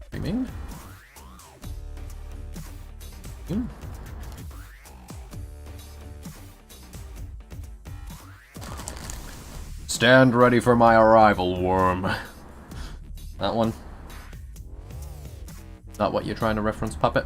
Streaming? Stand ready for my arrival, worm. That one? Not what you're trying to reference, puppet?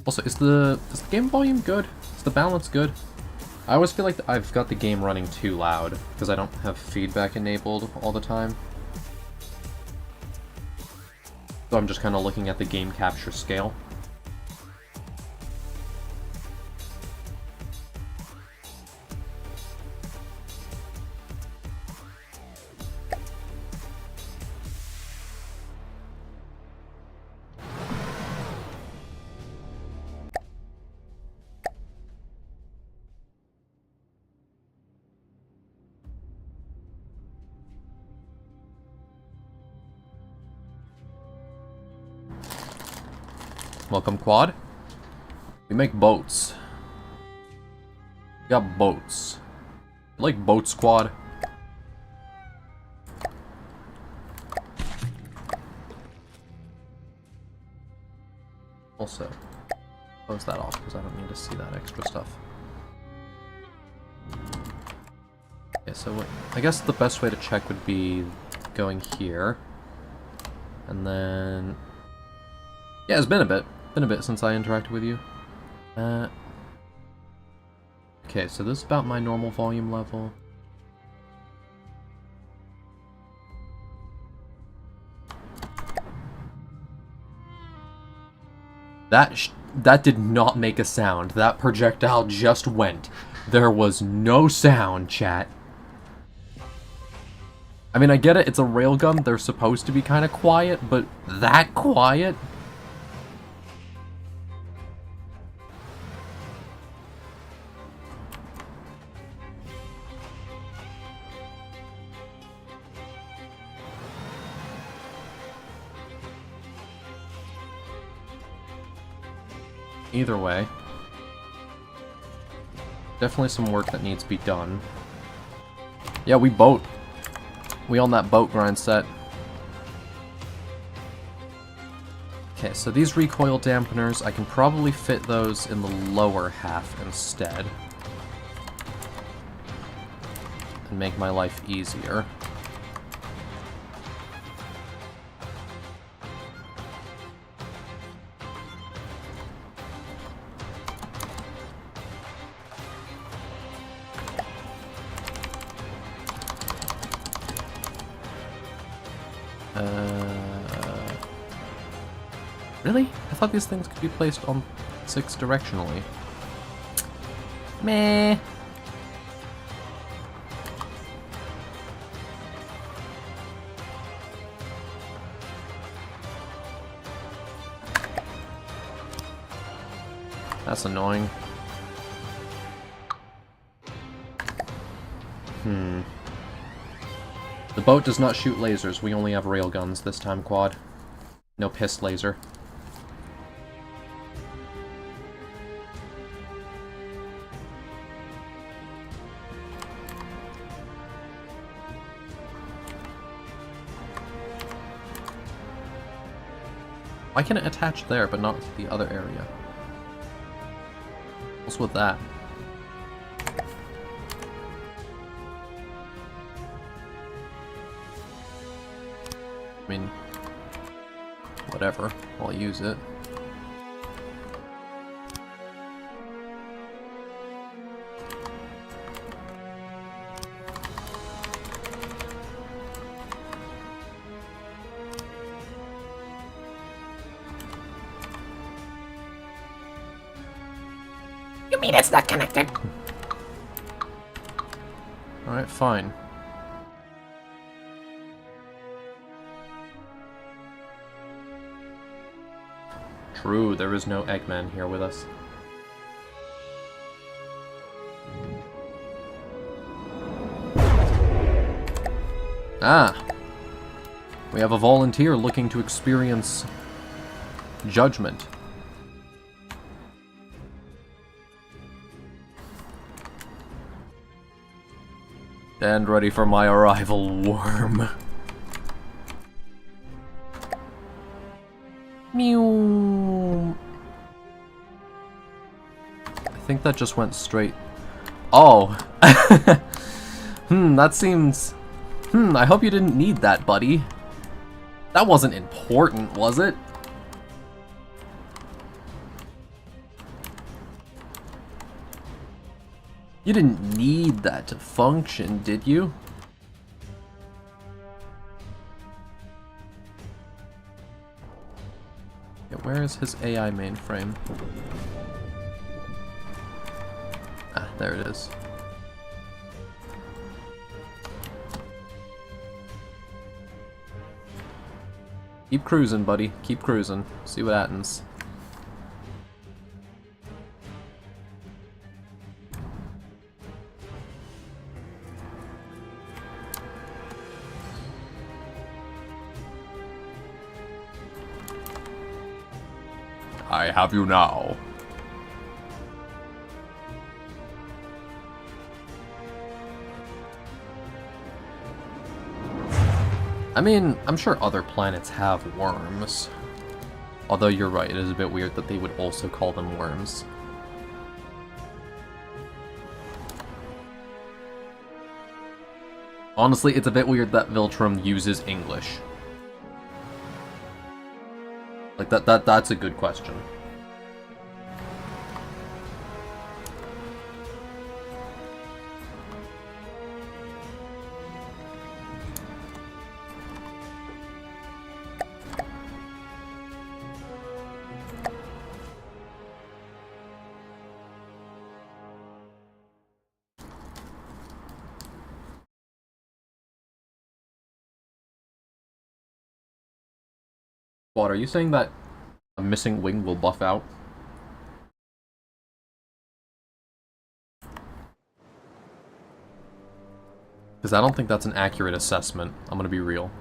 Also, is the game volume good? Is the balance good? I always feel like I've got the game running too loud, because I don't have feedback enabled all the time. So I'm just kind of looking at the game capture scale. Welcome, Quad. We make boats. We got boats. You like boats, Quad? Also, close that off because I don't need to see that extra stuff. Okay, so I guess the best way to check would be going here. And then... yeah, it's been a bit. Been a bit since I interacted with you. Okay, so this is about my normal volume level. That did not make a sound. That projectile just went. There was no sound, chat. I mean, I get it, it's a railgun, they're supposed to be kind of quiet, but that quiet? Either way, definitely some work that needs to be done. Yeah, we boat. We own that boat grind set. Okay, so these recoil dampeners, I can probably fit those in the lower half instead. And make my life easier. Really? I thought these things could be placed on 6 directionally. Meh. That's annoying. The boat does not shoot lasers. We only have railguns this time, Quad. No piss laser. Why can it attach there, but not to the other area? What's with that? I mean, whatever. I'll use it. You mean it's not connected? Alright, fine. True, there is no Eggman here with us. Ah. We have a volunteer looking to experience judgment. Stand ready for my arrival, worm. Meow. I think that just went straight. Oh. That seems... I hope you didn't need that, buddy. That wasn't important, was it? You didn't need that to function, did you? Yeah, where is his AI mainframe? Ah, there it is. Keep cruising, buddy. Keep cruising. See what happens. I have you now. I mean, I'm sure other planets have worms. Although you're right, it is a bit weird that they would also call them worms. Honestly, it's a bit weird that Viltrum uses English. Like, that's a good question. What, are you saying that a missing wing will buff out? Because I don't think that's an accurate assessment. I'm gonna be real.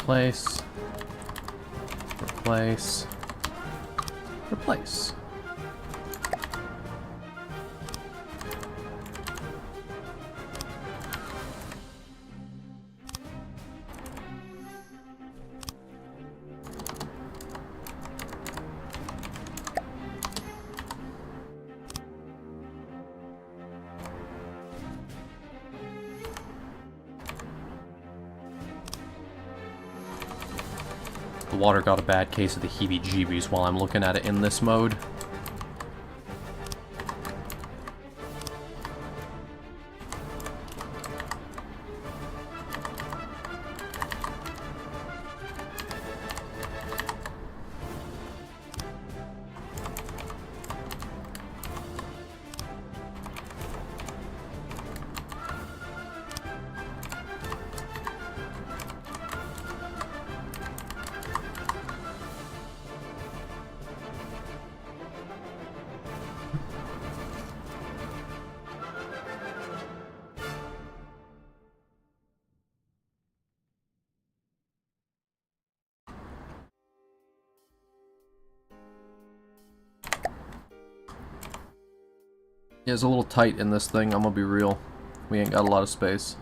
Replace. Replace. Replace. The water got a bad case of the heebie-jeebies while I'm looking at it in this mode. Yeah, it's a little tight in this thing, I'm gonna be real. We ain't got a lot of space.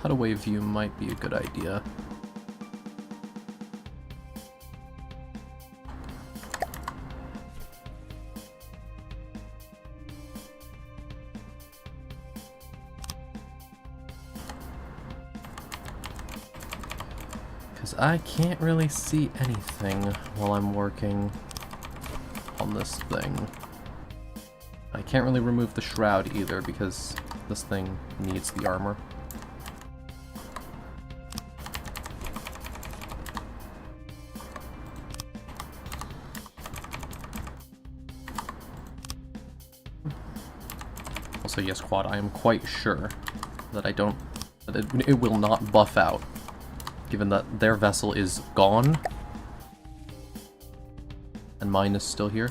cutaway view might be a good idea. Because I can't really see anything while I'm working on this thing. I can't really remove the shroud either because this thing needs the armor. Also, yes, Quad, I am quite sure that it will not buff out, given that their vessel is gone and mine is still here.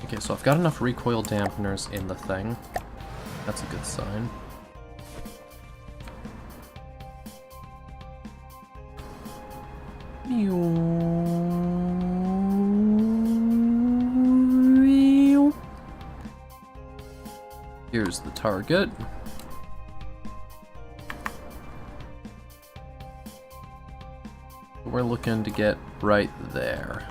Okay, so I've got enough recoil dampeners in the thing. That's a good sign. Here's the target. We're looking to get right there.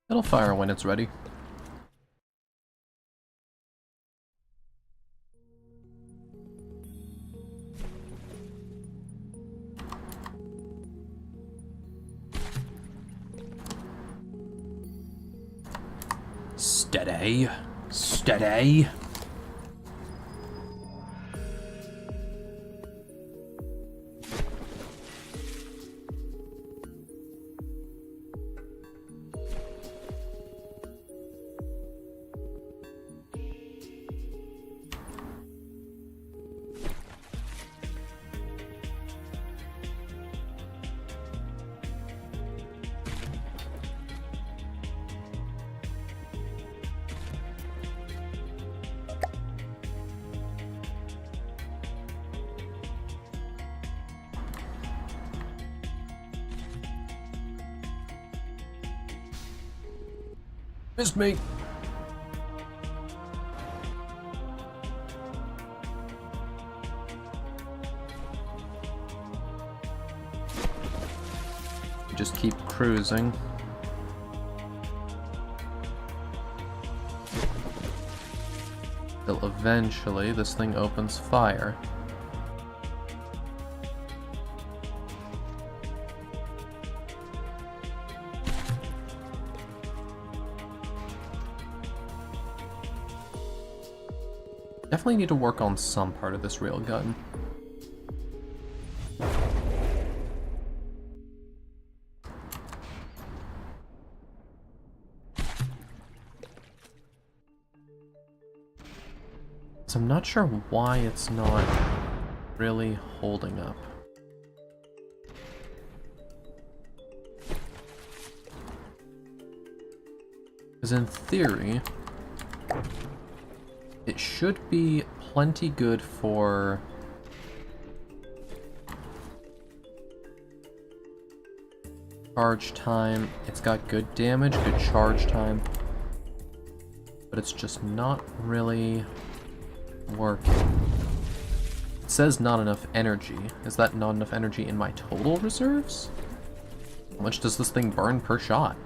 It'll fire when it's ready. Steady. Steady. Missed me. Just keep cruising. Till eventually this thing opens fire. Definitely need to work on some part of this railgun. So I'm not sure why it's not really holding up. Because in theory, it should be plenty good for charge time. It's got good damage, good charge time, but it's just not really working. It says not enough energy. Is that not enough energy in my total reserves? How much does this thing burn per shot?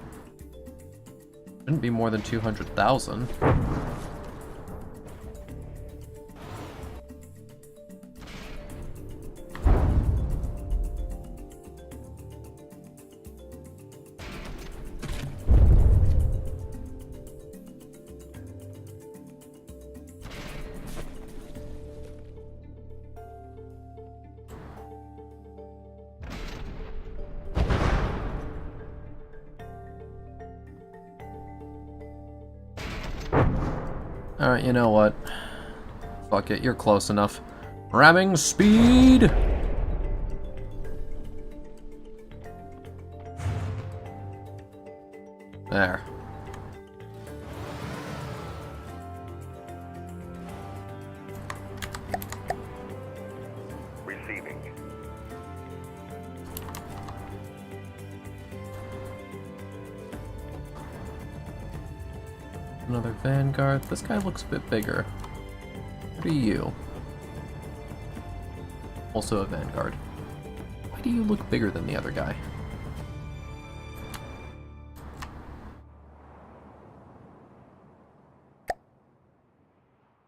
Shouldn't be more than 200,000. Alright, you know what? Fuck it, you're close enough. Ramming speed! There. Receiving. Another Vanguard. This guy looks a bit bigger. What are you? Also a Vanguard. Why do you look bigger than the other guy?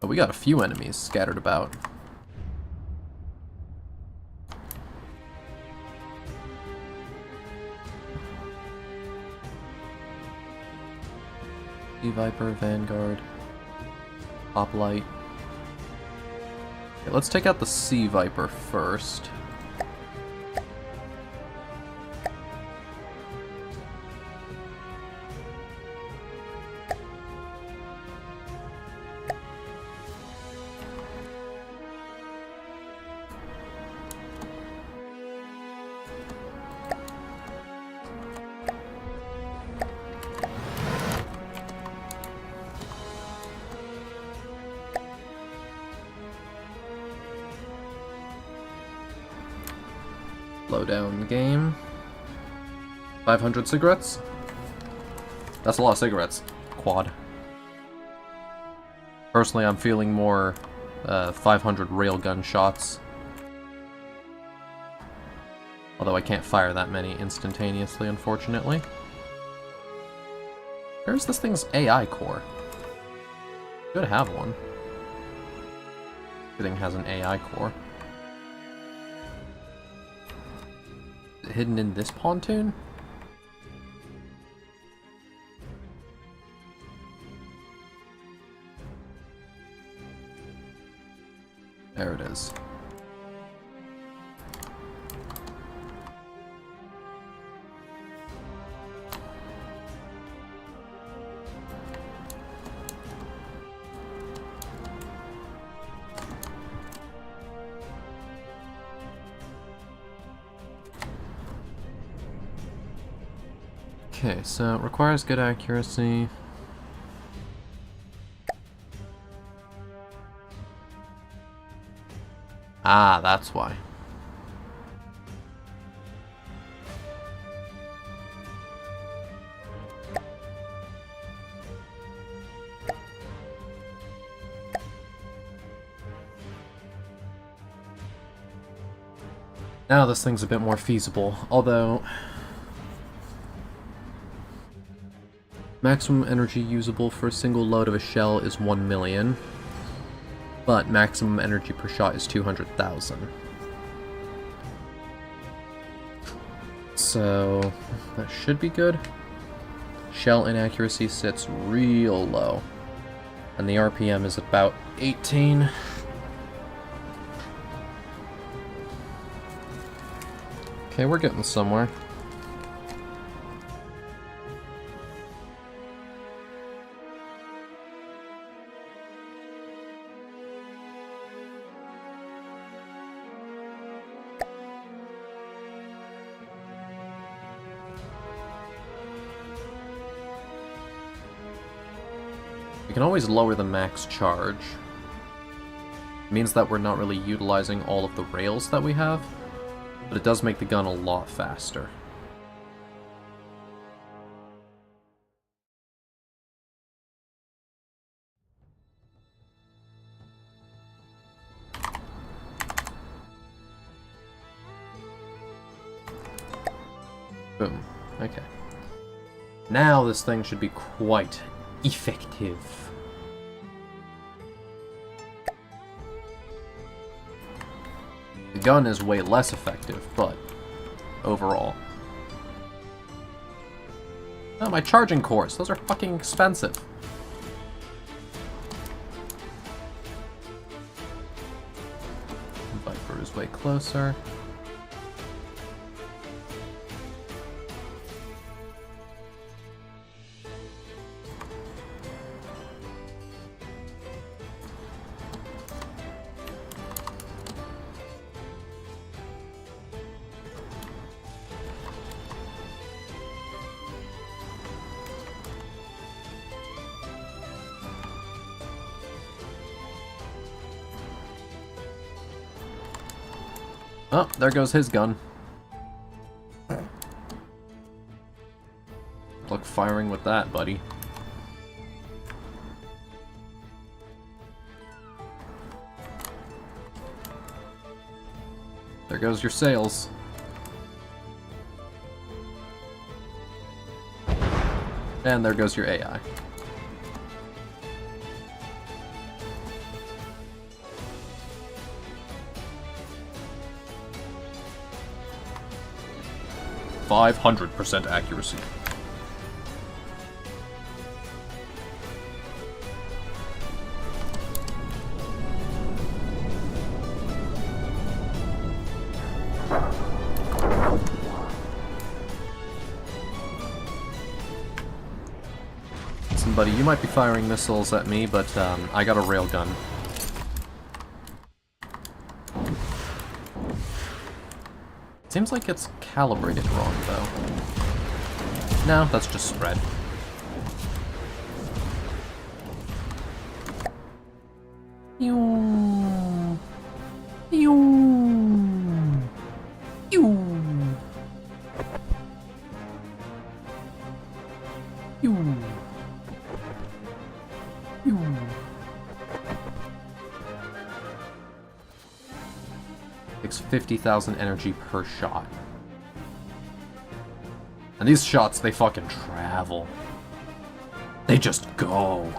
Oh, we got a few enemies scattered about. Sea Viper, Vanguard, Hoplite. Okay, let's take out the Sea Viper first. Slow down the game. 500 cigarettes? That's a lot of cigarettes. Quad. Personally, I'm feeling more 500 railgun shots. Although I can't fire that many instantaneously, unfortunately. Where's this thing's AI core? Should have one. Everything has an AI core. Is it hidden in this pontoon? There it is. Okay, so it requires good accuracy. Ah, that's why. Now this thing's a bit more feasible, although maximum energy usable for a single load of a shell is 1 million, but maximum energy per shot is 200,000. So that should be good. Shell inaccuracy sits real low, and the RPM is about 18. Okay, we're getting somewhere. We can always lower the max charge. It means that we're not really utilizing all of the rails that we have, but it does make the gun a lot faster. Okay. Now this thing should be quite effective. The gun is way less effective, but overall. Oh, my charging cores. Those are fucking expensive. Viper is way closer. Oh, there goes his gun. Look, firing with that, buddy. There goes your sails. And there goes your AI. .500% accuracy. Listen, buddy, you might be firing missiles at me, but I got a railgun. Seems like it's calibrated wrong, though. No, that's just spread. Ew. Ew. Ew. Ew. Ew. Takes 50,000 energy per shot. And these shots, they fucking travel. They just go.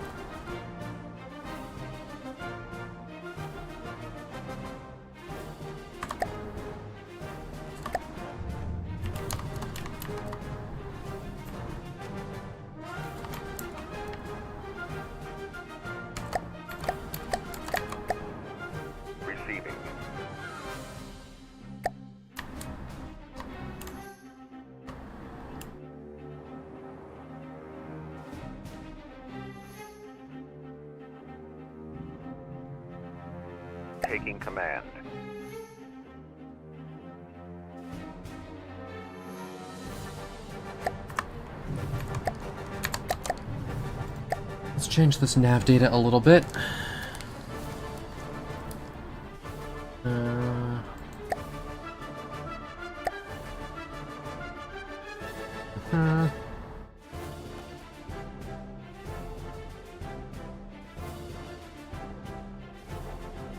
Taking command. Let's change this nav data a little bit.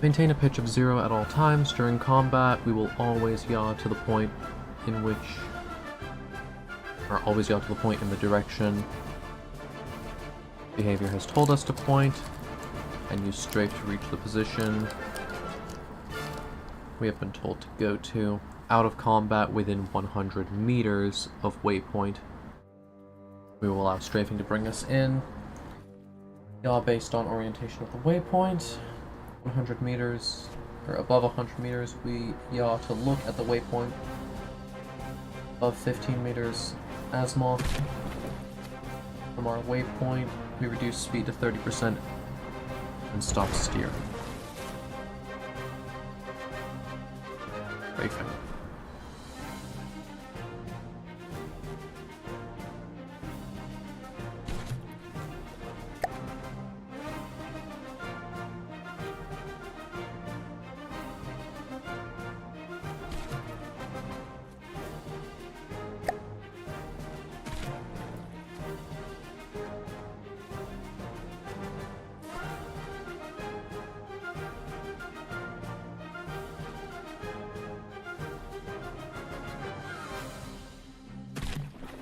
Maintain a pitch of 0 at all times. During combat, we will always yaw to the point in which... or always yaw to the point in the direction behavior has told us to point, and use strafe to reach the position we have been told to go to. Out of combat within 100 meters of waypoint. We will allow strafing to bring us in. Yaw based on orientation of the waypoint. 100 meters, or above 100 meters, we yaw to look at the waypoint. Above 15 meters, azimuth. From our waypoint, we reduce speed to 30% and stop steering. Strafing.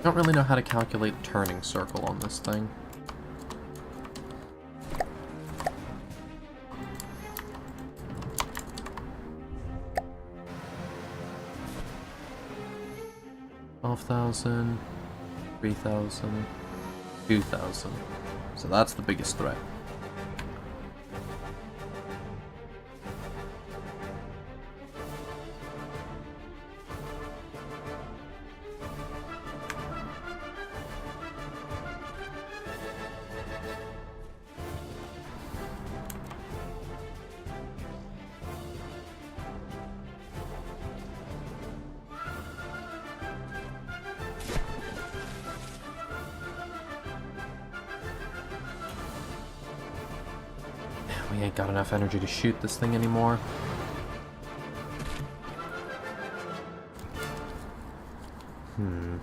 Don't really know how to calculate turning circle on this thing. $12,000, 3,000, 2,000. So that's the biggest threat. We ain't got enough energy to shoot this thing anymore. Hmm.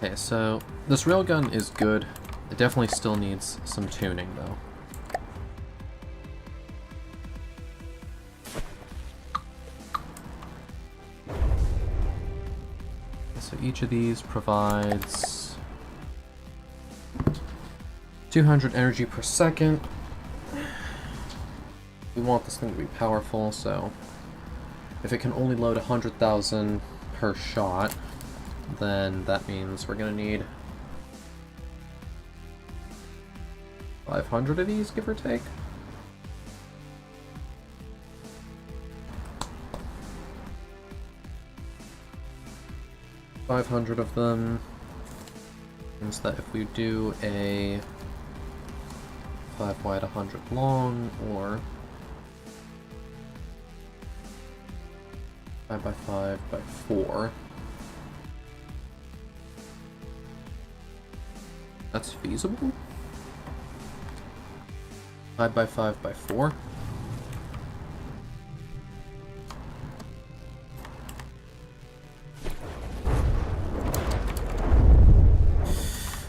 Okay, so this railgun is good. It definitely still needs some tuning, though. So each of these provides 200 energy per second. We want this thing to be powerful, so if it can only load 100,000 per shot, then that means we're gonna need 500 of these, give or take. $500 of them means that if we do a 5 wide, 100 long, or 5 by 5 by 4. That's feasible? 5 by 5 by 4?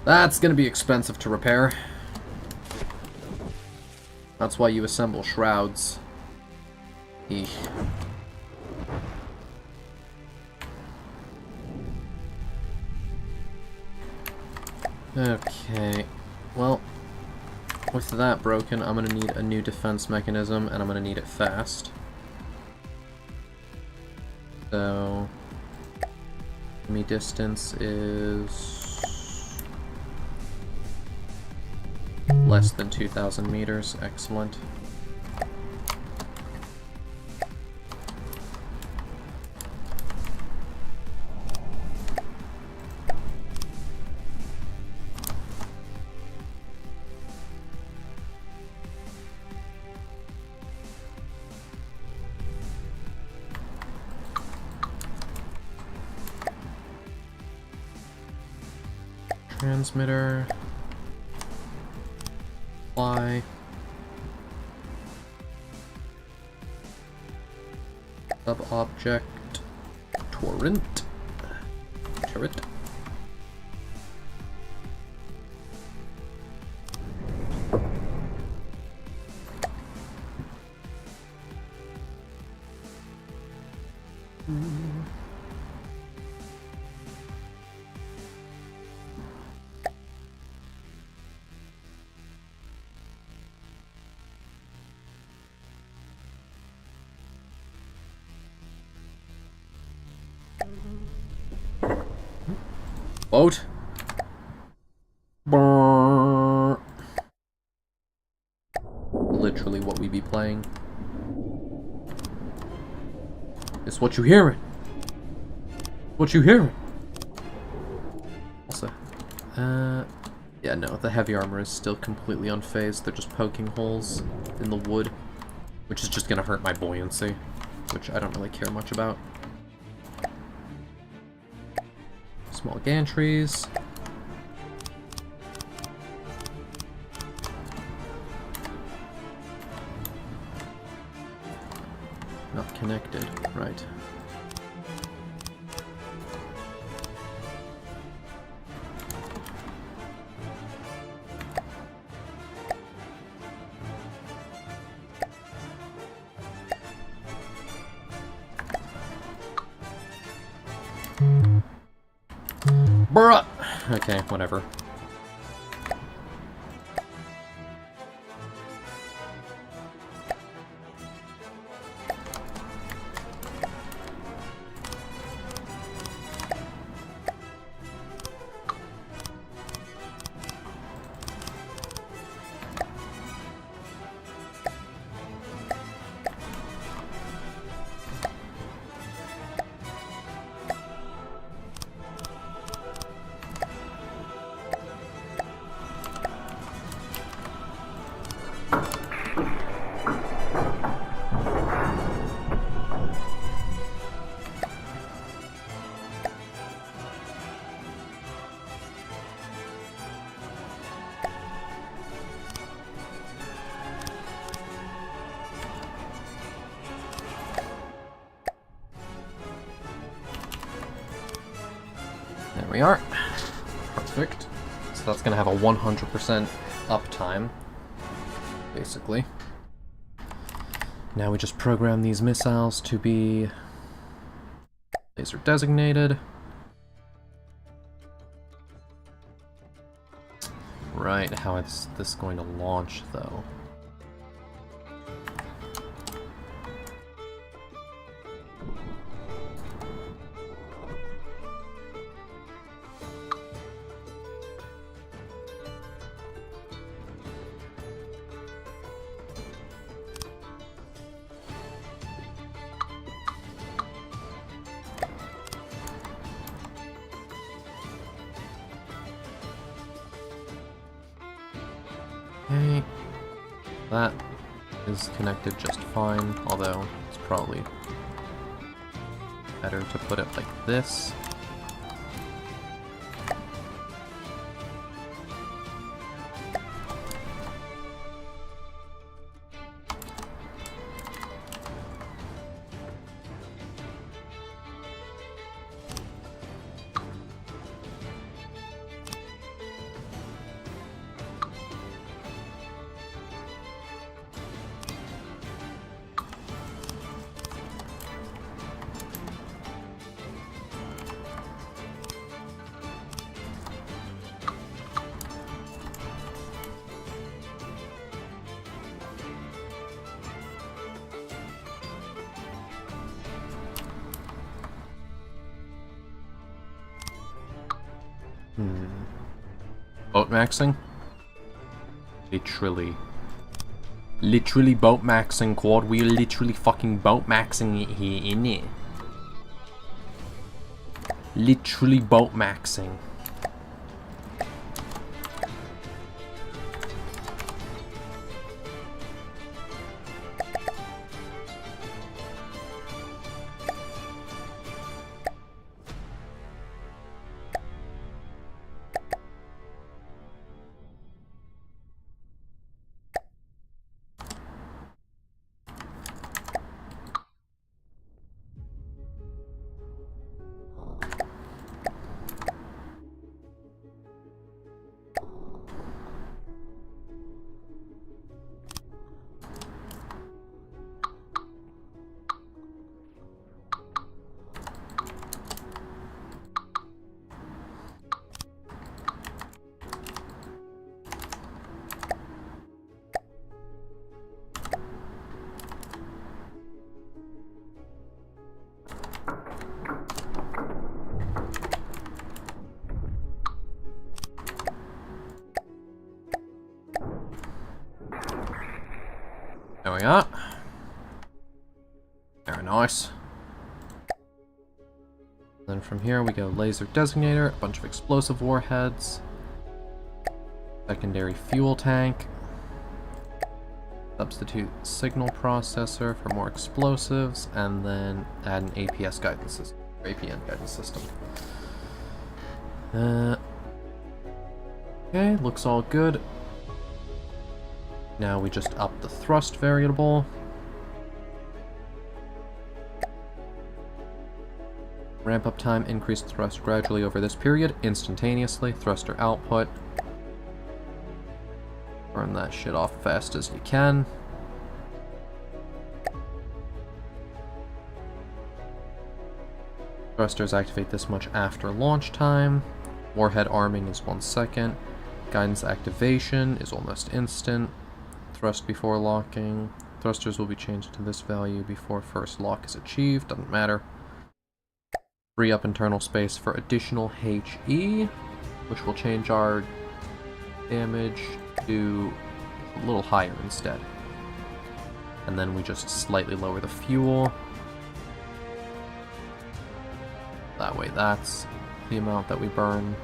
That's gonna be expensive to repair. That's why you assemble shrouds. Eesh. Okay, well, with that broken, I'm gonna need a new defense mechanism, and I'm gonna need it fast. So, enemy distance is less than 2,000 meters. Excellent. Transmitter. Fly. Sub-object. Torrent. Turret. Boat. Brrr. Literally what we be playing. It's what you hearing. What you hearing. Also, yeah, no, the heavy armor is still completely unfazed. They're just poking holes in the wood, which is just gonna hurt my buoyancy, which I don't really care much about. Small gantries. Not connected, right. Bruh! Okay, whatever. There we are. Perfect. So that's going to have a 100% uptime, basically. Now we just program these missiles to be laser designated. Right, how is this going to launch, though? Okay, that is connected just fine, although it's probably better to put it like this. Boat maxing? Literally boat maxing, quad. We are literally fucking boat maxing it here, innit? Literally boat maxing. There we are. Very nice. Then from here we go laser designator, a bunch of explosive warheads, secondary fuel tank, substitute signal processor for more explosives, and then add an APS guidance system, or APN guidance system. Okay, looks all good. Now we just up the thrust variable. Ramp up time, increase thrust gradually over this period, instantaneously. Thruster output. Burn that shit off fast as you can. Thrusters activate this much after launch time. Warhead arming is 1 second. Guidance activation is almost instant. Thrust before locking. Thrusters will be changed to this value before first lock is achieved. Doesn't matter. Free up internal space for additional HE, which will change our damage to a little higher instead. And then we just slightly lower the fuel. That way that's the amount that we burn.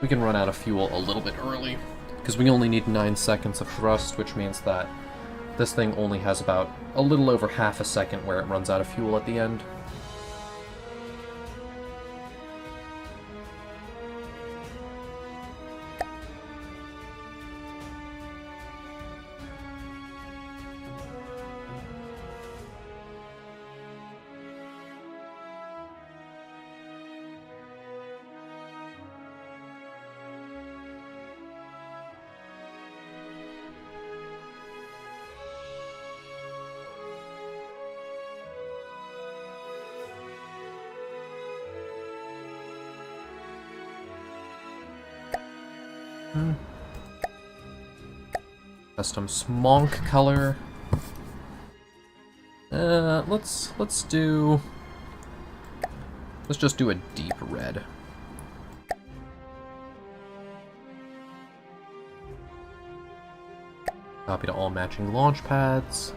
We can run out of fuel a little bit early, because we only need 9 seconds of thrust, which means that this thing only has about a little over half a second where it runs out of fuel at the end. Custom smonk color. Let's just do a deep red. Copy to all matching launch pads.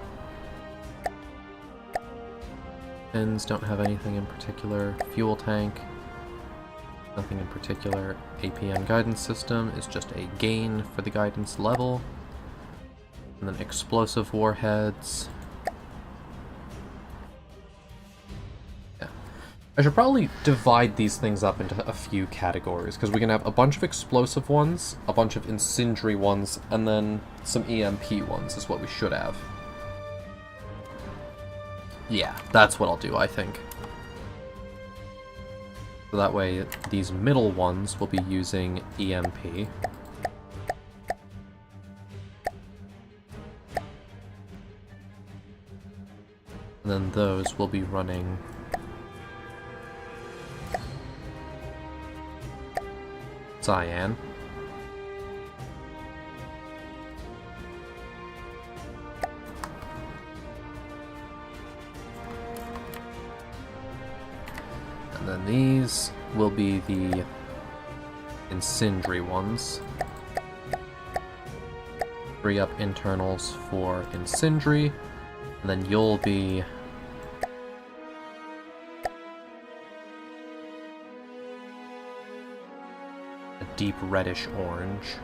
Pins don't have anything in particular. Fuel tank. Nothing in particular. APM guidance system is just a gain for the guidance level. And then explosive warheads. Yeah. I should probably divide these things up into a few categories, because we can have a bunch of explosive ones, a bunch of incendiary ones, and then some EMP ones is what we should have. Yeah, that's what I'll do, I think. So that way, these middle ones will be using EMP. And then those will be running cyan. And then these will be the incendiary ones. Free up internals for incendiary. And then you'll be a deep reddish orange.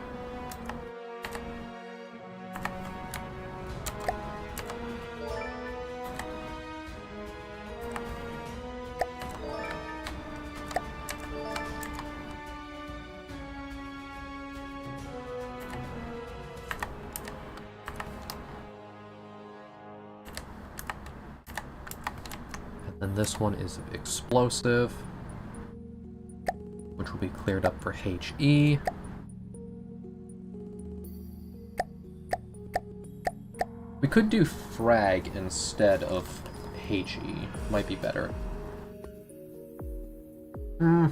And this one is explosive, which will be cleared up for HE. We could do frag instead of HE. Might be better. Nah.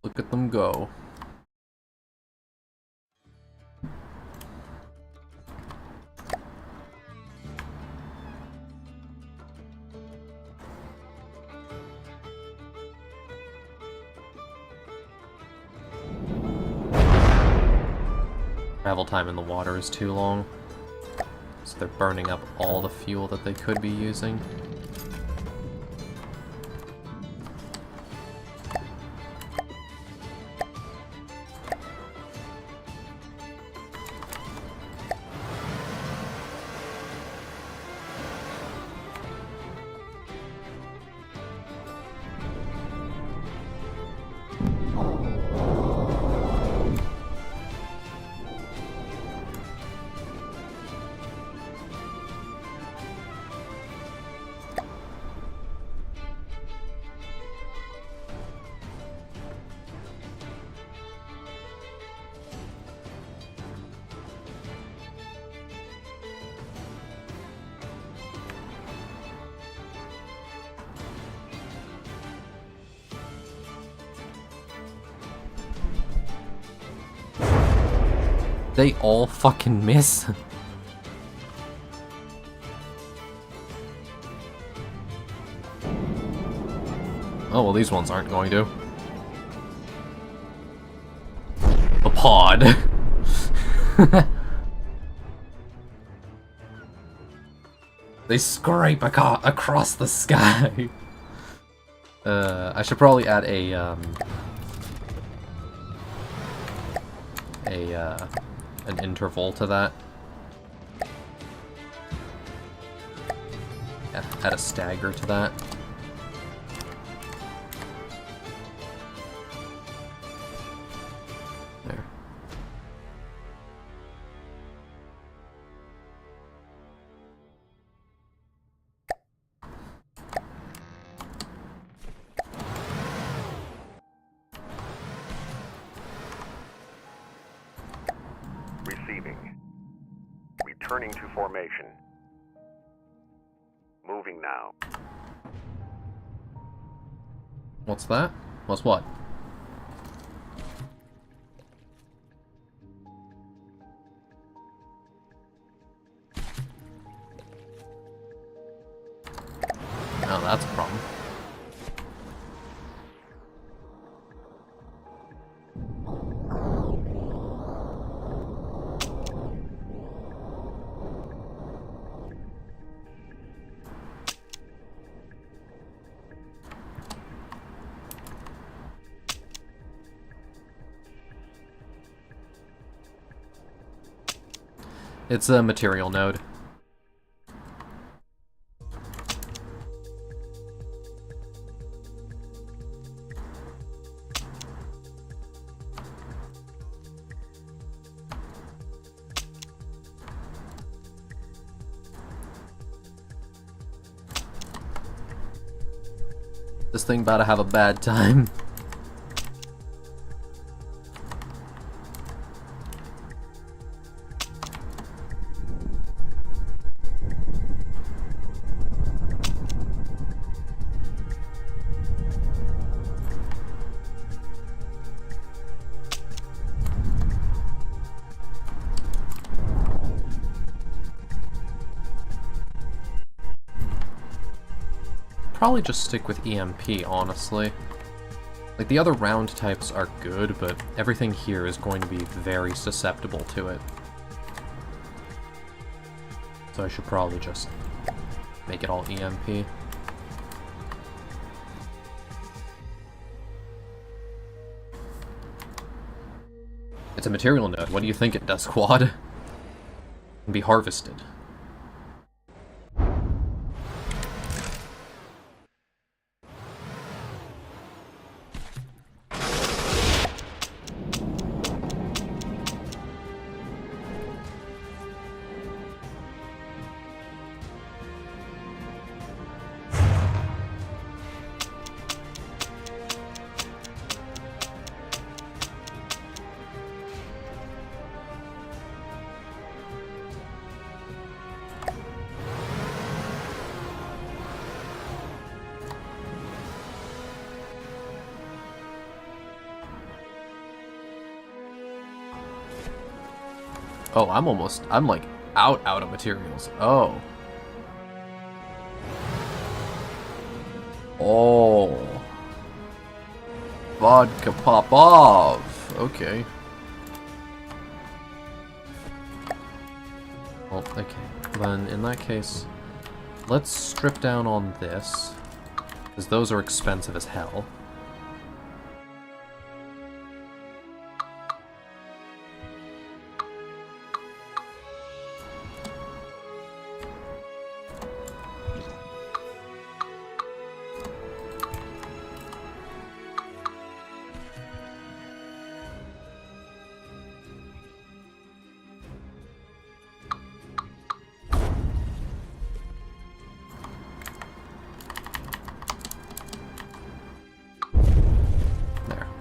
Look at them go. Travel time in the water is too long, so they're burning up all the fuel that they could be using. They all fucking miss. Oh, well, these ones aren't going to. The pod. They scrape across the sky. I should probably add an interval to that. Yeah, add a stagger to that. There. Returning to formation. Moving now. What's that? What's what? Oh, that's a problem. It's a material node. This thing about to have a bad time. Probably just stick with EMP, honestly. Like, the other round types are good, but everything here is going to be very susceptible to it. So I should probably just make it all EMP. It's a material node. What do you think it does, Quad? It can be harvested. Oh, I'm like out of materials. Oh. Oh. Vodka Popov. Okay. Well, okay. Then, in that case, let's strip down on this, because those are expensive as hell.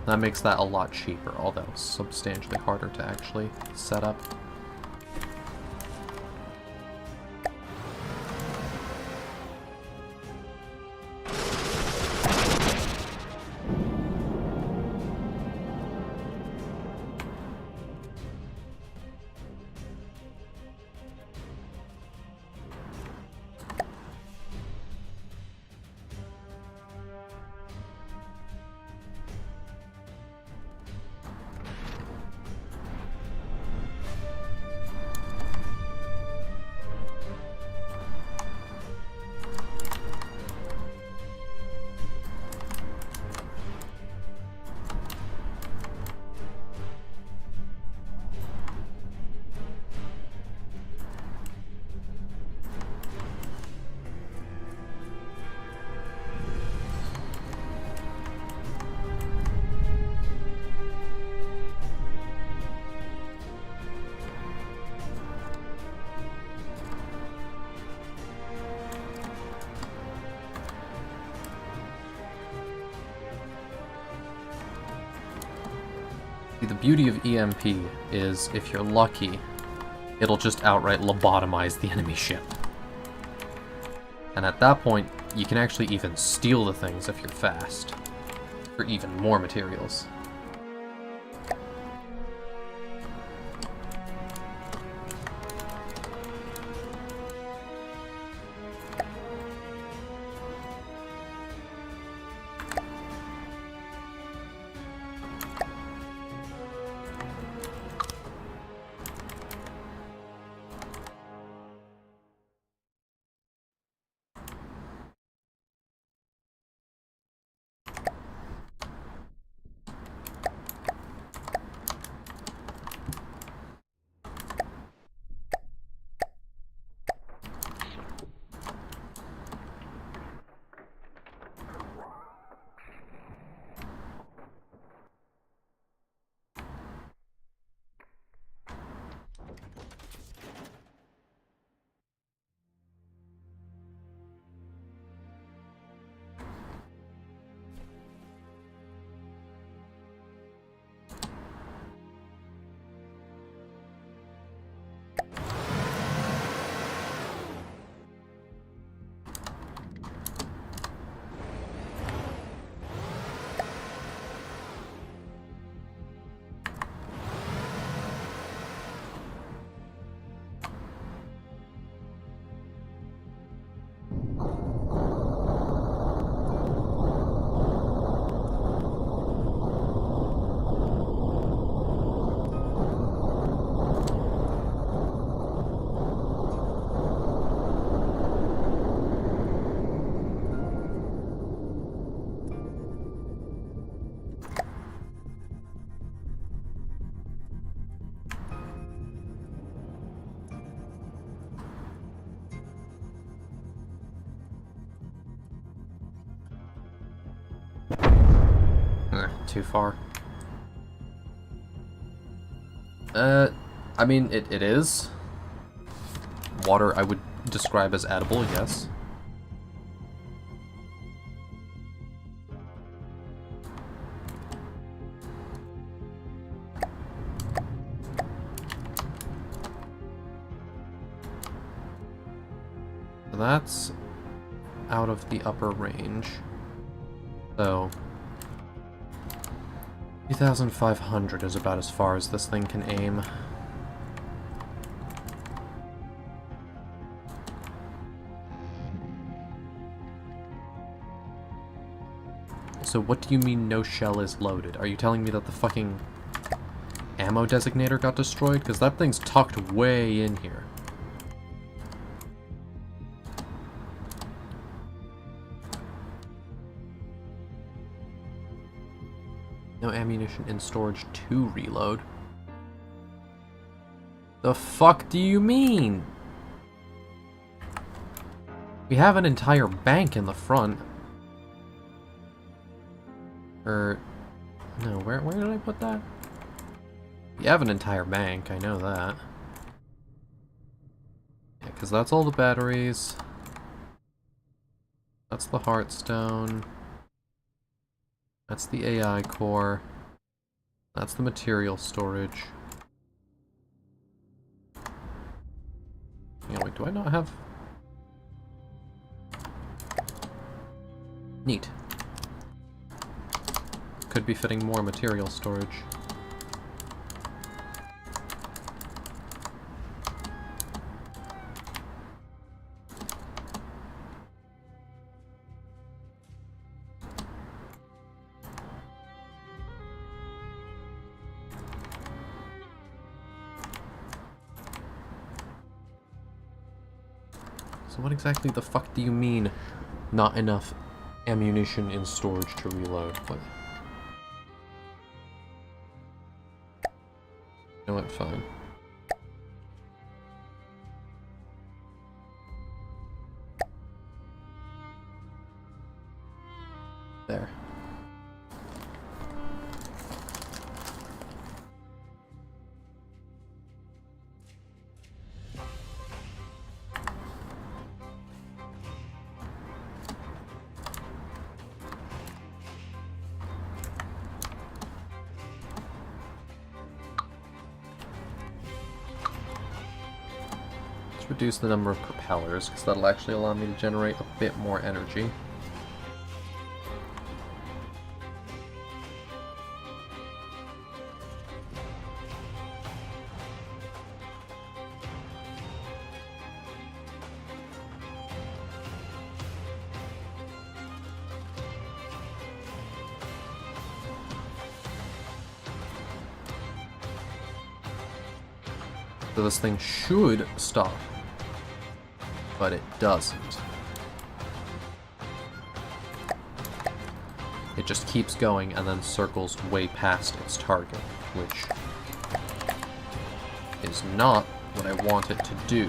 That makes that a lot cheaper, although substantially harder to actually set up. The beauty of EMP is, if you're lucky, it'll just outright lobotomize the enemy ship. And at that point, you can actually even steal the things if you're fast, for even more materials. Too far. I mean, it is. Water I would describe as edible, yes. That's out of the upper range. So 2,500 is about as far as this thing can aim. So what do you mean no shell is loaded? Are you telling me that the fucking ammo designator got destroyed? Because that thing's tucked way in here. No ammunition in storage to reload. The fuck do you mean? We have an entire bank in the front. No, where did I put that? We have an entire bank, I know that. Yeah, because that's all the batteries. That's the Heartstone. That's the AI core. That's the material storage. Yeah, wait, do I not have... Neat. Could be fitting more material storage. So what exactly the fuck do you mean, not enough ammunition in storage to reload? What? You know what, fine. There. Reduce the number of propellers, because that'll actually allow me to generate a bit more energy. So this thing should stop. But it doesn't. It just keeps going and then circles way past its target, which is not what I want it to do.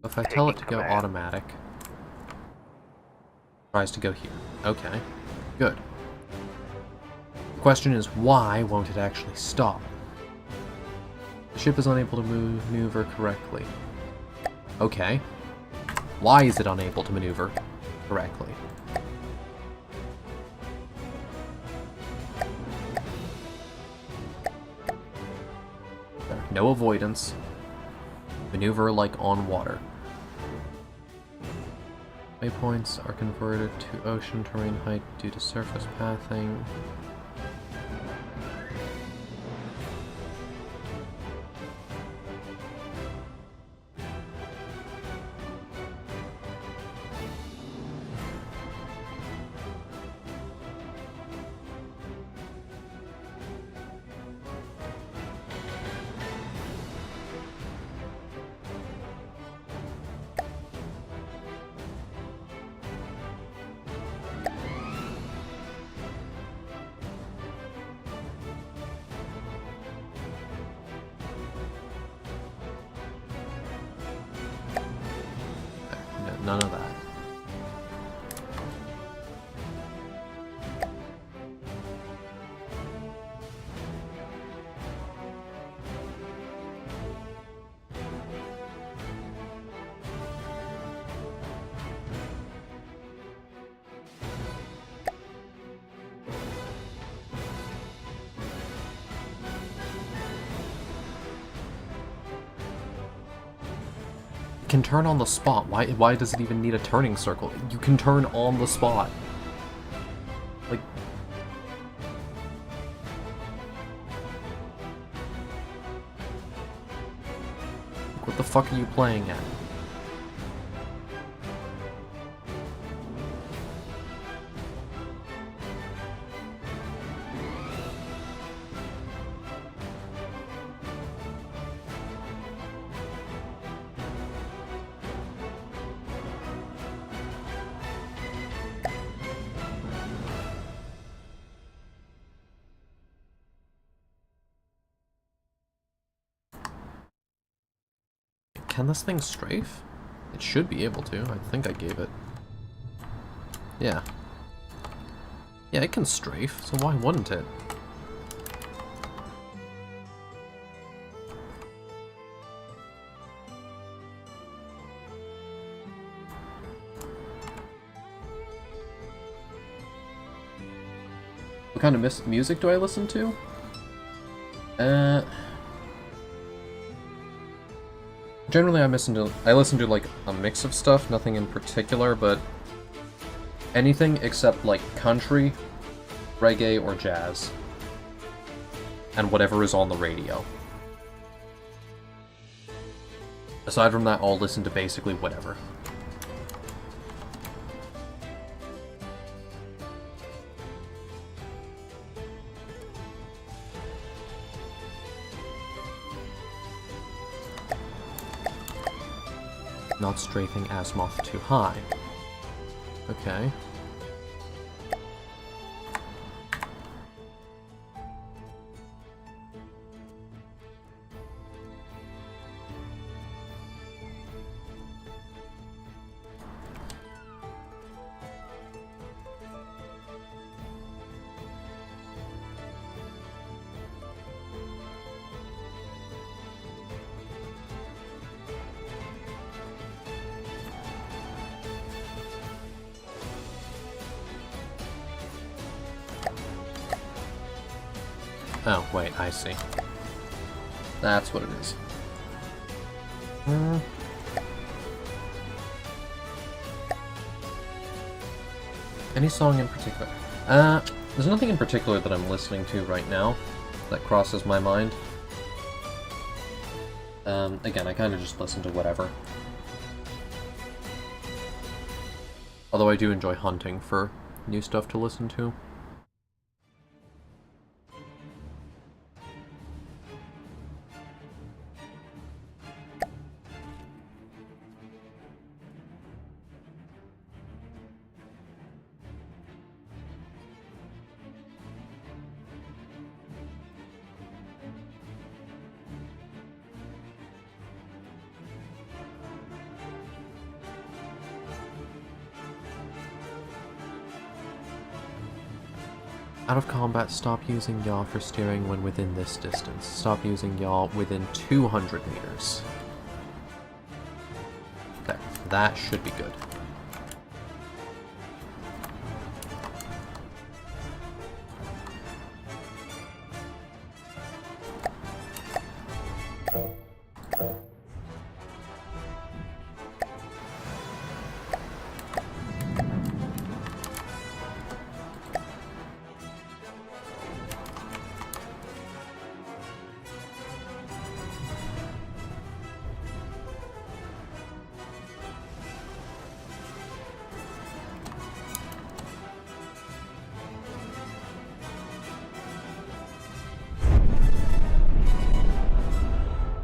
If I tell it to go automatic, it tries to go here. Okay, good. The question is, why won't it actually stop? The ship is unable to maneuver correctly. Okay. Why is it unable to maneuver correctly? No avoidance. Maneuver like on water. Waypoints are converted to ocean terrain height due to surface pathing. None of that. can turn on the spot. Why does it even need a turning circle? You can turn on the spot. Like... What the fuck are you playing at? Can this thing strafe? It should be able to. I think I gave it. Yeah. Yeah, it can strafe, so why wouldn't it? What kind of music do I listen to? Generally, I listen to like a mix of stuff, nothing in particular, but anything except like country, reggae, or jazz, and whatever is on the radio. Aside from that, I'll listen to basically whatever. Not strafing azimuth too high. Okay. Oh, wait, I see. That's what it is. Any song in particular? There's nothing in particular that I'm listening to right now that crosses my mind. Again, I kind of just listen to whatever. Although I do enjoy hunting for new stuff to listen to. Out of combat, stop using yaw for steering when within this distance. Stop using yaw within 200 meters. There. That should be good.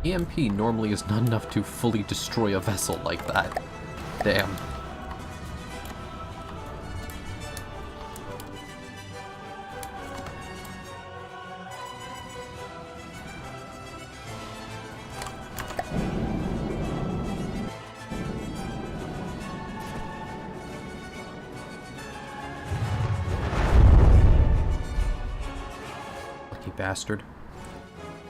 EMP normally is not enough to fully destroy a vessel like that. Damn. Lucky bastard.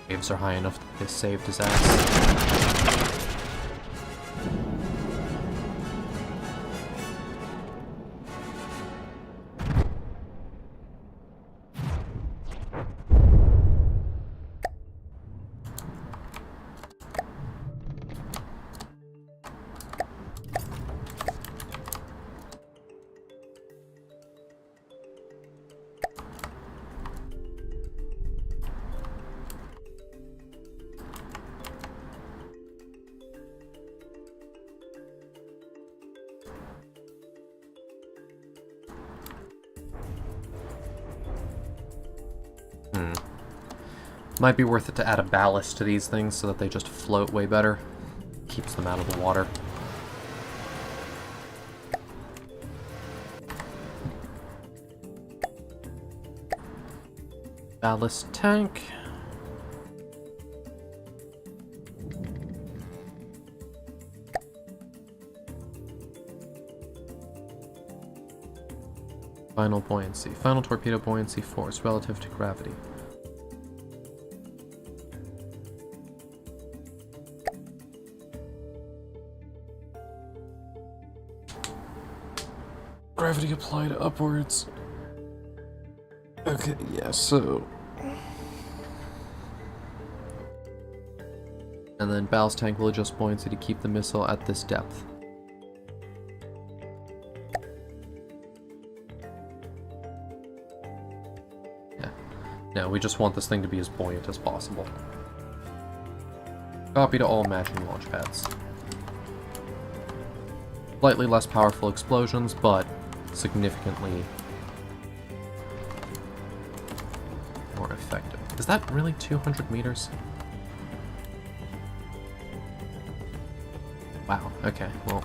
Waves are high enough that they saved his ass. Might be worth it to add a ballast to these things so that they just float way better. Keeps them out of the water. Ballast tank. Final buoyancy. Final torpedo buoyancy force relative to gravity. Gravity applied upwards. Okay, yeah, so... And then ballast tank will adjust buoyancy to keep the missile at this depth. Yeah. No, we just want this thing to be as buoyant as possible. Copy to all matching launch pads. Slightly less powerful explosions, but significantly more effective. Is that really 200 meters? Wow, okay, well.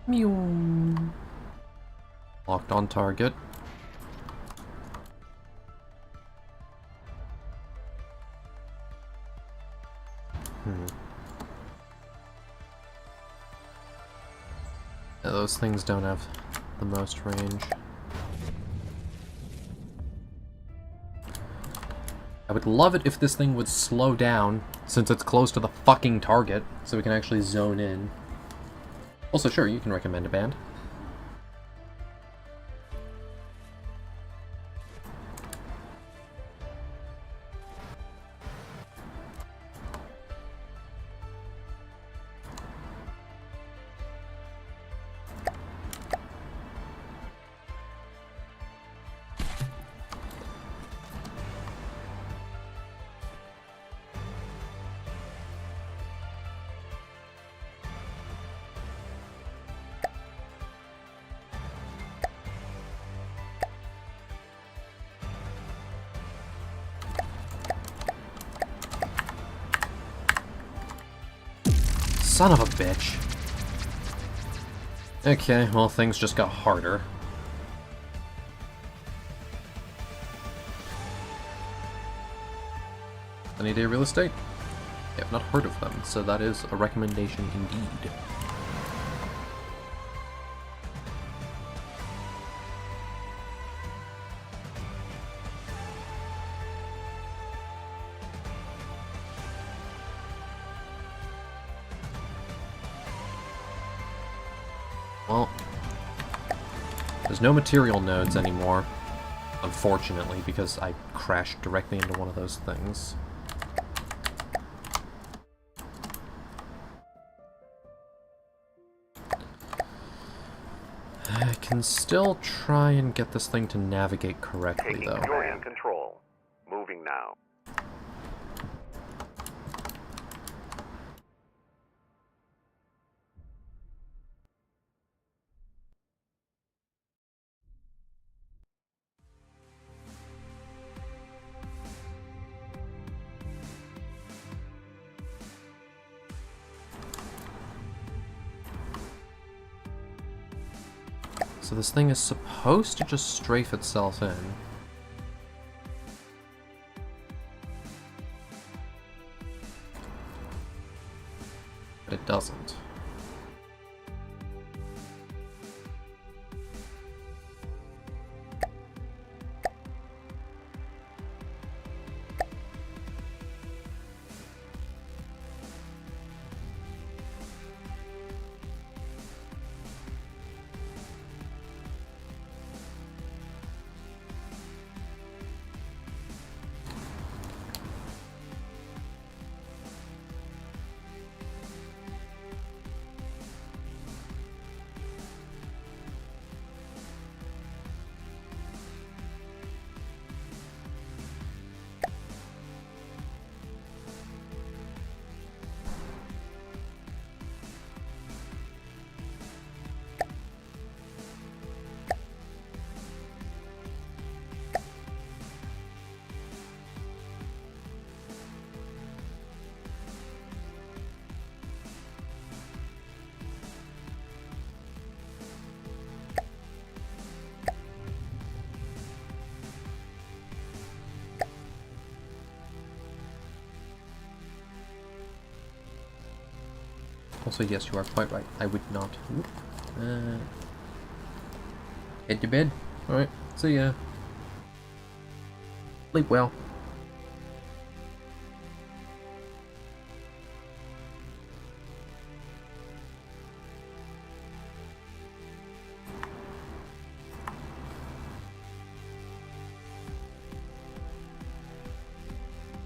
Mew. Locked on target. Yeah, those things don't have the most range. I would love it if this thing would slow down, since it's close to the fucking target, so we can actually zone in. Also, sure, you can recommend a band. Son of a bitch. Okay, well, things just got harder. Sunny Day Real Estate? I have not heard of them, so that is a recommendation indeed. Well, there's no material nodes anymore, unfortunately, because I crashed directly into one of those things. I can still try and get this thing to navigate correctly, though. You're in control. Moving now. So this thing is supposed to just strafe itself in. but it doesn't. Also, yes, you are quite right. I would not. Head to bed. Alright, see ya. Sleep well.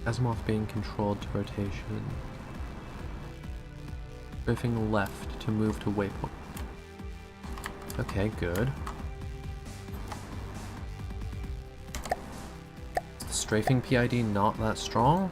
Asimov being controlled to rotation. Drifting left to move to waypoint. Okay, good. Is the strafing PID not that strong?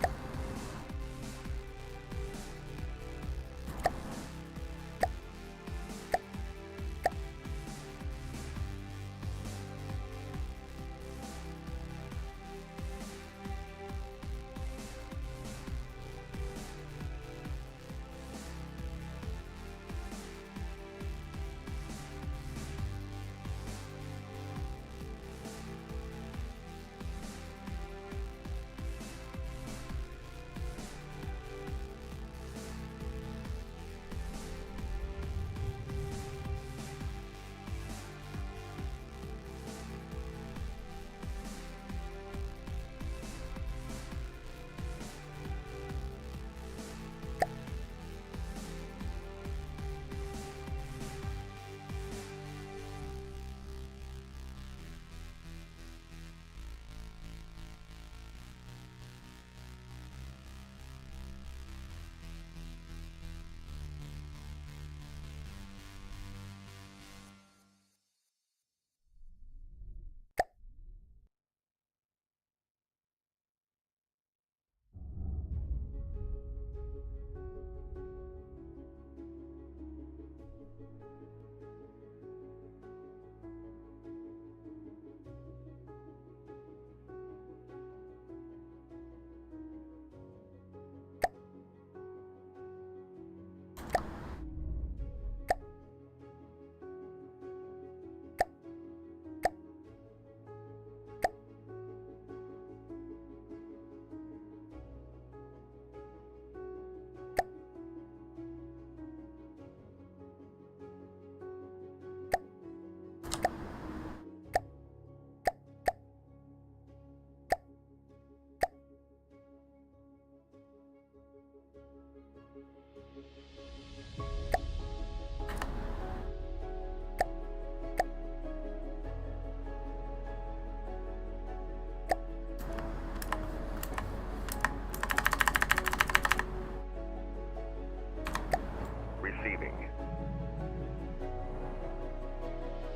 Receiving.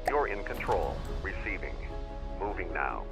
You're in control. Receiving. Moving now.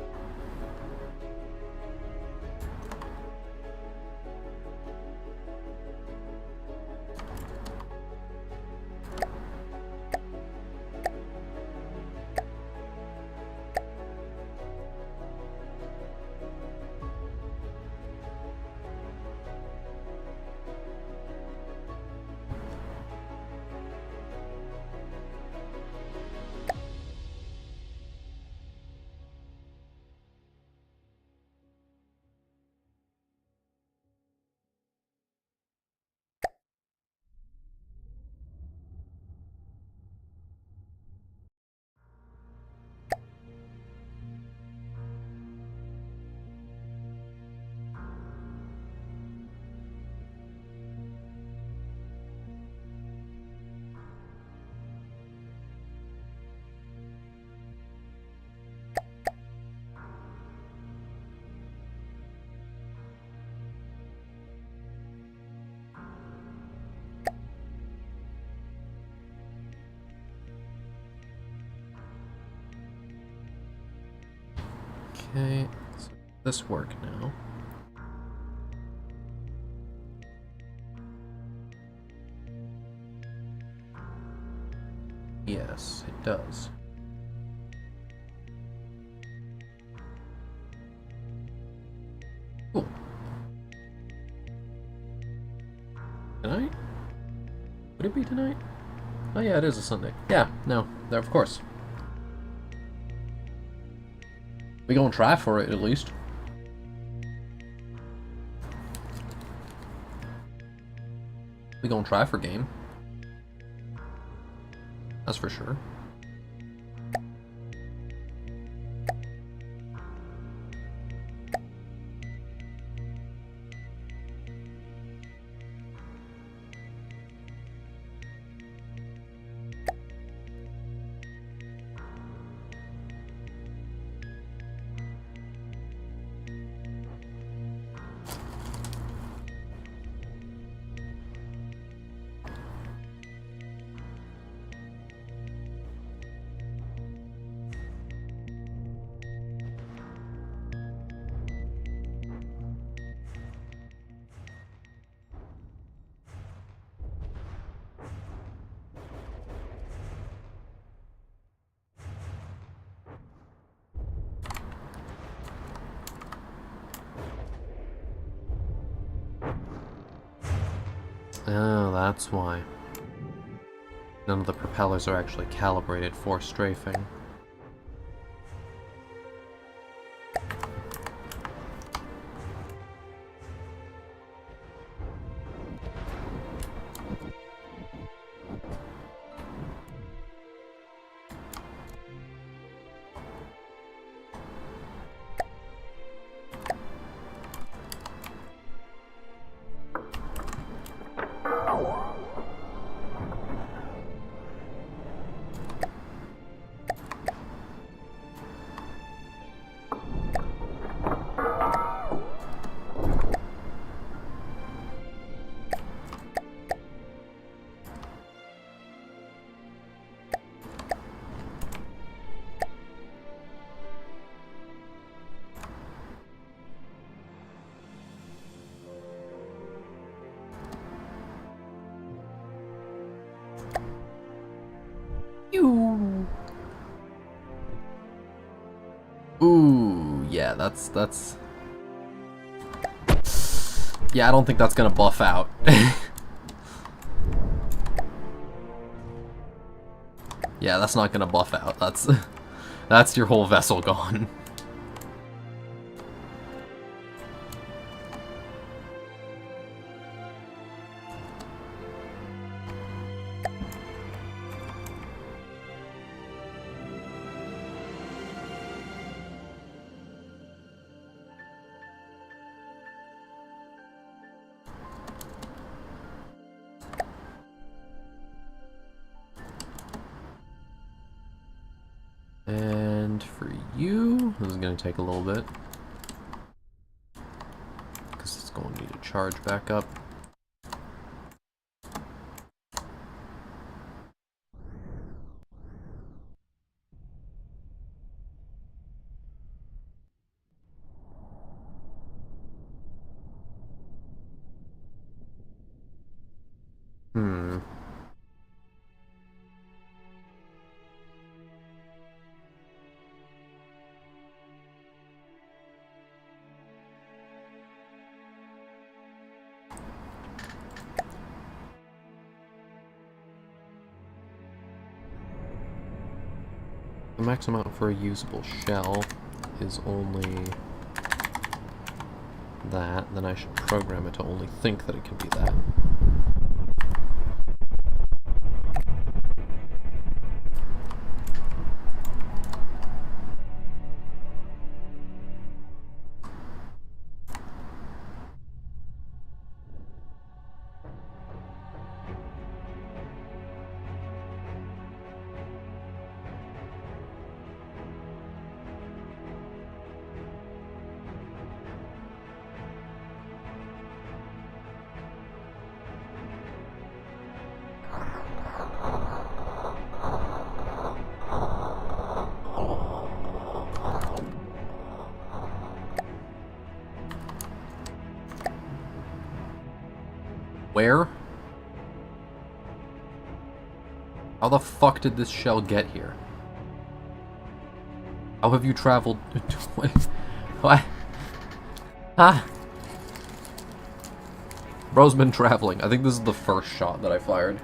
Okay, so this work now. Yes, it does. Cool. Tonight? Would it be tonight? Oh yeah, it is a Sunday. Yeah, no, there, of course. We gonna try for it, at least. We gonna try for game. That's for sure. Oh, that's why. None of the propellers are actually calibrated for strafing. Ooh, yeah, that's... Yeah, I don't think that's gonna buff out. Yeah, that's not gonna buff out. That's your whole vessel gone. And for you, this is going to take a little bit, because it's going to need to charge back up. The max amount for a usable shell is only that, then I should program it to only think that it can be that. Where? How the fuck did this shell get here? How have you traveled? What? Ah! Bro's been traveling. I think this is the first shot that I fired.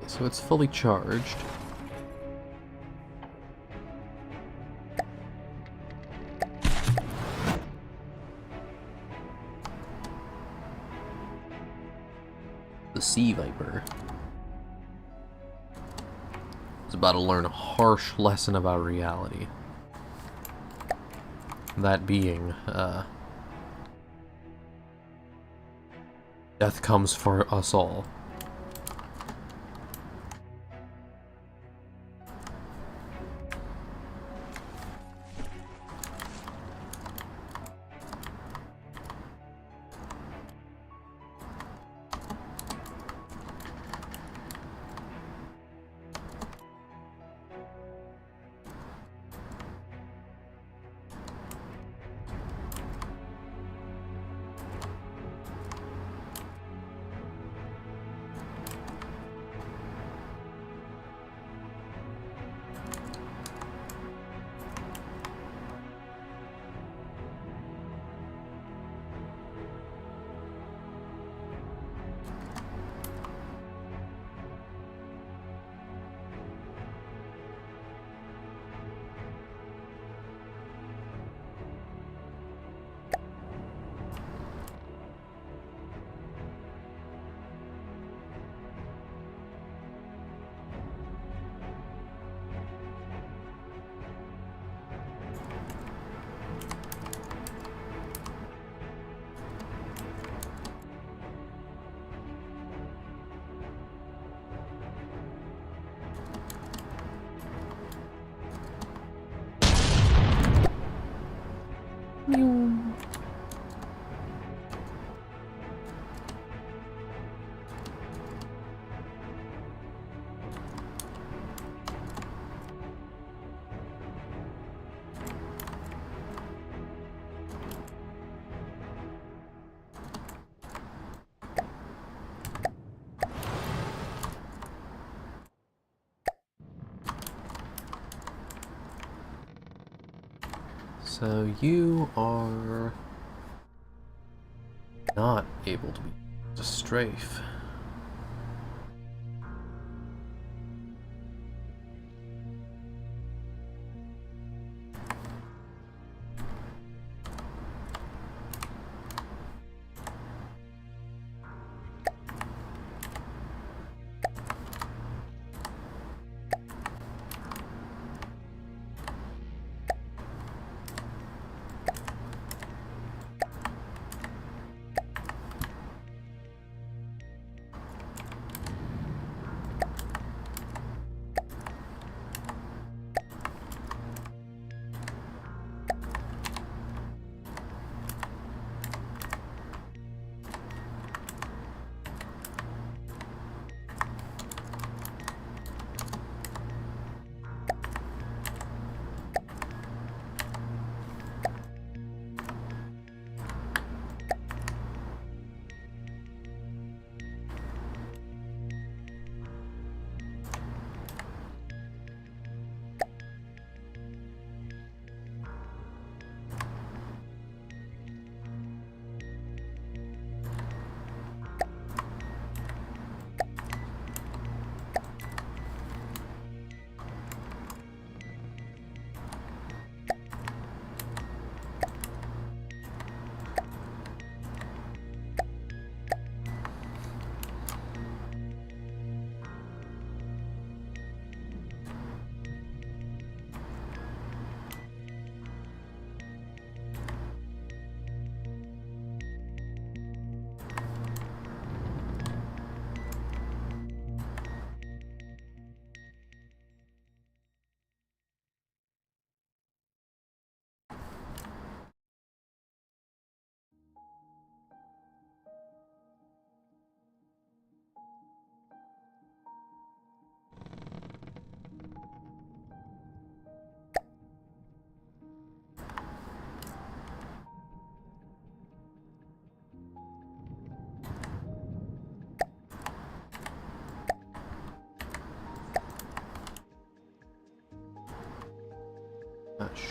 So it's fully charged. The Sea Viper is about to learn a harsh lesson about reality. That being, death comes for us all. So you are not able to be a strafe.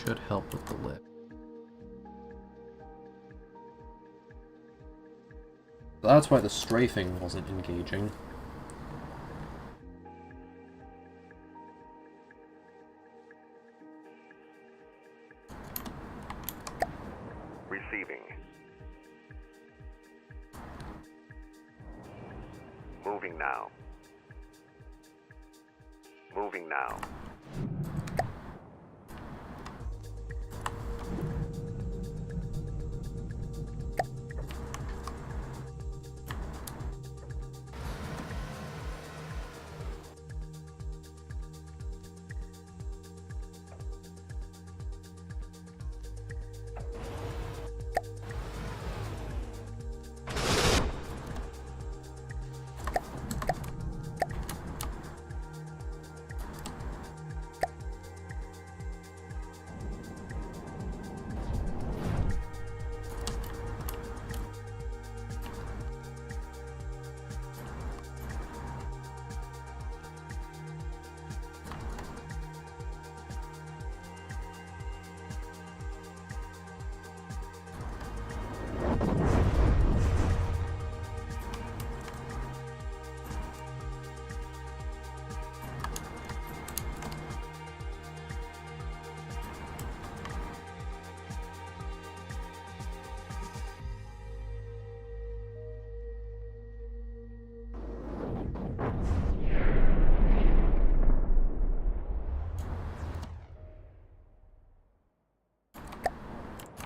should help with the lift. That's why the strafing wasn't engaging. Receiving. Moving now. Moving now.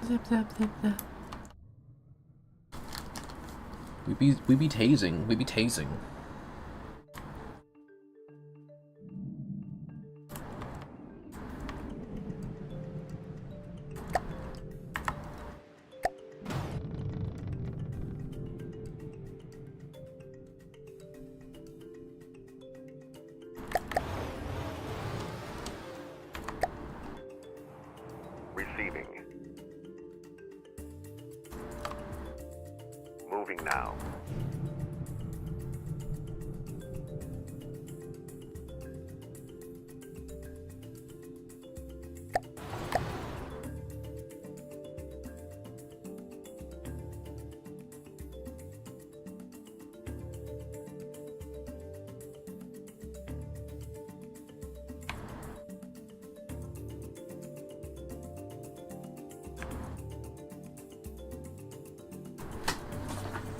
Zip, zip, zip, zip. We be tasing. We be tasing. Receiving. Moving now.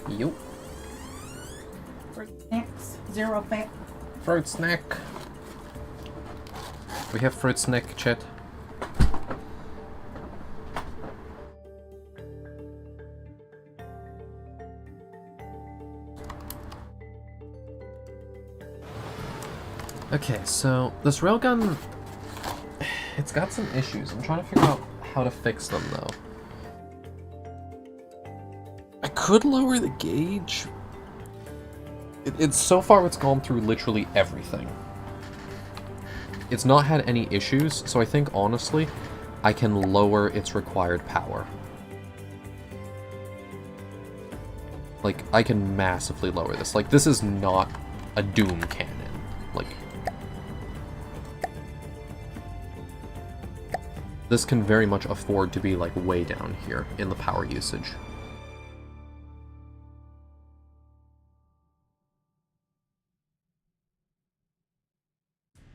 Yup. Fruit snacks, zero fat. Fruit snack. We have fruit snack, chat. Okay, so this railgun, it's got some issues. I'm trying to figure out how to fix them, though. I could lower the gauge. It's so far it's gone through literally everything. It's not had any issues, so I think, honestly, I can lower its required power. Like, I can massively lower this. Like, this is not a Doom cannon. Like, this can very much afford to be, like, way down here in the power usage.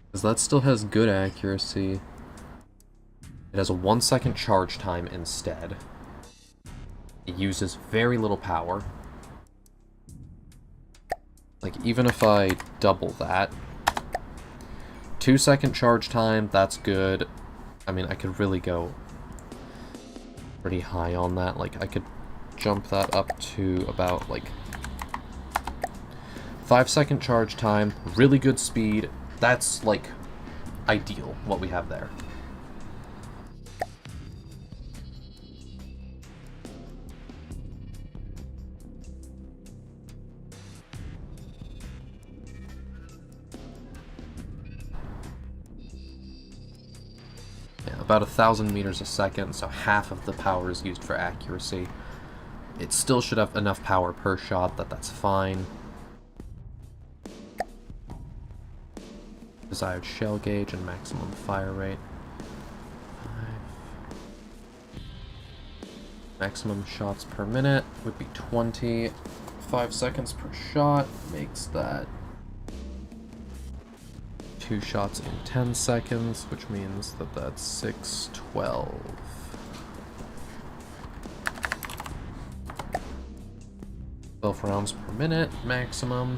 Because that still has good accuracy. It has a 1-second charge time instead. It uses very little power. Like, even if I double that, 2-second charge time, that's good. I mean, I could really go pretty high on that. Like, I could jump that up to about, like, 5-second charge time, really good speed. That's, like, ideal, what we have there. Yeah, about 1,000 meters a second, so half of the power is used for accuracy. It still should have enough power per shot that's fine. Desired shell gauge and maximum fire rate. 5. Maximum shots per minute would be 20. 5 seconds per shot makes that 2 shots in 10 seconds, which means that that's 612. 12 rounds per minute, maximum.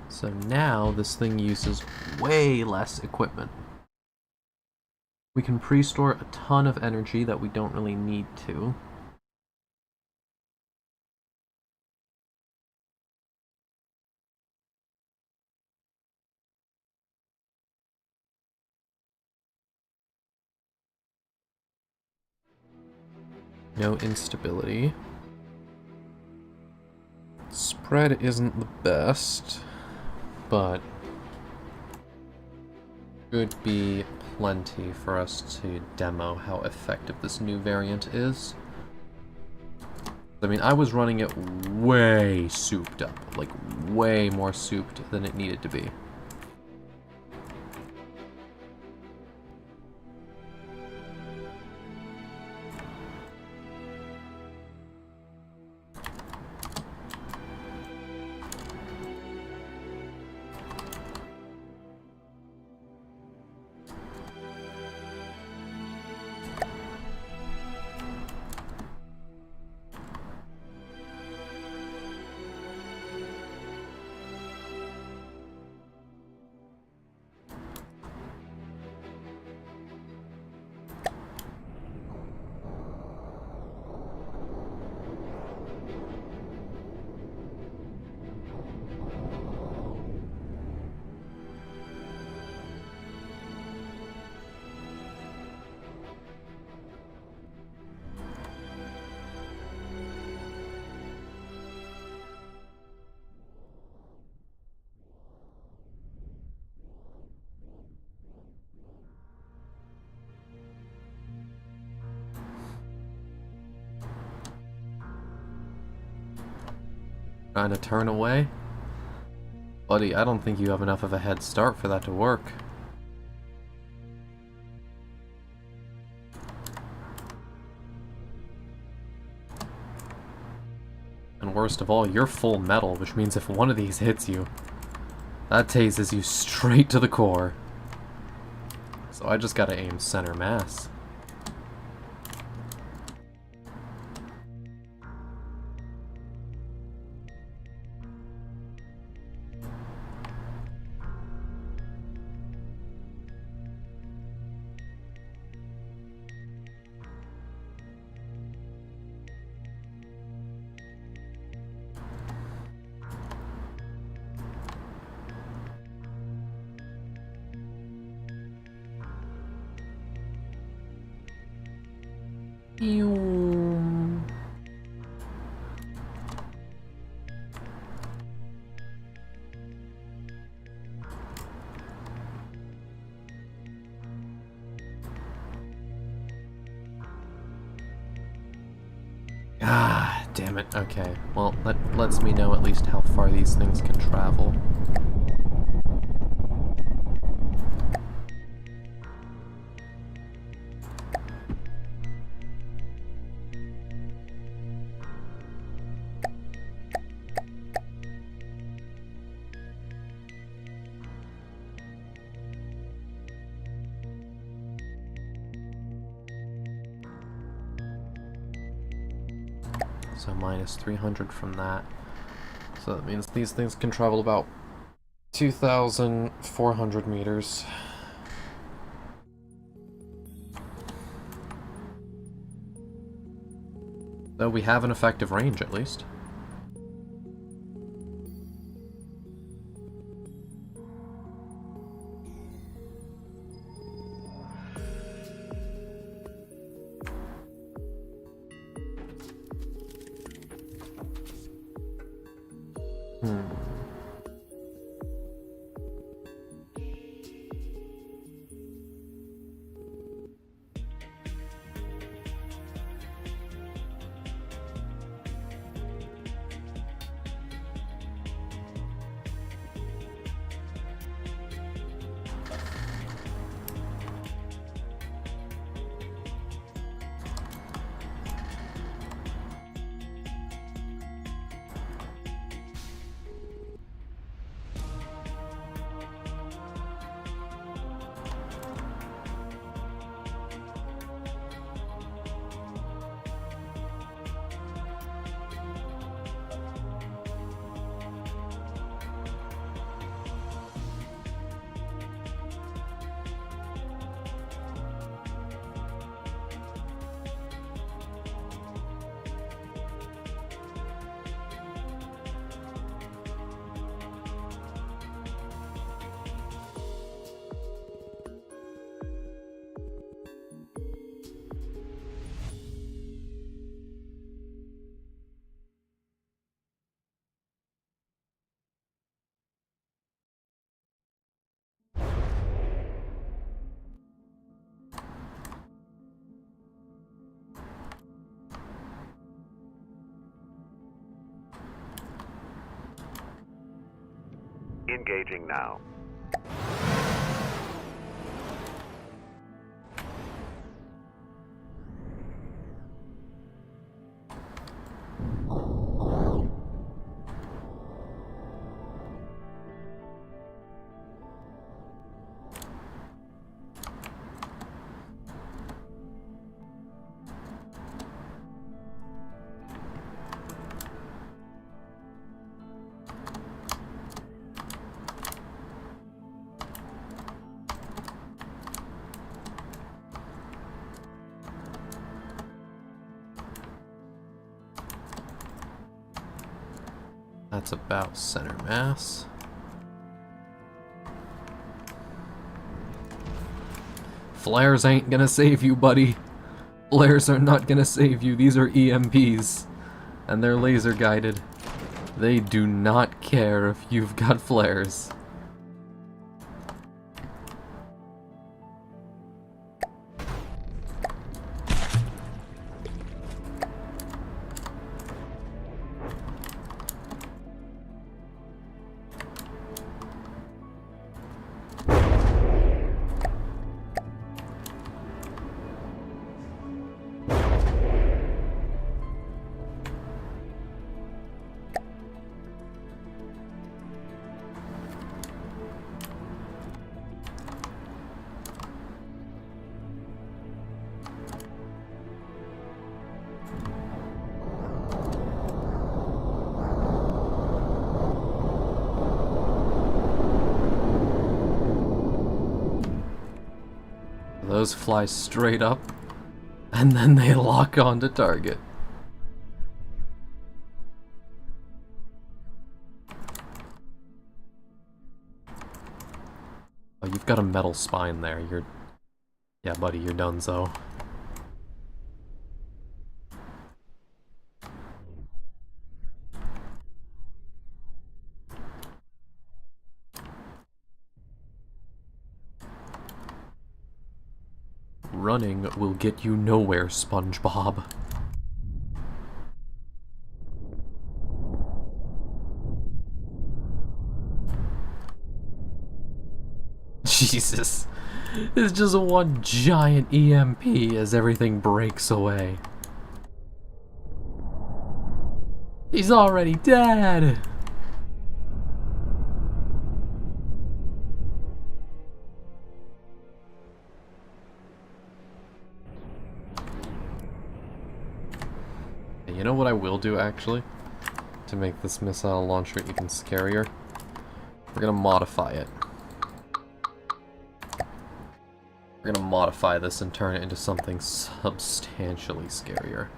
So now this thing uses way less equipment. We can pre-store a ton of energy that we don't really need to. No instability. Spread isn't the best, but should be plenty for us to demo how effective this new variant is. I mean, I was running it way souped up, like way more souped than it needed to be. Trying to turn away? Buddy, I don't think you have enough of a head start for that to work. And worst of all, you're full metal, which means if one of these hits you, that tases you straight to the core. So I just gotta aim center mass. Ah, damn it. Okay. Well, that lets me know at least how far these things can travel. So minus 300 from that. So that means these things can travel about 2,400 meters. So we have an effective range, at least. Engaging now. That's about center mass. Flares ain't gonna save you, buddy. Flares are not gonna save you. These are EMPs. And they're laser guided. They do not care if you've got flares. Those fly straight up, and then they lock onto target. Oh, you've got a metal spine there. Yeah, buddy, you're donezo. Running will get you nowhere, SpongeBob. Jesus. It's just one giant EMP as everything breaks away. He's already dead! You know what I will do, actually? To make this missile launcher even scarier? We're gonna modify it. We're gonna modify this and turn it into something substantially scarier.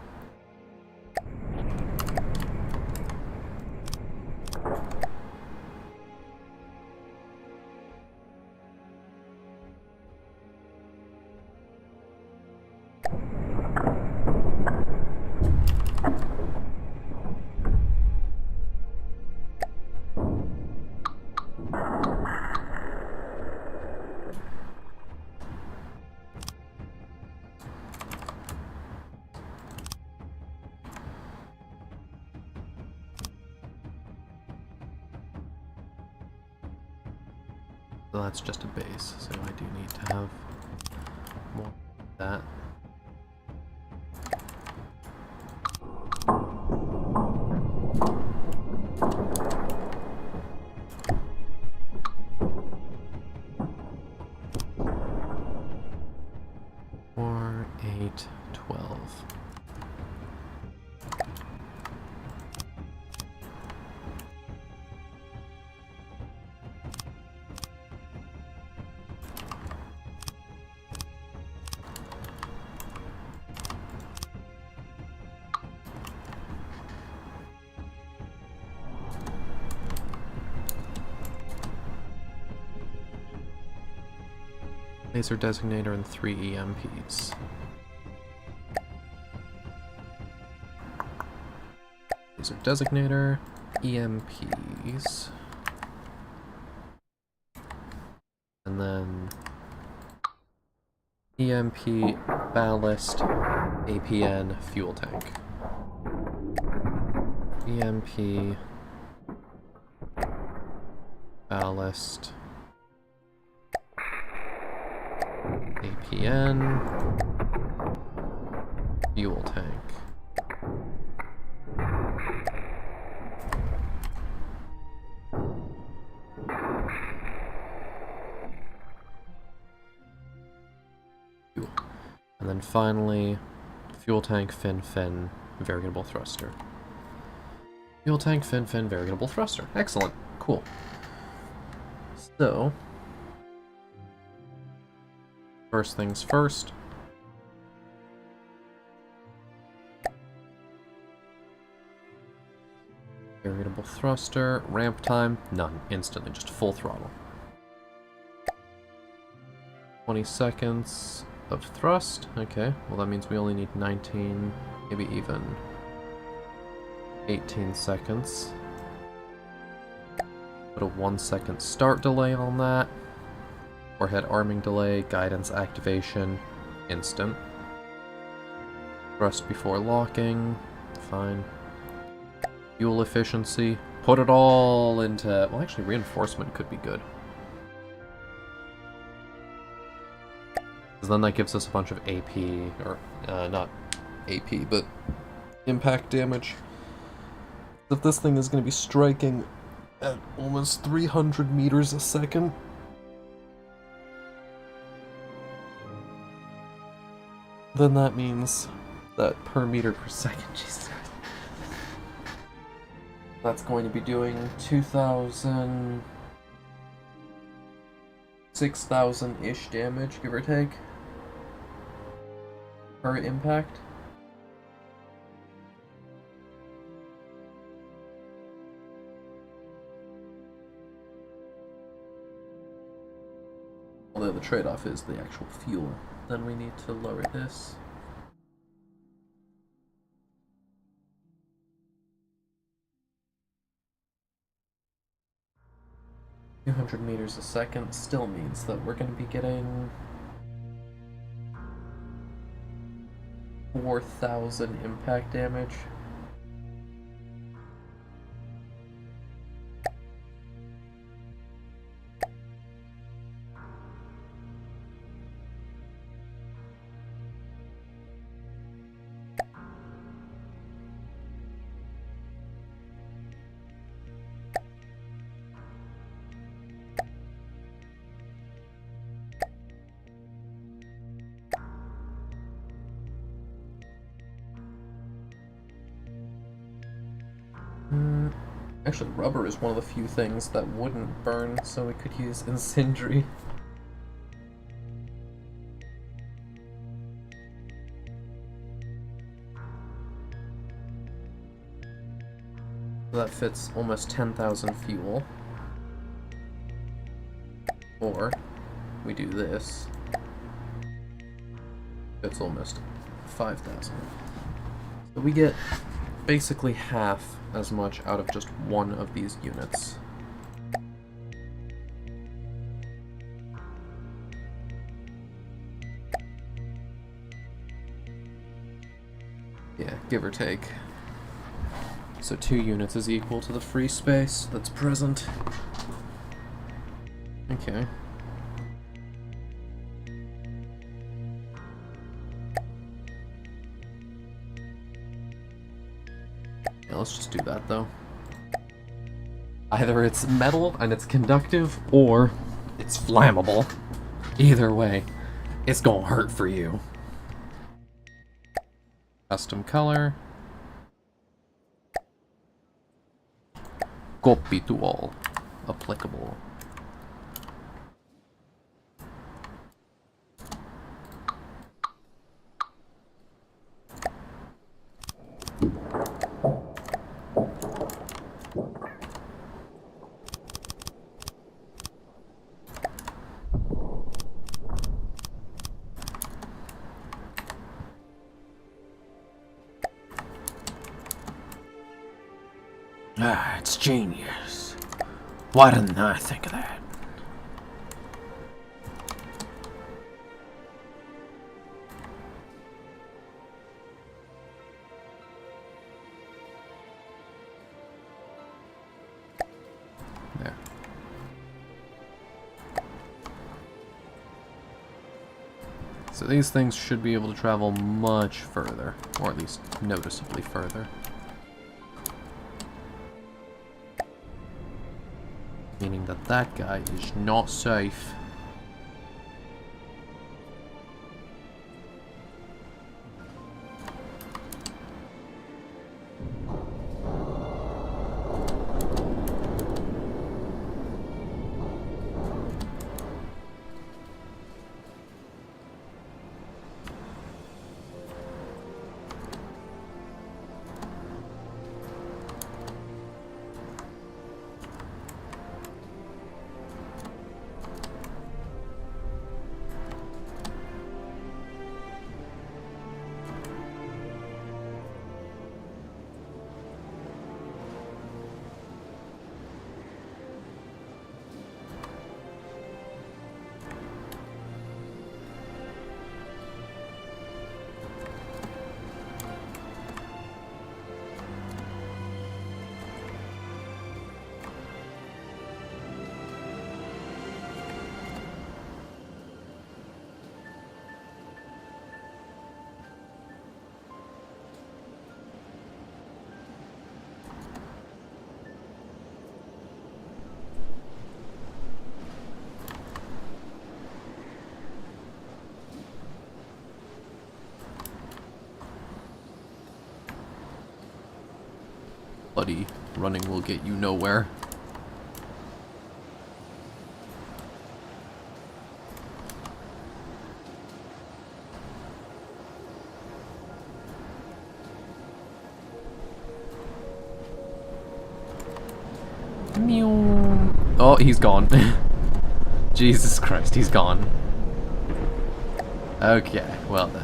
So that's just a base, so I do need to have more of that. Four, 8, 12. Laser designator and 3 EMPs. Laser designator, EMPs, and then EMP, ballast, APN, fuel tank. EMP, ballast, APN, fuel tank. Fuel. And then finally, fuel tank, fin, variable thruster. Fuel tank, fin, variable thruster. Excellent. Cool. So, first things first. Variable thruster, ramp time, none. Instantly, just full throttle. 20 seconds of thrust. Okay, well that means we only need 19, maybe even 18 seconds. Put a 1 second start delay on that. Warhead arming delay, guidance activation, instant. Thrust before locking, fine. Fuel efficiency, put it all into, well actually reinforcement could be good. Because then that gives us a bunch of AP, or not AP, but impact damage. If this thing is going to be striking at almost 300 meters a second, then that means that per meter per second, Jesus Christ, that's going to be doing 2,000, 6,000-ish damage, give or take, per impact. Although the trade-off is the actual fuel. Then we need to lower this. A 200 meters a second still means that we're going to be getting 4,000 impact damage. Actually, rubber is one of the few things that wouldn't burn, so we could use incendiary. So that fits almost 10,000 fuel. Or we do this. It's almost 5,000. So we get basically half as much out of just one of these units. Yeah, give or take. So 2 units is equal to the free space that's present. Okay, Yeah, let's just do that, though. Either it's metal and it's conductive, or it's flammable. Either way, it's gonna hurt for you. Custom color. Copy to all. Applicable. Ah, it's genius. Why didn't I think of that? There. So these things should be able to travel much further, or at least noticeably further. Meaning that that guy is not safe. Buddy, running will get you nowhere. Meow. Oh, he's gone. Jesus Christ, he's gone. Okay, well then.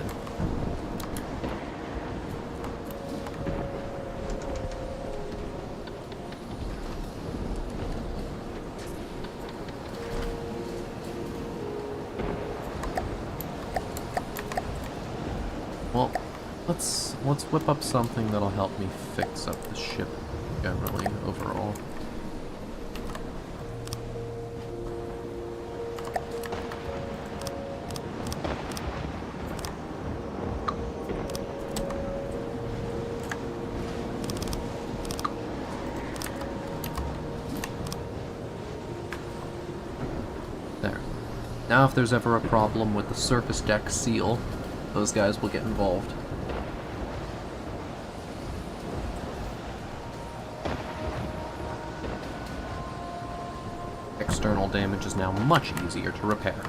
Well, let's whip up something that'll help me fix up the ship generally overall. There. Now if there's ever a problem with the surface deck seal, those guys will get involved. External damage is now much easier to repair.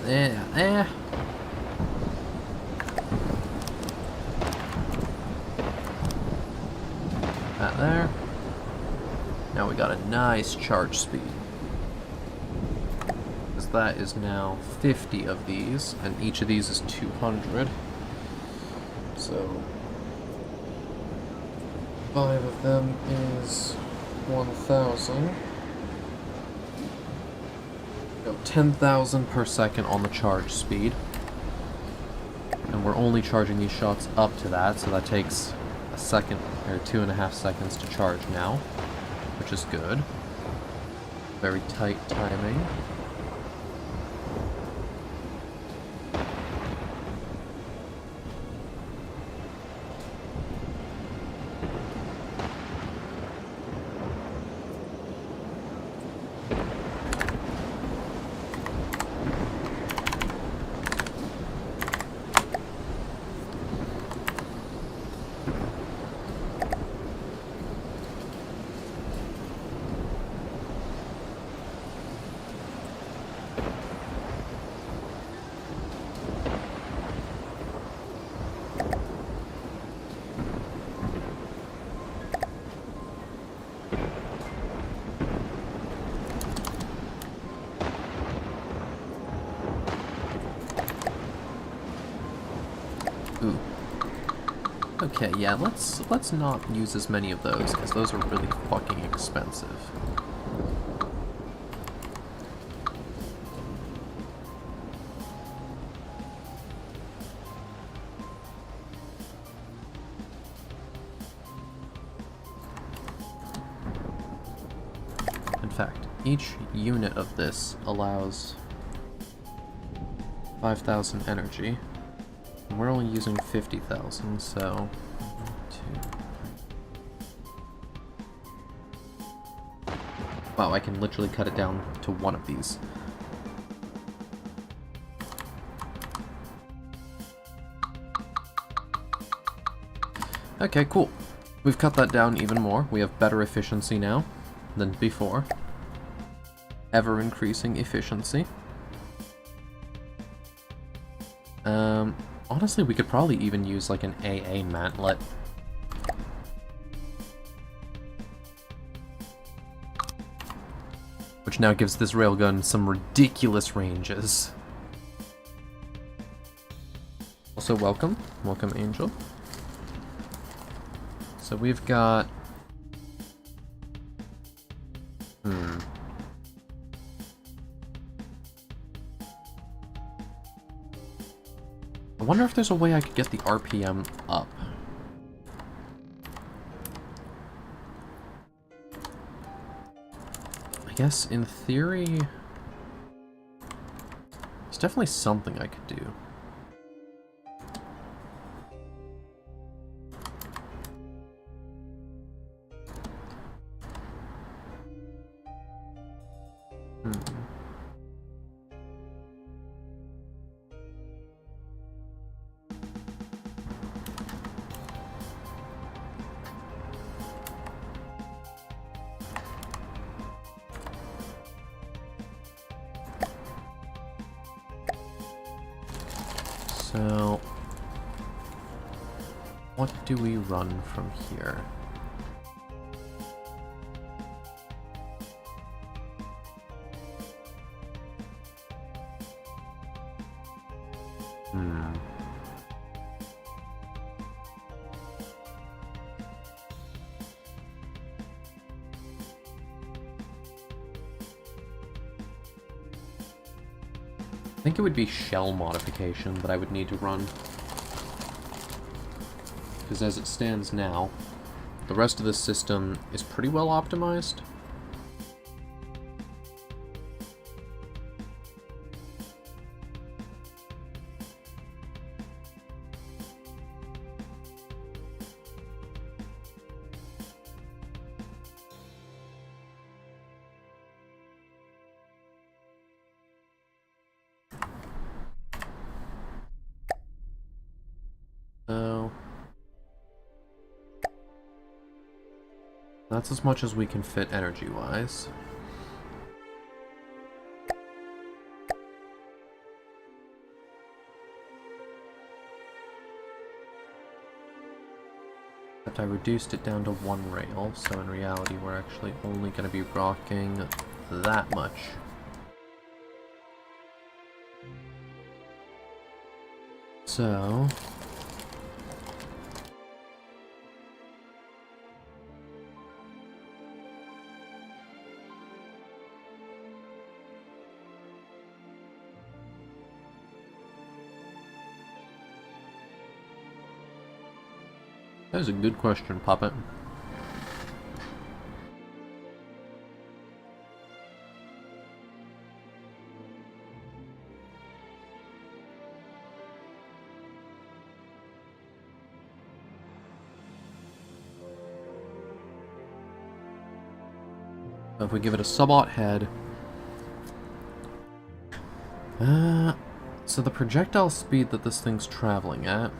That there. Now we got a nice charge speed. Because that is now 50 of these, and each of these is 200. So 5 of them is 1,000. Go 10,000 per second on the charge speed. And we're only charging these shots up to that, so that takes a second, or 2.5 seconds to charge now, which is good. Very tight timing. Ooh. Okay, yeah, let's not use as many of those, because those are really fucking expensive. In fact, each unit of this allows 5,000 energy. We're only using 50,000, so 2. Wow, I can literally cut it down to one of these. Okay, cool. We've cut that down even more. We have better efficiency now than before. Ever increasing efficiency. Honestly, we could probably even use like an AA mantlet. Which now gives this railgun some ridiculous ranges. Also, welcome. Welcome, Angel. So we've got... I wonder if there's a way I could get the RPM up. I guess, in theory... There's definitely something I could do. So, what do we run from here? I think it would be shell modification that I would need to run. Because as it stands now, the rest of the system is pretty well optimized. So that's as much as we can fit energy-wise. except I reduced it down to 1 rail, so in reality we're actually only going to be rocking that much. So... that was a good question, Puppet. So if we give it a sub-aught head... so the projectile speed that this thing's traveling at...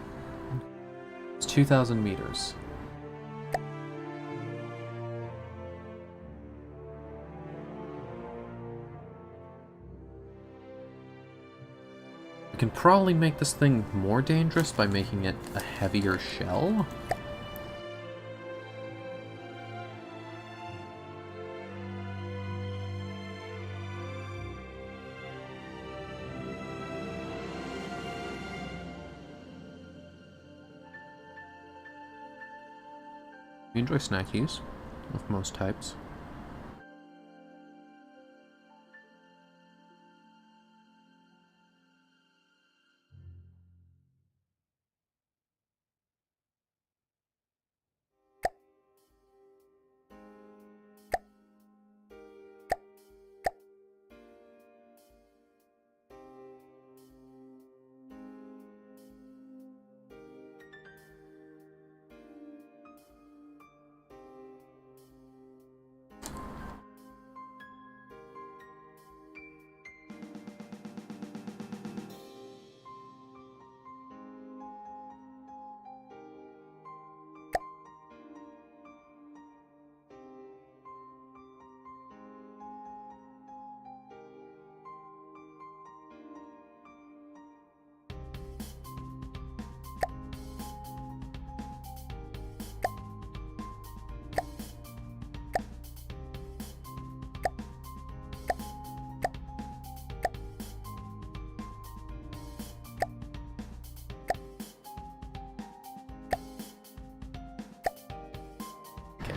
it's 2,000 meters. We can probably make this thing more dangerous by making it a heavier shell. We enjoy snackies of most types.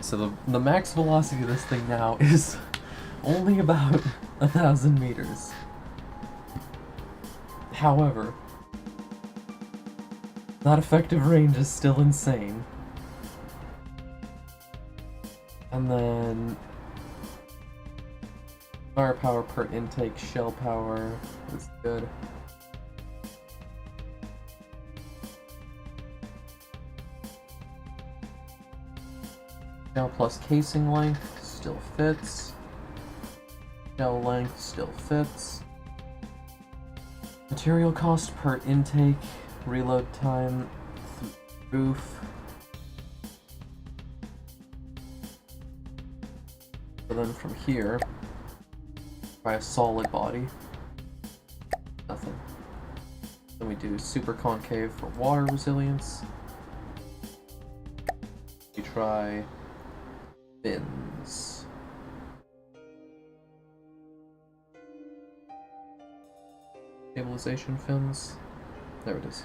So the max velocity of this thing now is only about 1,000 meters. However, that effective range is still insane. And then firepower per intake, shell power is good. Shell plus casing length still fits. Shell length still fits. Material cost per intake, reload time, roof. So then from here, try a solid body. Nothing. Then we do super concave for water resilience. We try fins. Stabilization fins. There it is.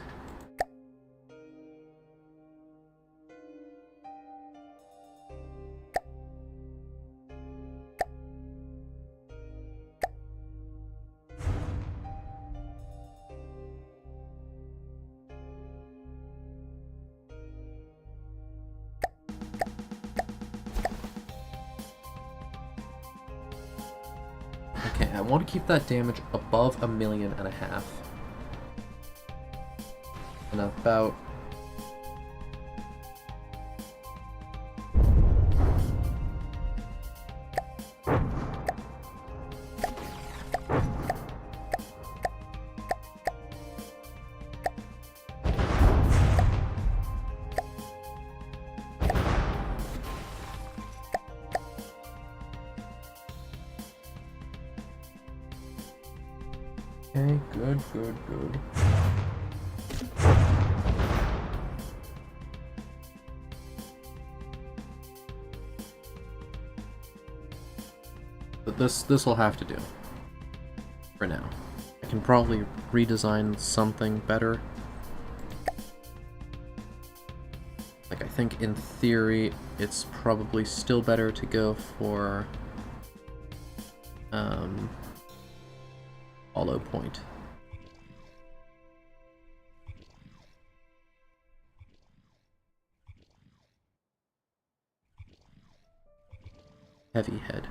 Okay, I want to keep that damage above 1.5 million. And about... Okay, good, good, good. But this will have to do for now. I can probably redesign something better. Like, I think in theory, it's probably still better to go for hollow point. Heavy head.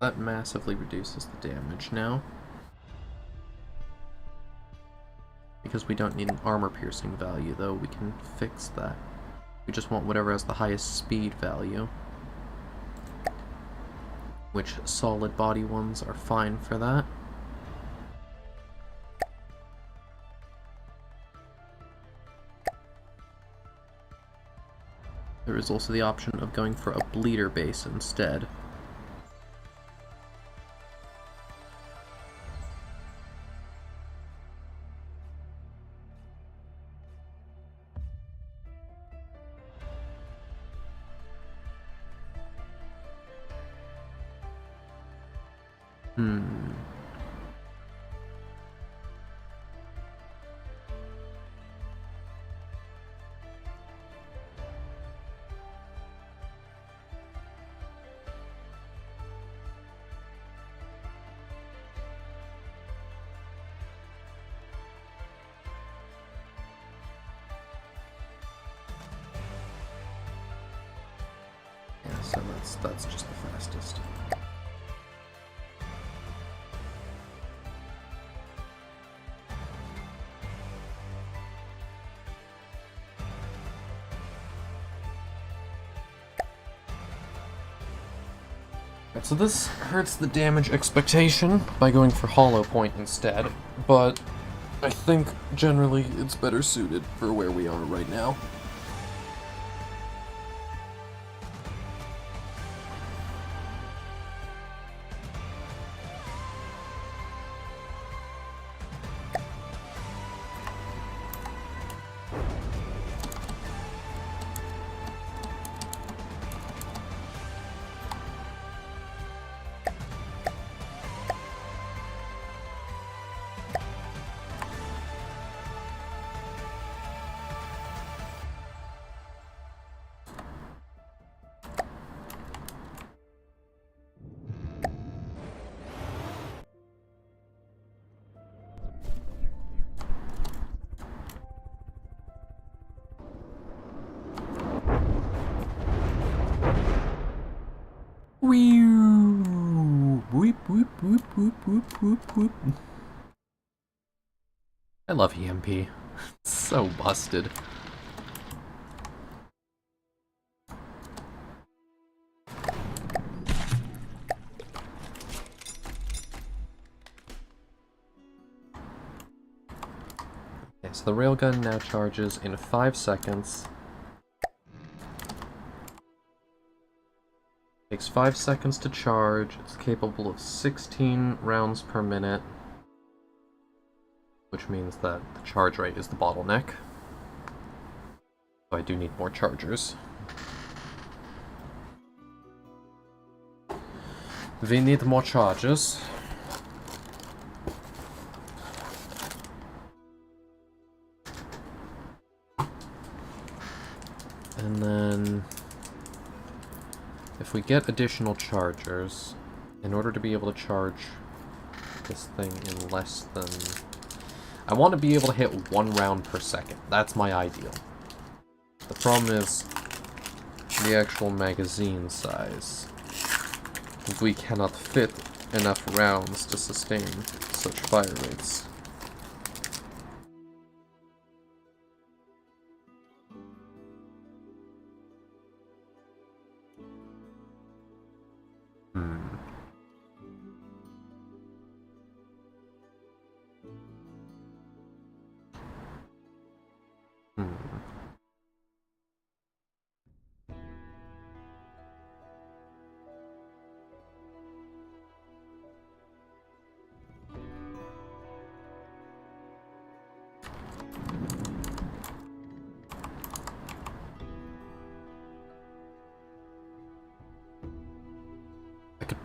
That massively reduces the damage now. Because we don't need an armor-piercing value, though, we can fix that. We just want whatever has the highest speed value. Which solid body ones are fine for that. There is also the option of going for a bleeder base instead. Yeah, so that's just the fastest. So this hurts the damage expectation by going for hollow point instead, but I think generally it's better suited for where we are right now. I love EMP. It's so busted. Okay, so the railgun now charges in 5 seconds. Takes 5 seconds to charge. It's capable of 16 rounds per minute, which means that the charge rate is the bottleneck. So I do need more chargers. We need more chargers. And then if we get additional chargers, in order to be able to charge this thing in less than... I want to be able to hit 1 round per second. That's my ideal. The problem is the actual magazine size. We cannot fit enough rounds to sustain such fire rates.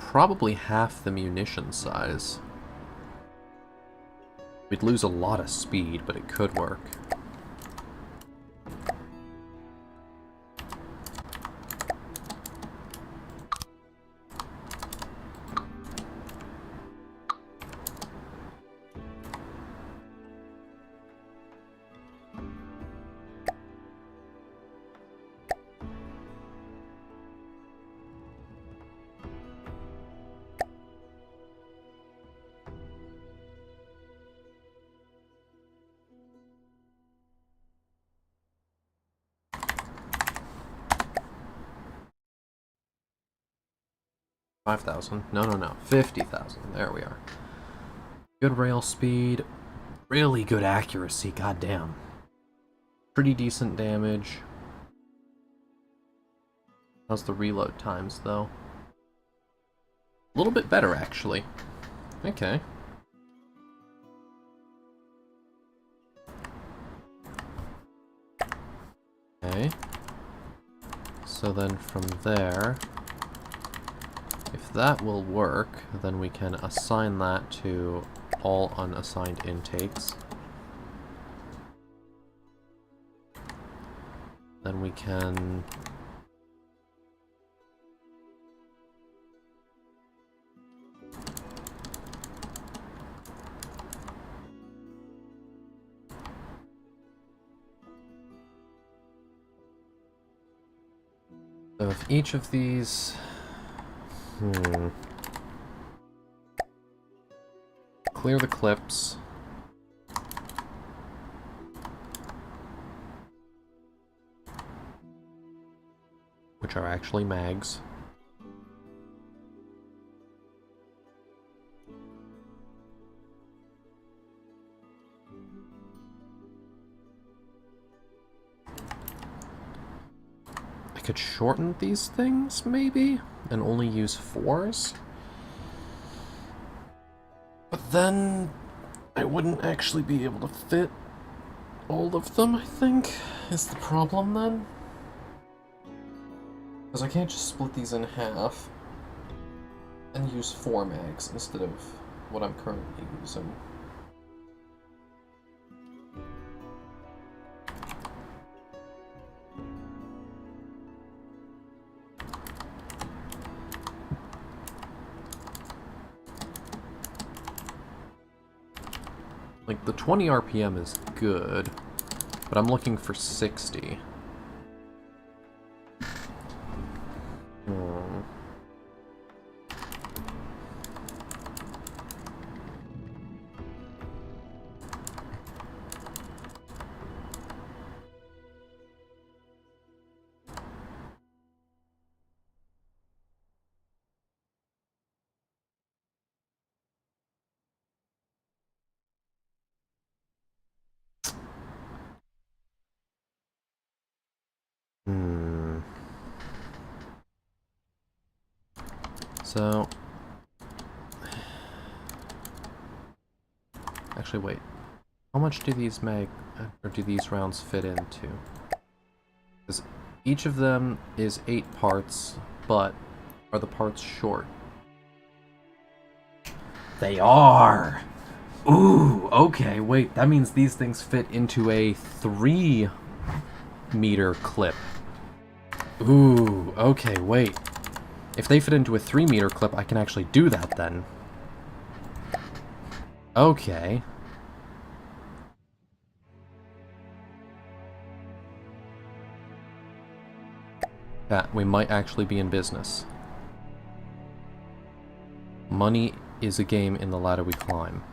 probably half the munition size. We'd lose a lot of speed, but it could work. $5,000. No. 50,000. There we are. Good rail speed. Really good accuracy. Goddamn. Pretty decent damage. How's the reload times, though? A little bit better, actually. Okay. Okay. So then from there, if that will work, then we can assign that to all unassigned intakes. Then we can... So if each of these... Clear the clips. Which are actually mags. I could shorten these things, maybe? And only use 4s? But then I wouldn't actually be able to fit all of them, I think, is the problem then. Because I can't just split these in half and use 4 mags instead of what I'm currently using. Like, the 20 RPM is good, but I'm looking for 60. So... Actually, wait. How much do these rounds fit into? Because each of them is 8 parts, but are the parts short? They are! Ooh, okay, wait, that means these things fit into a 3-meter clip. Ooh, okay, wait. If they fit into a 3-meter clip, I can actually do that then. Okay. Yeah, we might actually be in business. Money is a game in the ladder we climb.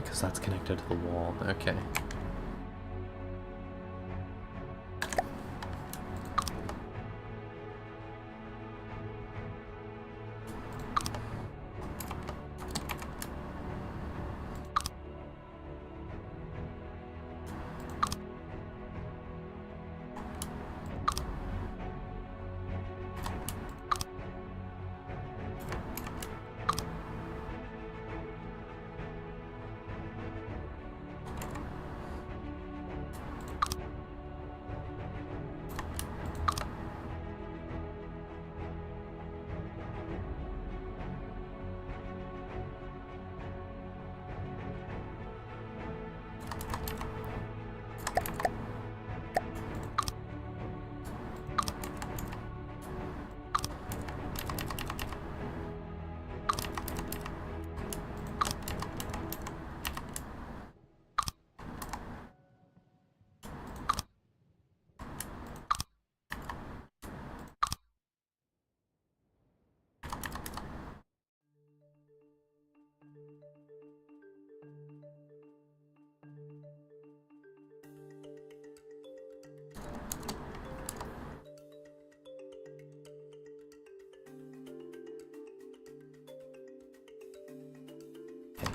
because that's connected to the wall. Okay.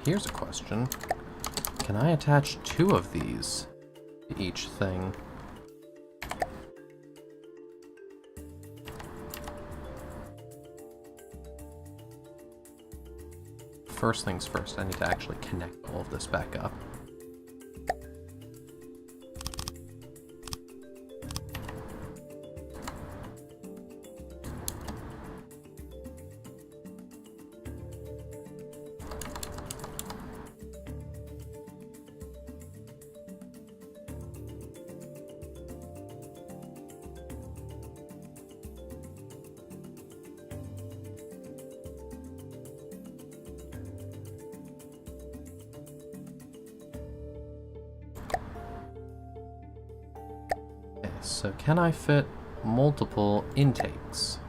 Here's a question. Can I attach 2 of these to each thing? First things first, I need to actually connect all of this back up. So can I fit multiple intakes?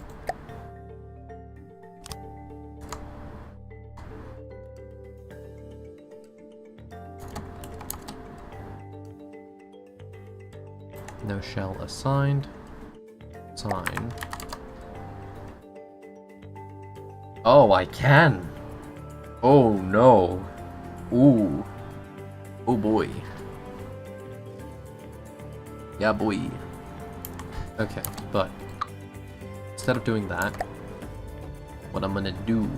No shell assigned. Sign. Oh, I can! Oh no. Ooh. Oh boy. Yeah, boy. Okay, but instead of doing that, what I'm gonna do...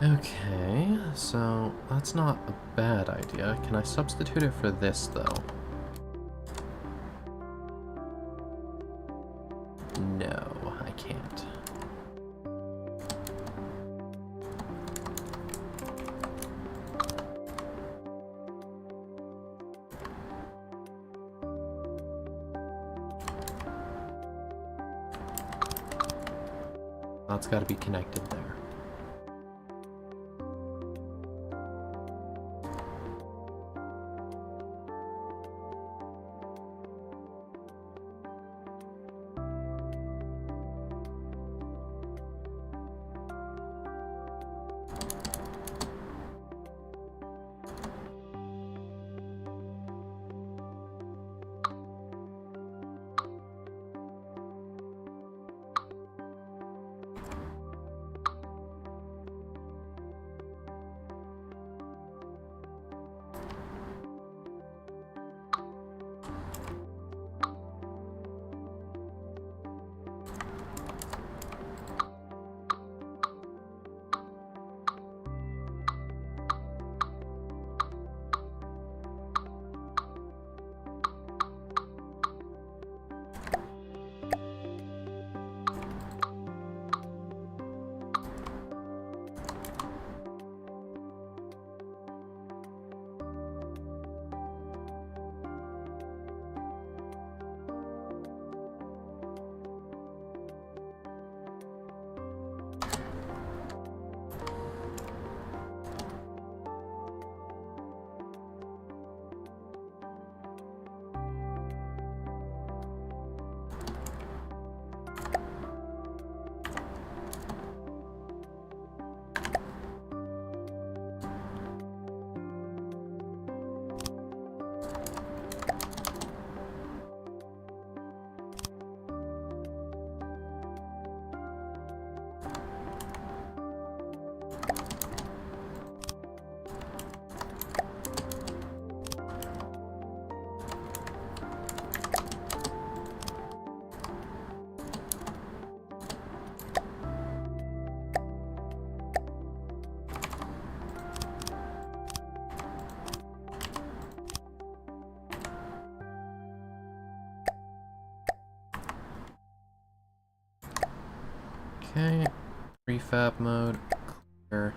Okay, so that's not a bad idea. Can I substitute it for this, though? No, I can't. That's got to be connected there. Okay, prefab mode, clear.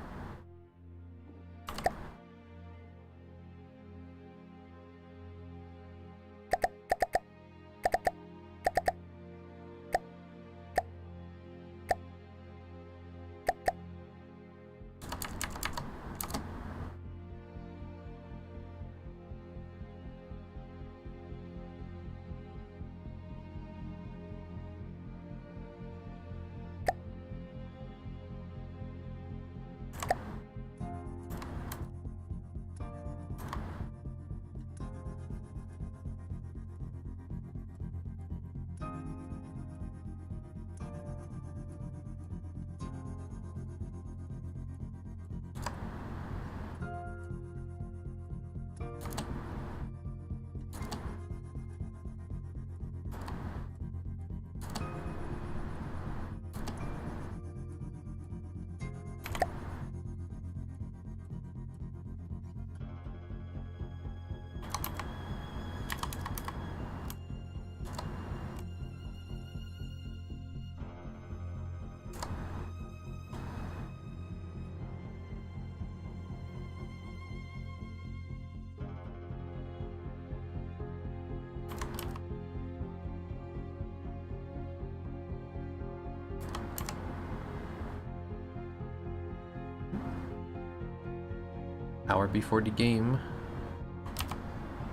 Power before the game.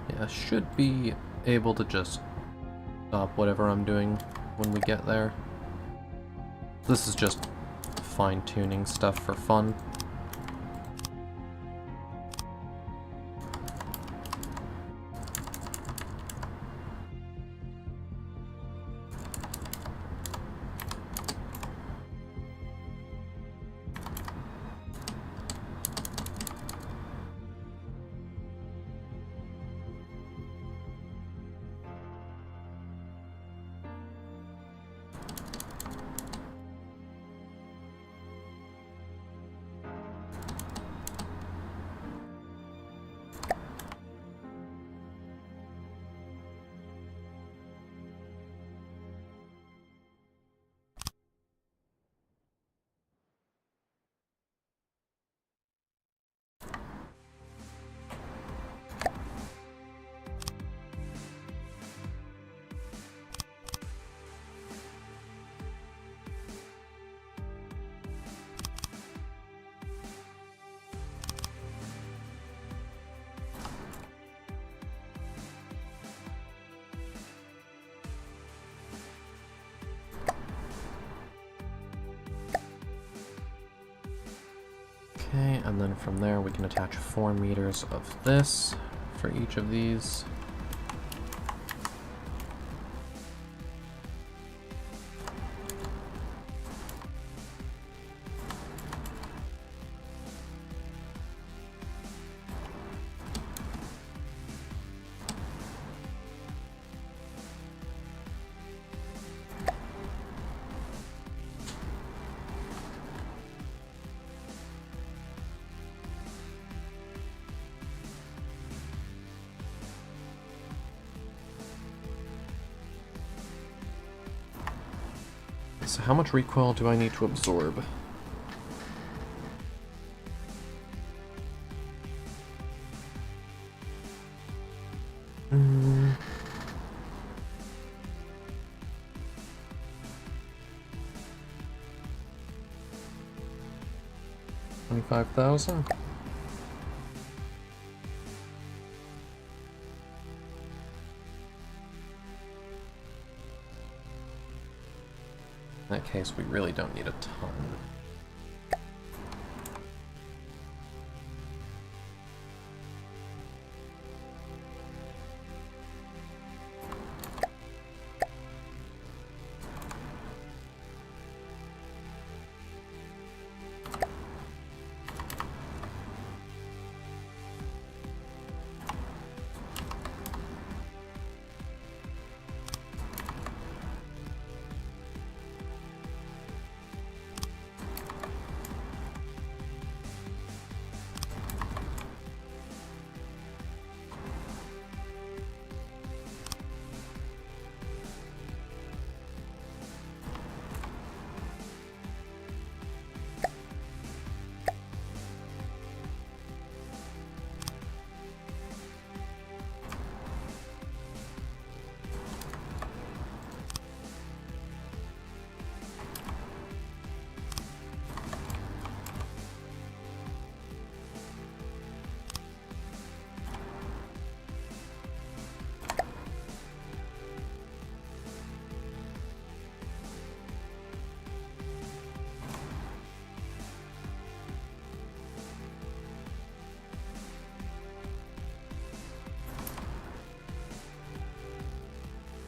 Yeah, should be able to just stop whatever I'm doing when we get there. This is just fine-tuning stuff for fun. Okay, and then from there we can attach 4 meters of this for each of these. So how much recoil do I need to absorb? Mm. 25,000? In that case, we really don't need a ton.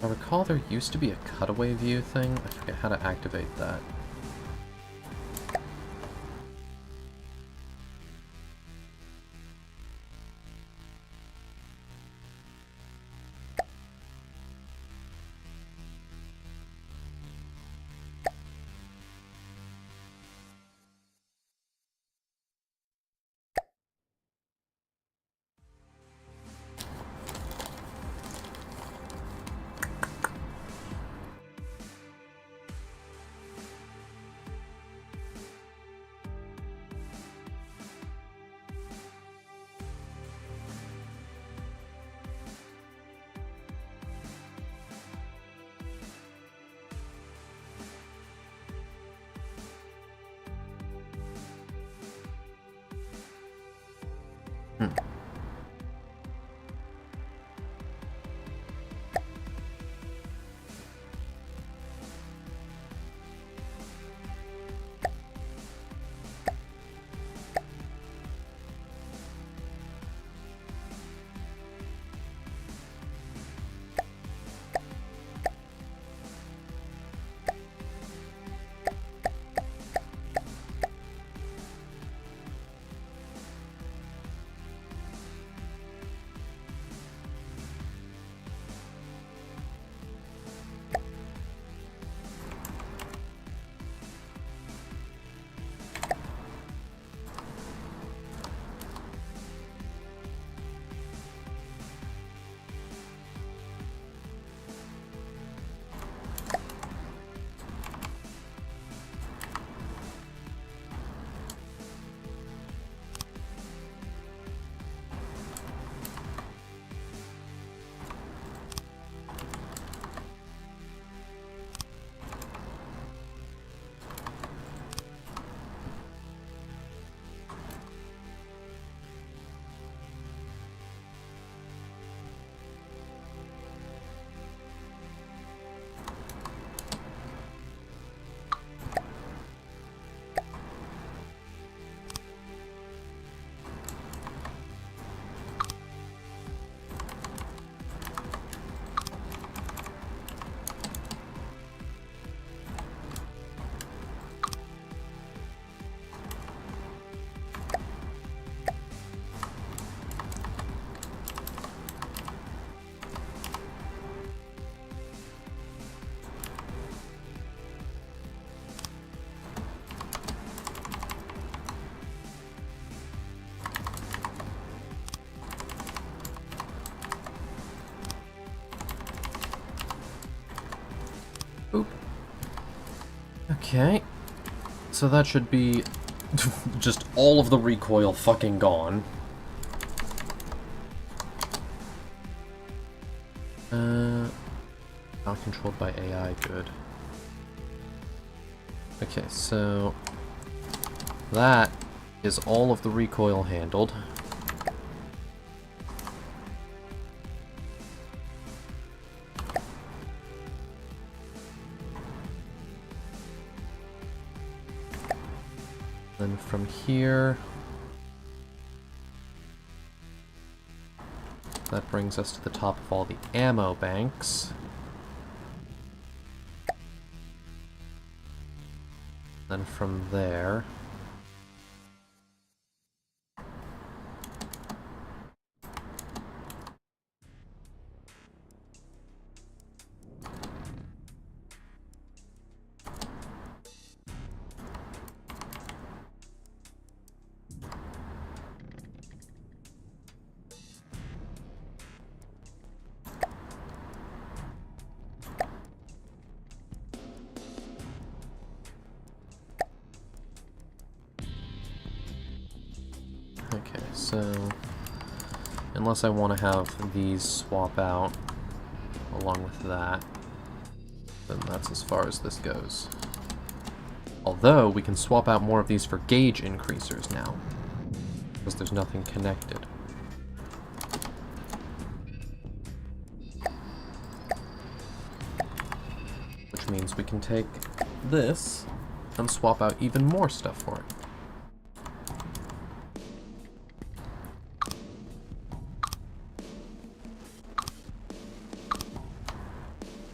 I recall there used to be a cutaway view thing. I forget how to activate that. Boop. Okay. So that should be just all of the recoil fucking gone. Not controlled by AI, good. Okay, so that is all of the recoil handled. Then from here, that brings us to the top of all the ammo banks. Then from there, okay, so unless I want to have these swap out along with that, then that's as far as this goes. Although, we can swap out more of these for gauge increasers now, because there's nothing connected. Which means we can take this and swap out even more stuff for it.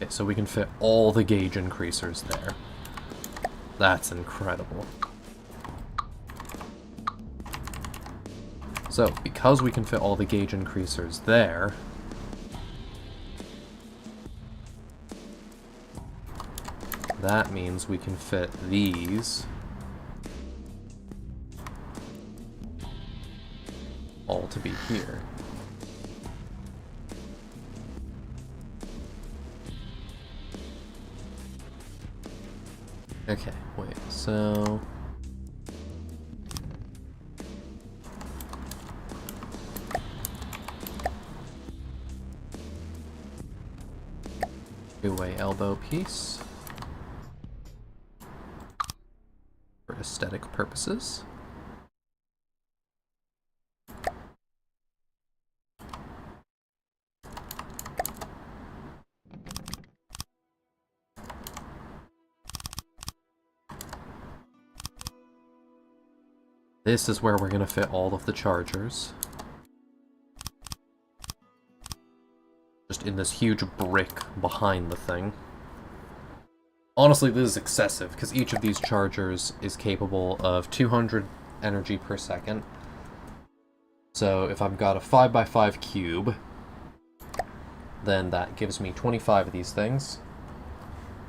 Okay, so we can fit all the gauge increasers there. That's incredible. So, because we can fit all the gauge increasers there, that means we can fit these all to be here. Okay, wait, so... two-way elbow piece. For aesthetic purposes. This is where we're going to fit all of the chargers. Just in this huge brick behind the thing. Honestly, this is excessive, because each of these chargers is capable of 200 energy per second. So if I've got a 5x5 cube, then that gives me 25 of these things,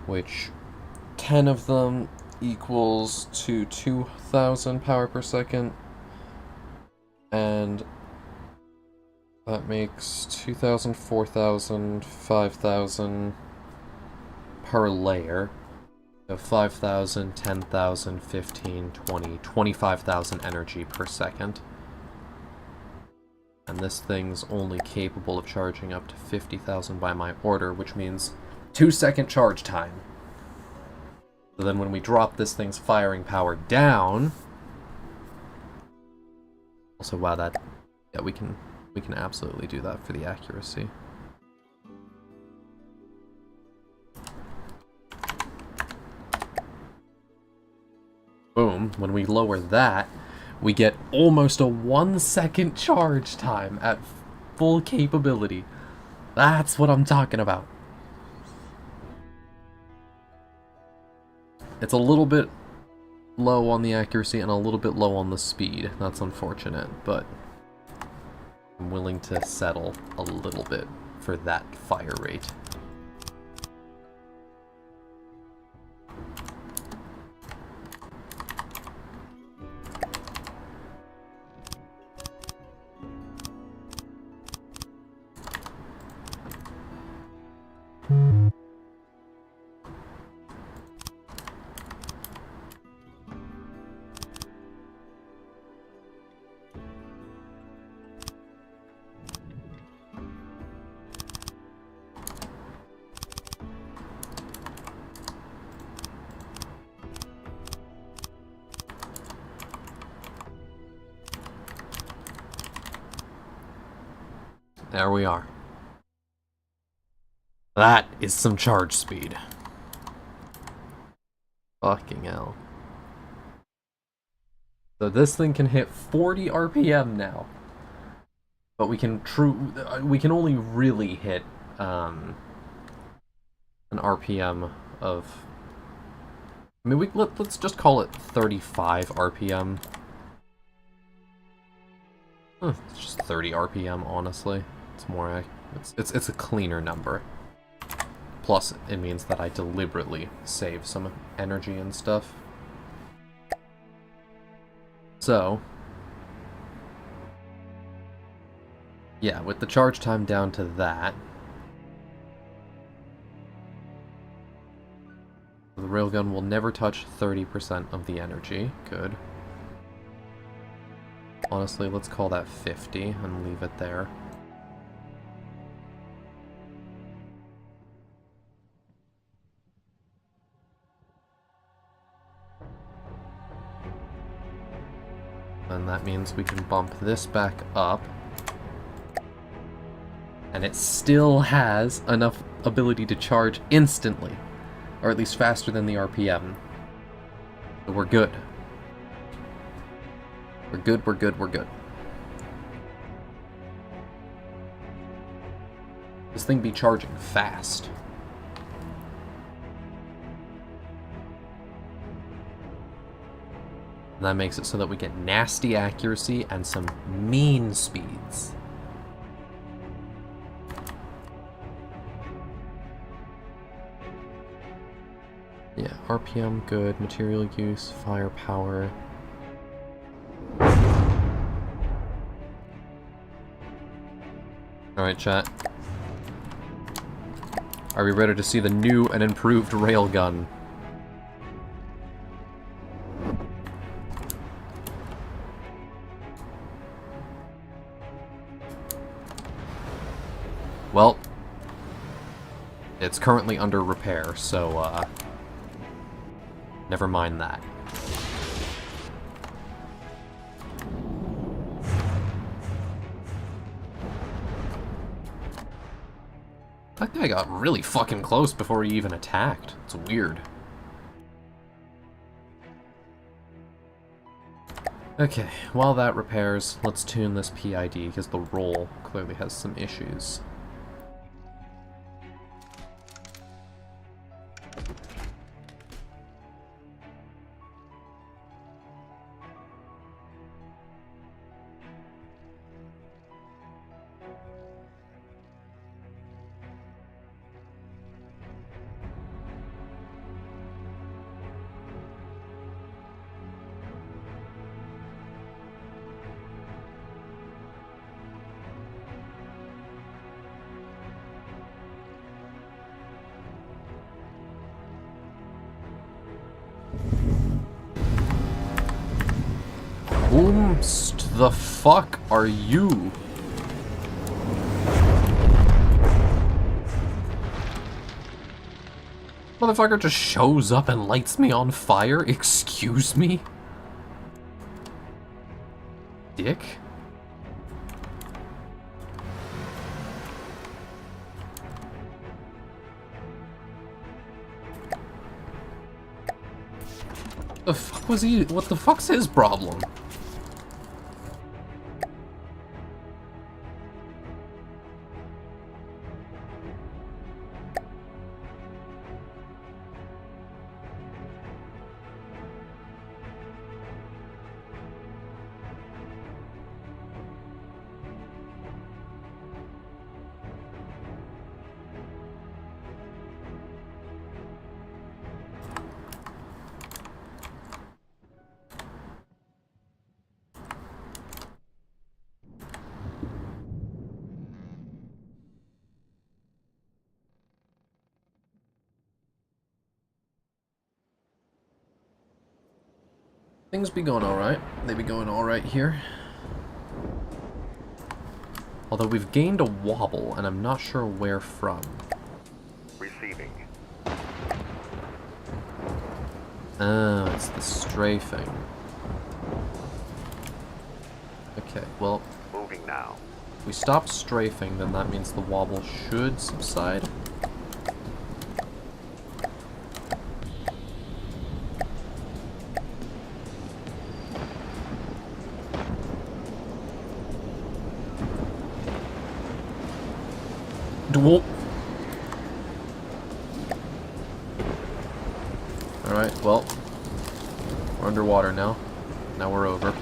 which 10 of them equals to 2,000 power per second, and that makes 2,000, 4,000, 5,000 per layer. So 5,000, 10,000, 15, 20, 25,000 energy per second. And this thing's only capable of charging up to 50,000 by my order, which means 2-second charge time. So then when we drop this thing's firing power down... Also, wow, that... Yeah, we can absolutely do that for the accuracy. Boom. When we lower that, we get almost a 1-second charge time at full capability. That's what I'm talking about. It's a little bit low on the accuracy and a little bit low on the speed. That's unfortunate, but I'm willing to settle a little bit for that fire rate. There we are. That is some charge speed. Fucking hell. So this thing can hit 40 RPM now. But we can only really hit an RPM of... I mean, let's just call it 35 RPM. It's just 30 RPM, honestly. It's more... It's a cleaner number. Plus, it means that I deliberately save some energy and stuff. So... yeah, with the charge time down to that... the railgun will never touch 30% of the energy. Good. Honestly, let's call that 50 and leave it there. And that means we can bump this back up. And it still has enough ability to charge instantly. Or at least faster than the RPM. So we're good. We're good, we're good, we're good. This thing be charging fast. And that makes it so that we get nasty accuracy and some mean speeds. Yeah, RPM good, material use, firepower. Alright, chat. Are we ready to see the new and improved railgun? Well, it's currently under repair, so, never mind that. That guy got really fucking close before he even attacked. It's weird. Okay, while that repairs, let's tune this PID, because the roll clearly has some issues. Whomst the fuck are you? Motherfucker just shows up and lights me on fire? Excuse me? Dick? The fuck was he? What the fuck's his problem? Things be going alright. They be going alright here. Although we've gained a wobble, and I'm not sure where from. Receiving. Oh, it's the strafing. Okay, well, Moving now. if we stop strafing, then that means the wobble should subside. Duel. Alright, well, we're underwater now. Now we're over.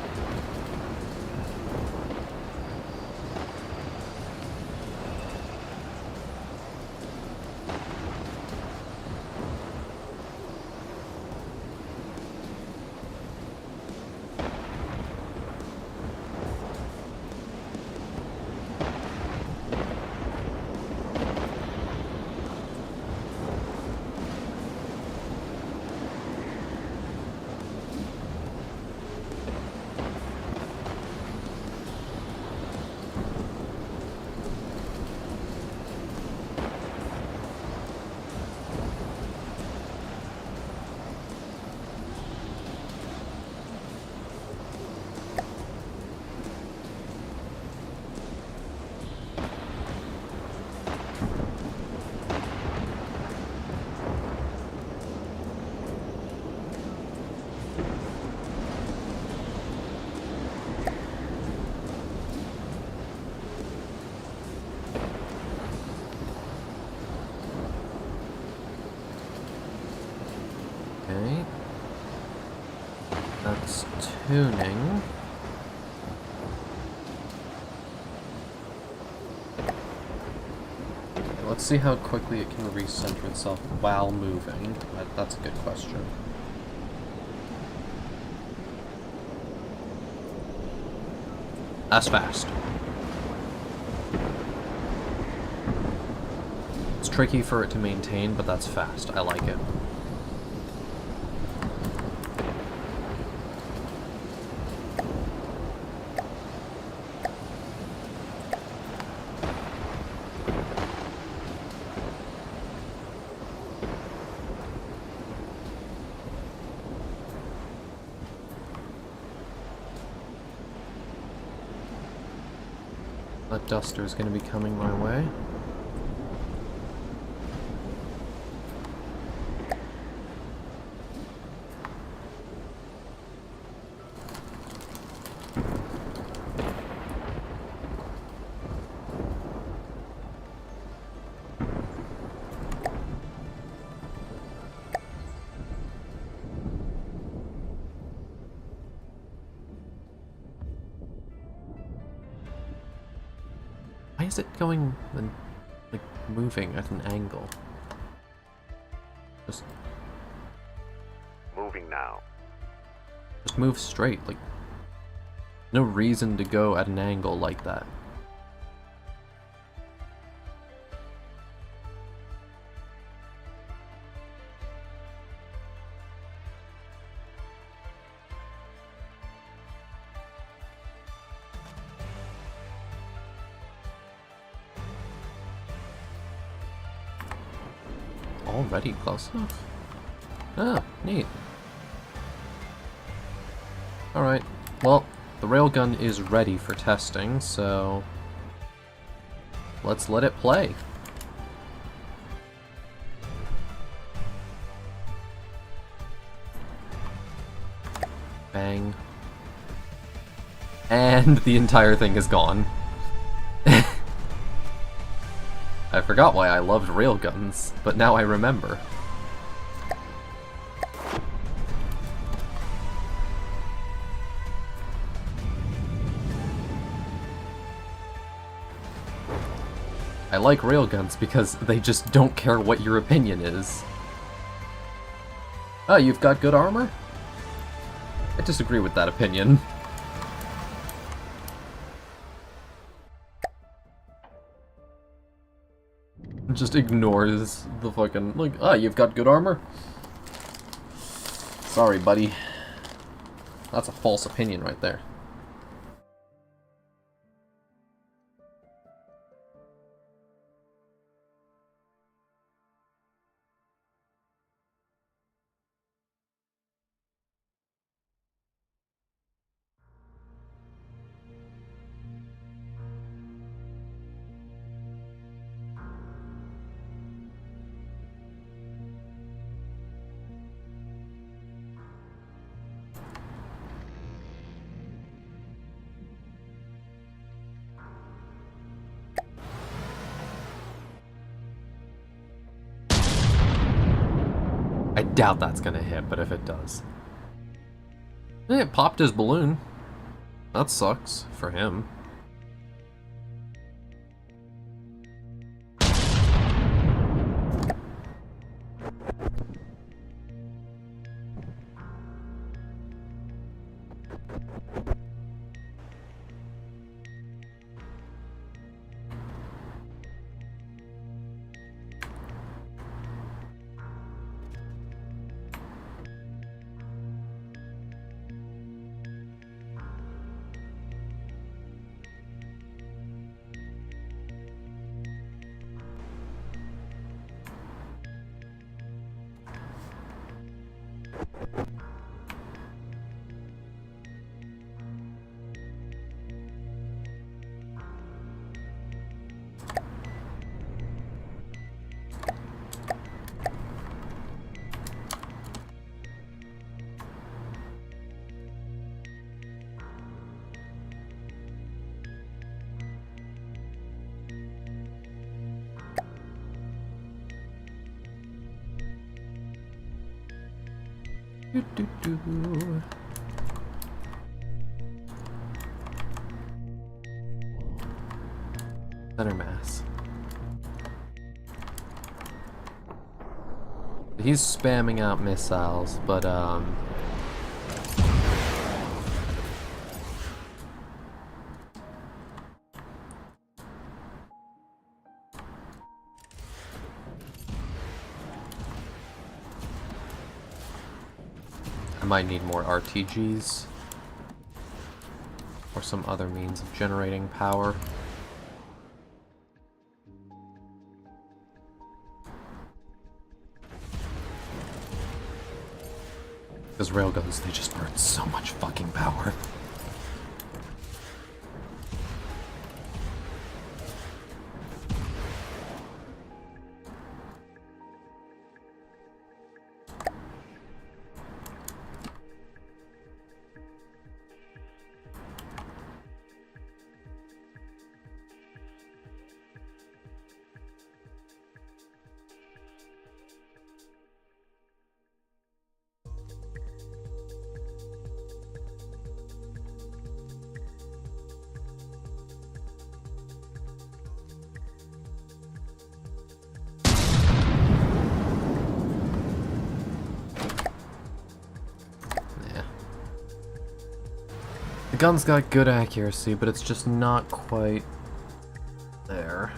Okay. That's tuning. Let's see how quickly it can recenter itself while moving. That's a good question. That's fast. It's tricky for it to maintain, but that's fast. I like it. That duster is going to be coming my way. Why is it going and like moving at an angle? Just Moving now. move straight. Like no reason to go at an angle like that. Already close enough? Ah, neat. Alright, well, the railgun is ready for testing, so let's let it play. Bang. And the entire thing is gone. I forgot why I loved railguns, but now I remember. I like railguns because they just don't care what your opinion is. Oh, you've got good armor? I disagree with that opinion. Just ignores the fucking, like, ah, you've got good armor? Sorry, buddy. That's a false opinion right there. I doubt that's gonna hit, but if it does. It popped his balloon. That sucks for him. Center mass. He's spamming out missiles, but I might need more RTGs or some other means of generating power. Because railguns, they just burn so much fucking power. The gun's got good accuracy, but it's just not quite there.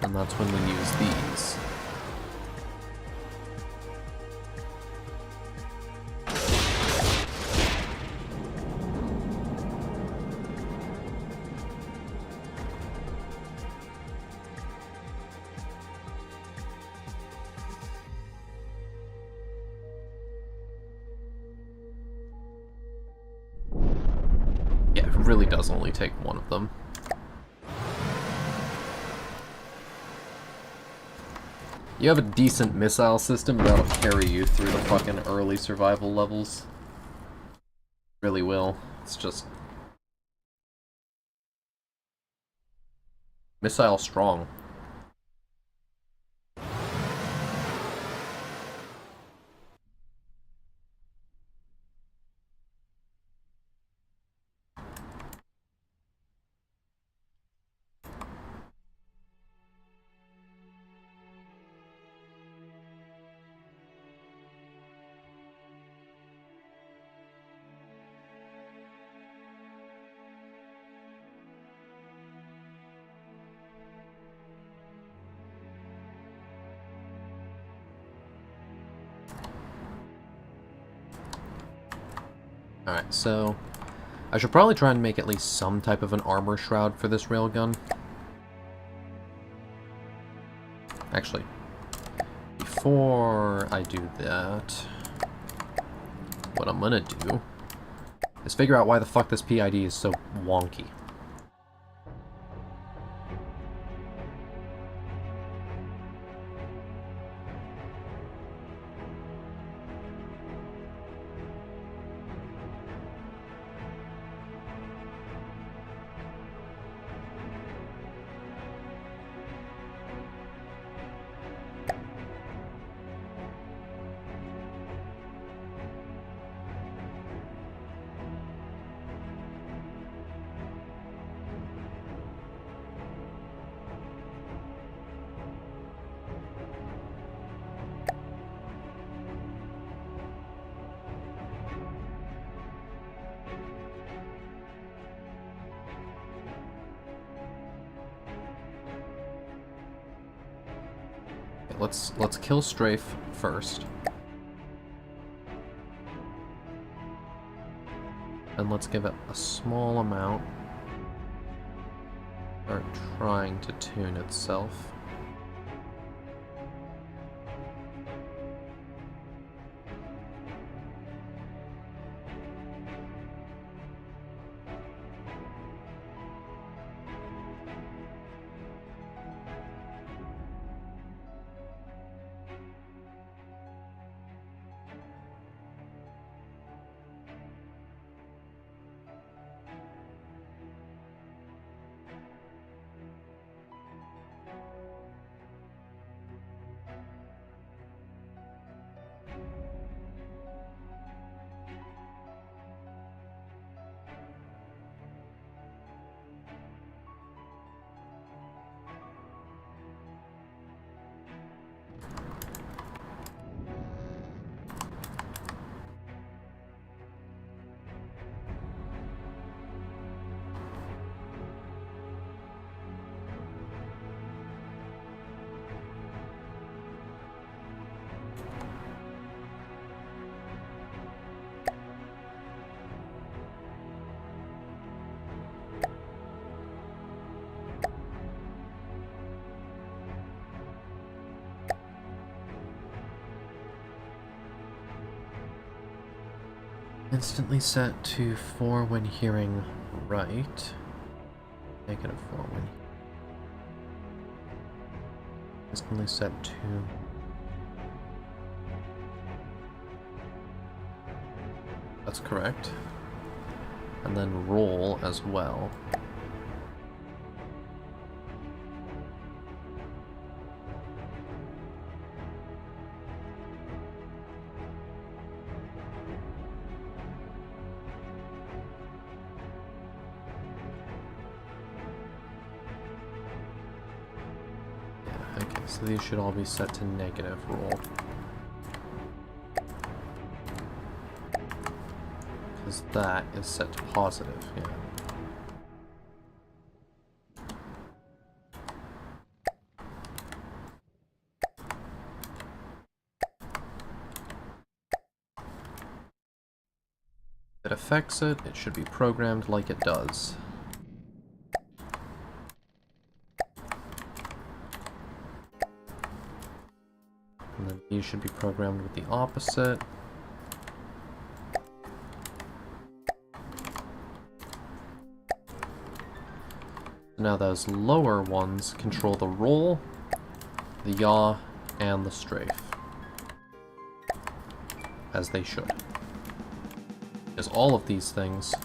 And that's when we use these. Yeah, it really does only take one of them. You have a decent missile system, that'll carry you through the fucking early survival levels. Really will. It's just... missile strong. Alright, so I should probably try and make at least some type of an armor shroud for this railgun. Actually, before I do that, what I'm gonna do is figure out why the fuck this PID is so wonky. Let's kill Strafe first. And let's give it a small amount. Start trying to tune itself. Instantly set to 4 when hearing right. Negative 4 when... Instantly set to... That's correct. And then roll as well. Yeah, okay, so these should all be set to negative roll. Because that is set to positive, yeah. If it affects it, it should be programmed like it does. And then these should be programmed with the opposite. Now those lower ones control the roll, the yaw, and the strafe. As they should. Because all of these things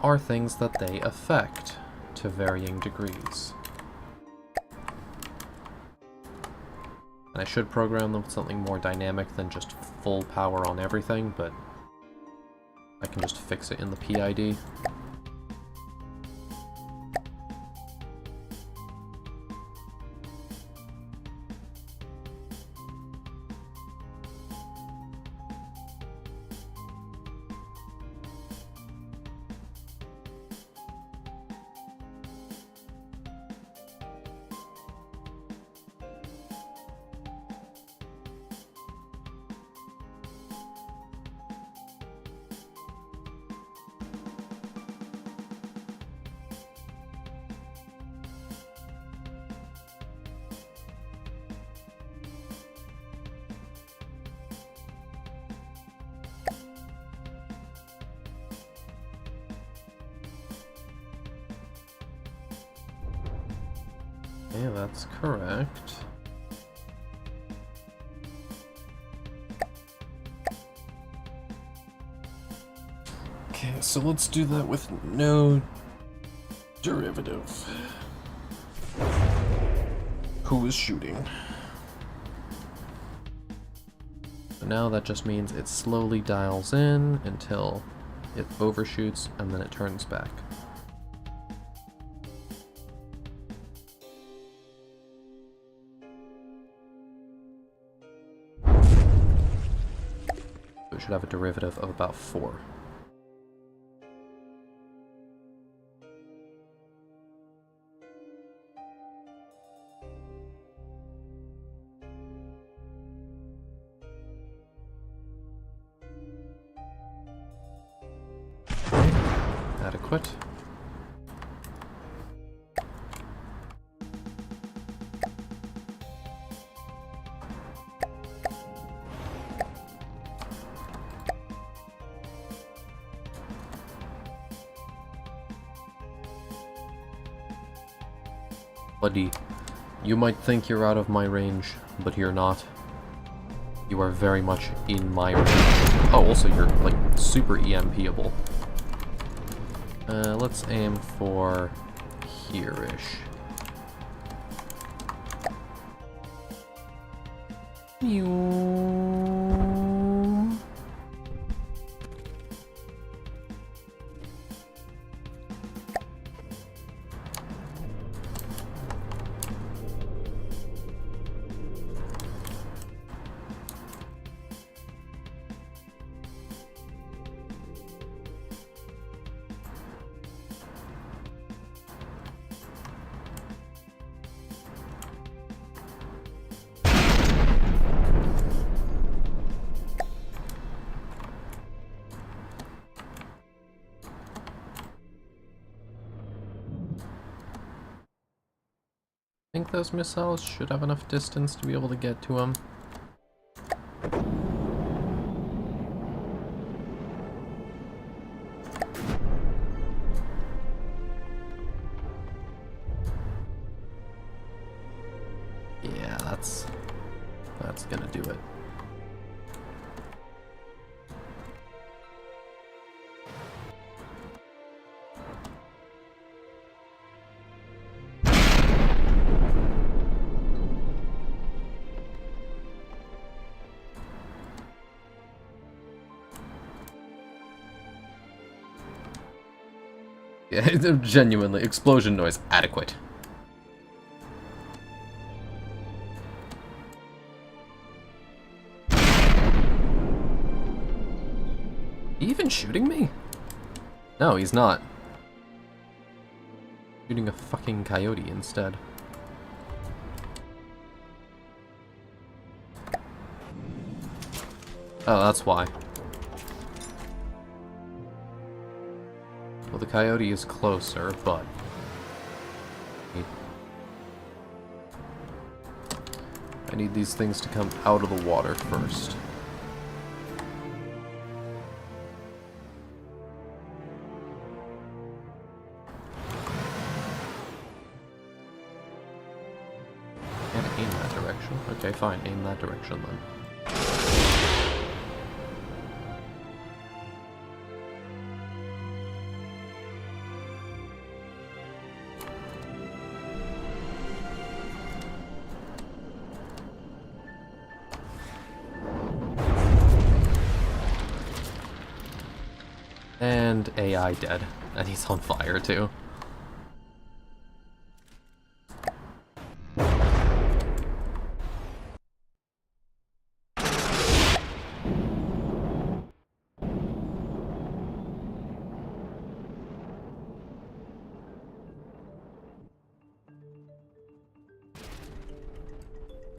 are things that they affect to varying degrees. And I should program them with something more dynamic than just full power on everything, but I can just fix it in the PID. Okay, that's correct. Okay, so let's do that with no derivative. Who is shooting? So now that just means it slowly dials in until it overshoots and then it turns back. It should have a derivative of about 4. Adequate. Buddy, you might think you're out of my range, but you're not. You are very much in my range. Oh, also you're, like, super EMP-able. Let's aim for here-ish. I think those missiles should have enough distance to be able to get to them. Yeah, genuinely, explosion noise, adequate. He even shooting me? No, he's not. Shooting a fucking coyote instead. Oh, that's why. Well, the coyote is closer, but... I need these things to come out of the water first. Can't aim that direction. Okay, fine, aim that direction then. And AI dead. And he's on fire too.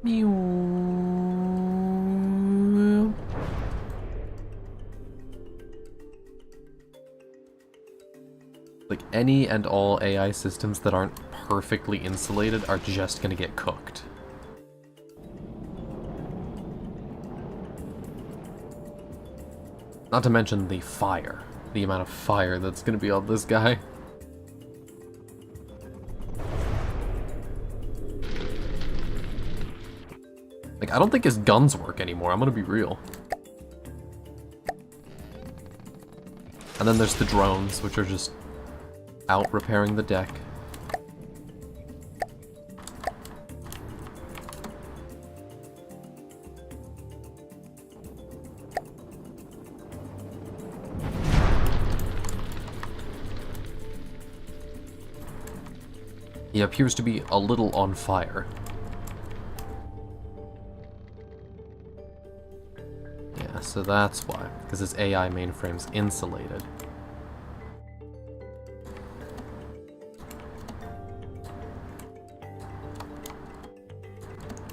Meow. Like, any and all AI systems that aren't perfectly insulated are just gonna get cooked. Not to mention the fire. The amount of fire that's gonna be on this guy. Like, I don't think his guns work anymore, I'm gonna be real. And then there's the drones, which are just out repairing the deck. He appears to be a little on fire. Yeah, so that's why, because his AI mainframe's insulated.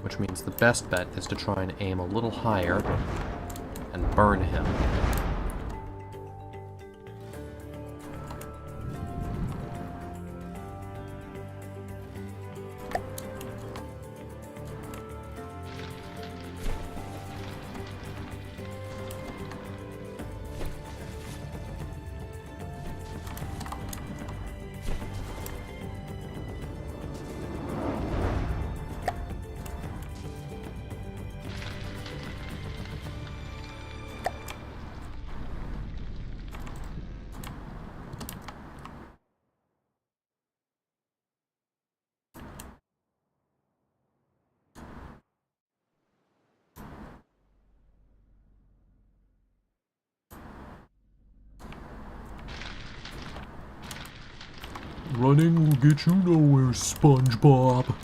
Which means the best bet is to try and aim a little higher and burn him. Running will get you nowhere, SpongeBob.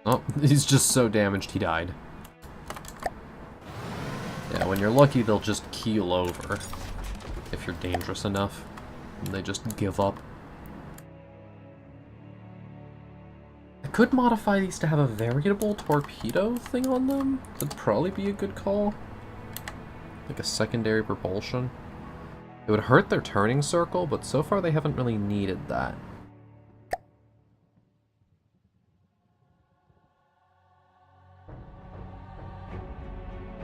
Oh, he's just so damaged he died. Yeah, when you're lucky, they'll just keel over. If you're dangerous enough. And they just give up. I could modify these to have a variable torpedo thing on them. That'd probably be a good call. Like a secondary propulsion. It would hurt their turning circle, but so far they haven't really needed that.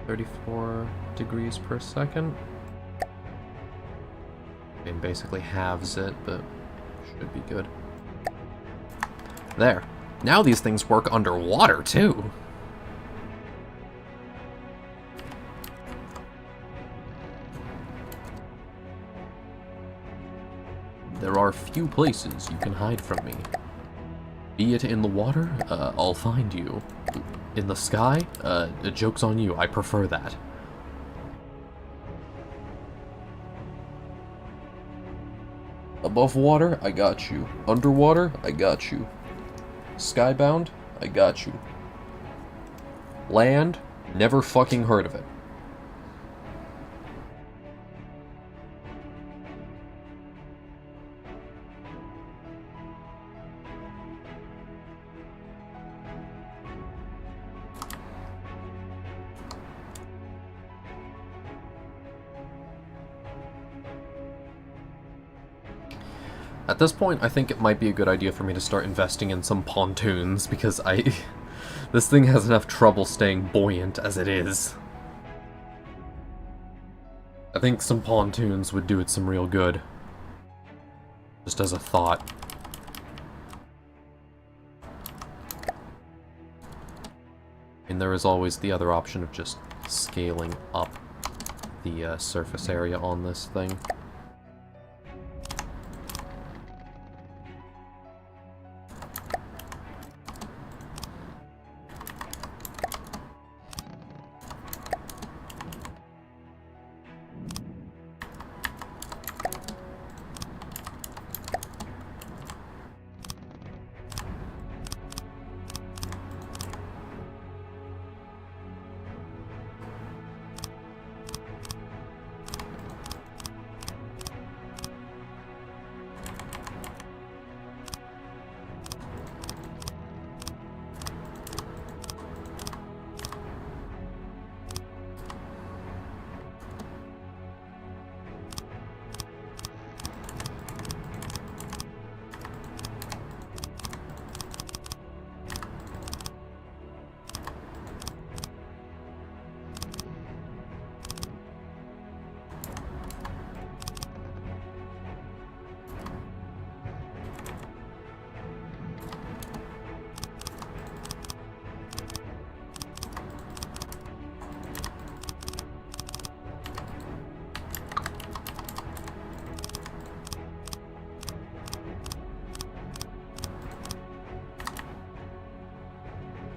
.34 degrees per second. I mean, basically halves it, but should be good. There. Now these things work underwater, too. There are few places you can hide from me. Be it in the water, I'll find you. In the sky, joke's on you, I prefer that. Above water, I got you. Underwater, I got you. Skybound, I got you. Land, never fucking heard of it. At this point, I think it might be a good idea for me to start investing in some pontoons, because this thing has enough trouble staying buoyant as it is. I think some pontoons would do it some real good. Just as a thought. And there is always the other option of just scaling up the surface area on this thing.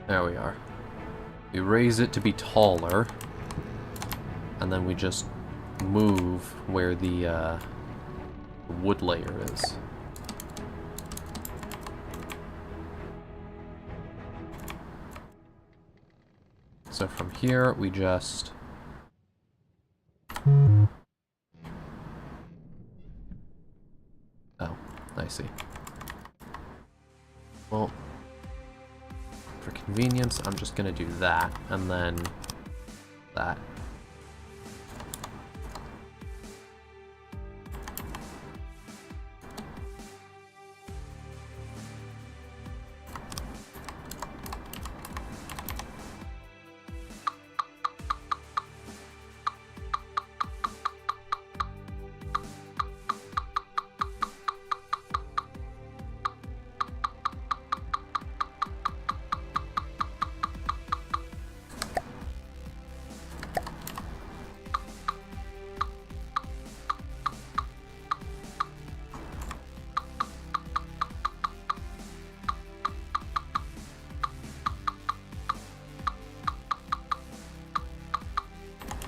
There we are. We raise it to be taller, and then we just move where the wood layer is. So from here, we just... Oh, I see. Well, for convenience, I'm just gonna do that, and then that.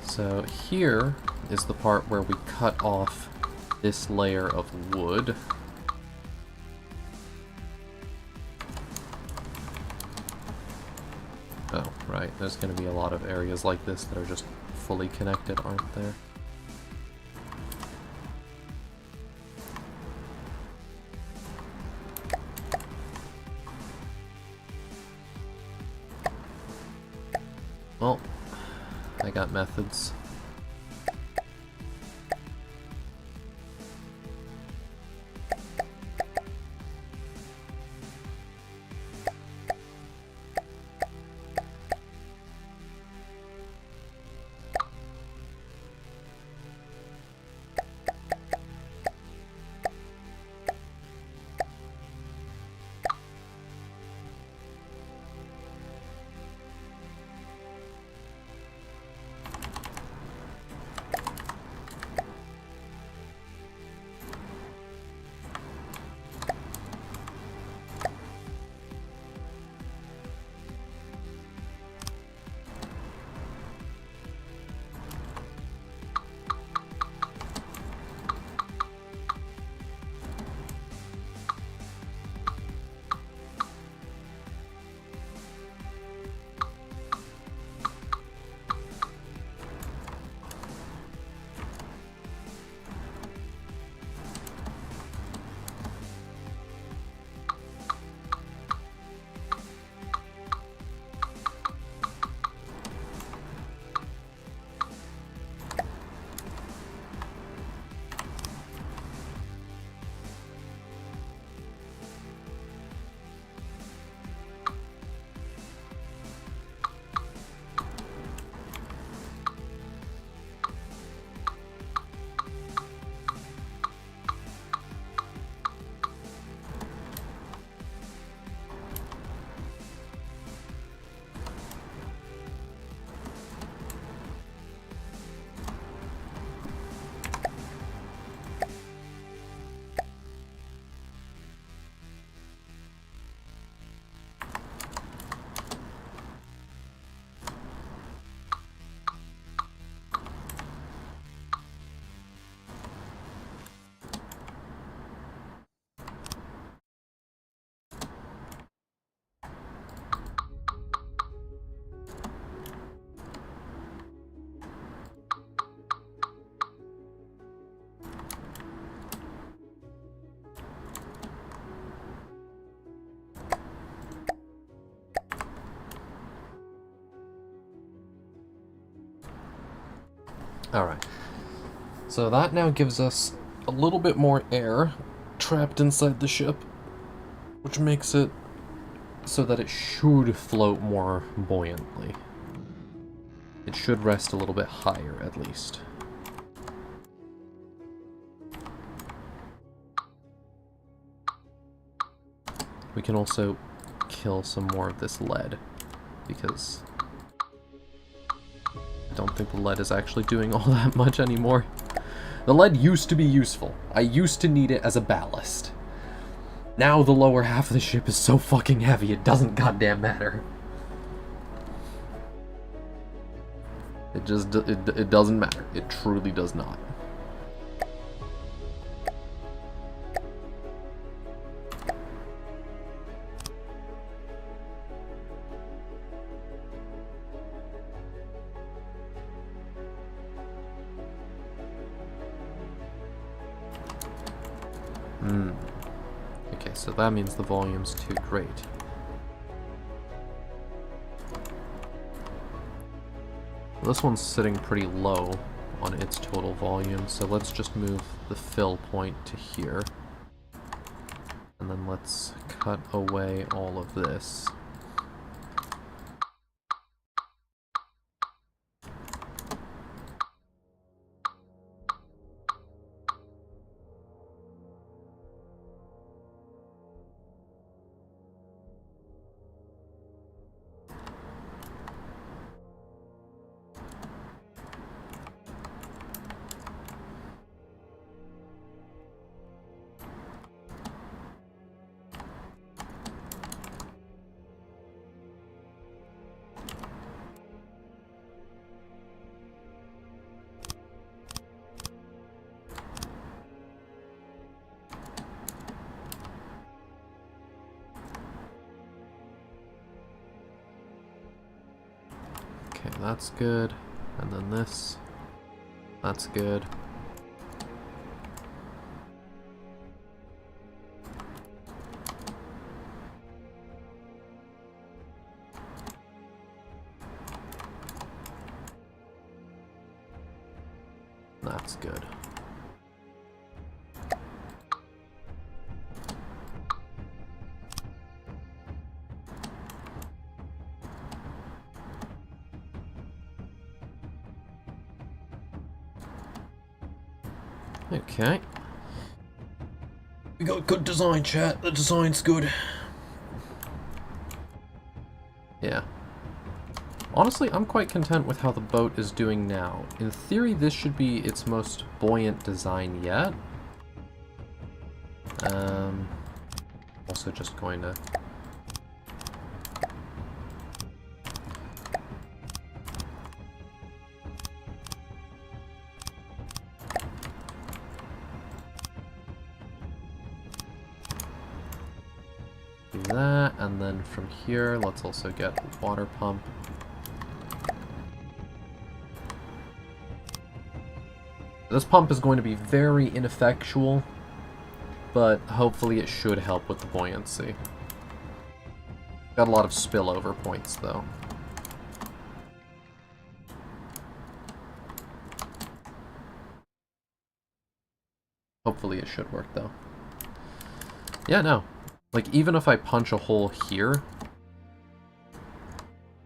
So here is the part where we cut off this layer of wood. Oh, right, there's going to be a lot of areas like this that are just fully connected, aren't there? Well, I got methods. Alright. So that now gives us a little bit more air trapped inside the ship, which makes it so that it should float more buoyantly. It should rest a little bit higher, at least. We can also kill some more of this lead, because I don't think the lead is actually doing all that much anymore. The lead used to be useful. I used to need it as a ballast. Now the lower half of the ship is so fucking heavy, it doesn't goddamn matter. It doesn't matter. It truly does not. Okay, so that means the volume's too great. This one's sitting pretty low on its total volume, so let's just move the fill point to here. And then let's cut away all of this. Okay, that's good. And then this. That's good. That's good. Okay. We got good design, chat. The design's good. Yeah. Honestly, I'm quite content with how the boat is doing now. In theory, this should be its most buoyant design yet. Also just going to... do that, and then from here, let's also get a water pump. This pump is going to be very ineffectual, but hopefully it should help with the buoyancy. Got a lot of spillover points, though. Hopefully it should work, though. Yeah, no. Like, even if I punch a hole here,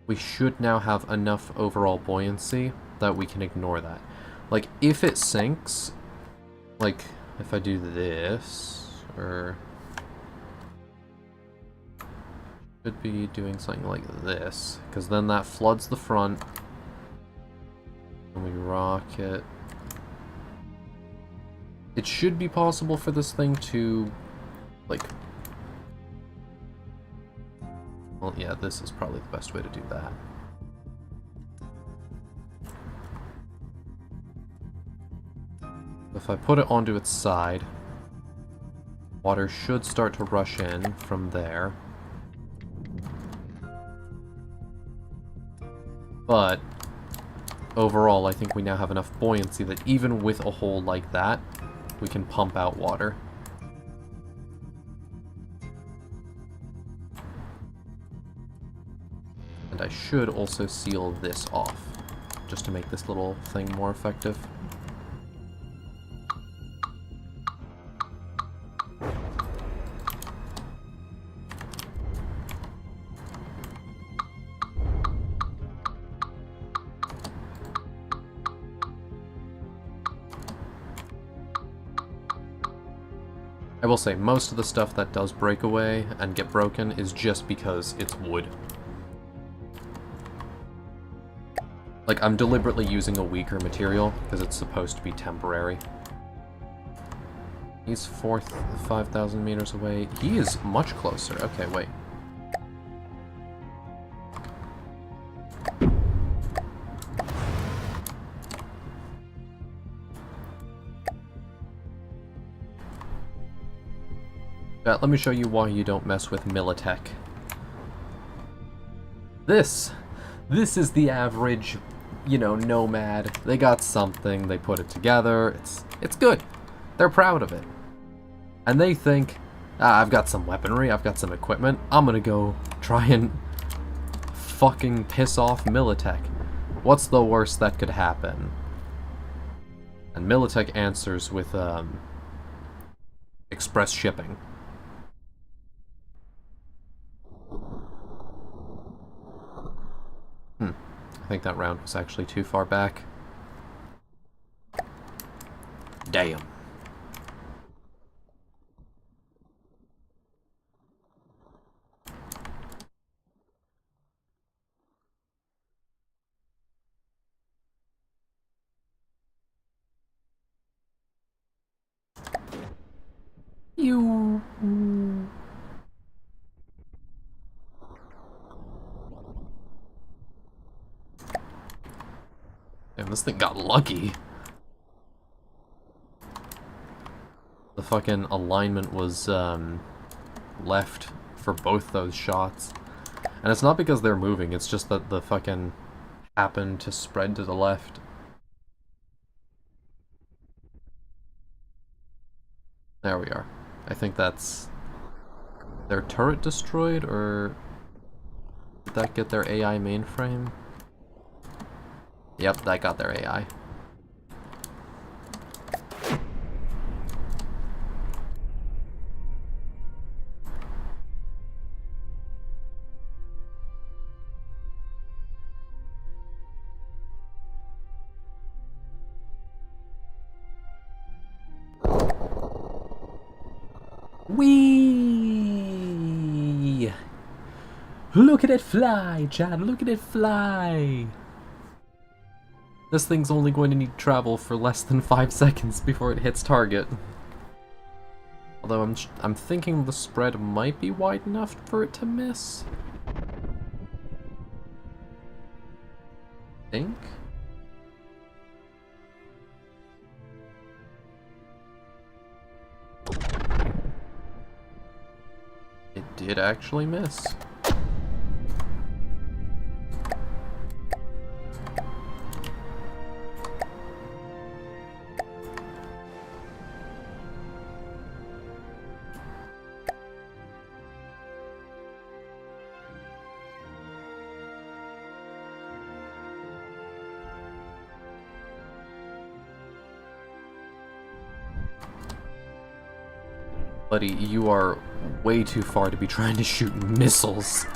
we should now have enough overall buoyancy that we can ignore that. Like, if it sinks, like, if I do this, or... should be doing something like this, because then that floods the front, and we rock it. It should be possible for this thing to, like... well, yeah, this is probably the best way to do that. If I put it onto its side, water should start to rush in from there. But overall, I think we now have enough buoyancy that even with a hole like that, we can pump out water. And I should also seal this off, just to make this little thing more effective. I will say, most of the stuff that does break away and get broken is just because it's wood. Like, I'm deliberately using a weaker material, because it's supposed to be temporary. He's 5,000 meters away. He is much closer. Okay, wait. Let me show you why you don't mess with Militech. This is the average, you know, nomad. They got something, they put it together, it's good. They're proud of it. And they think, I've got some weaponry, I've got some equipment, I'm gonna go try and fucking piss off Militech. What's the worst that could happen? And Militech answers with, express shipping. I think that round was actually too far back. Damn. You. Damn, this thing got lucky. The fucking alignment was, left for both those shots. And it's not because they're moving, it's just that the fucking happened to spread to the left. There we are. I think that's their turret destroyed, or did that get their AI mainframe? Yep, that got their AI. Whee! Look at it fly, Chad! Look at it fly! This thing's only going to need to travel for less than 5 seconds before it hits target. Although I'm thinking the spread might be wide enough for it to miss. Think? It did actually miss. Buddy, you are way too far to be trying to shoot missiles.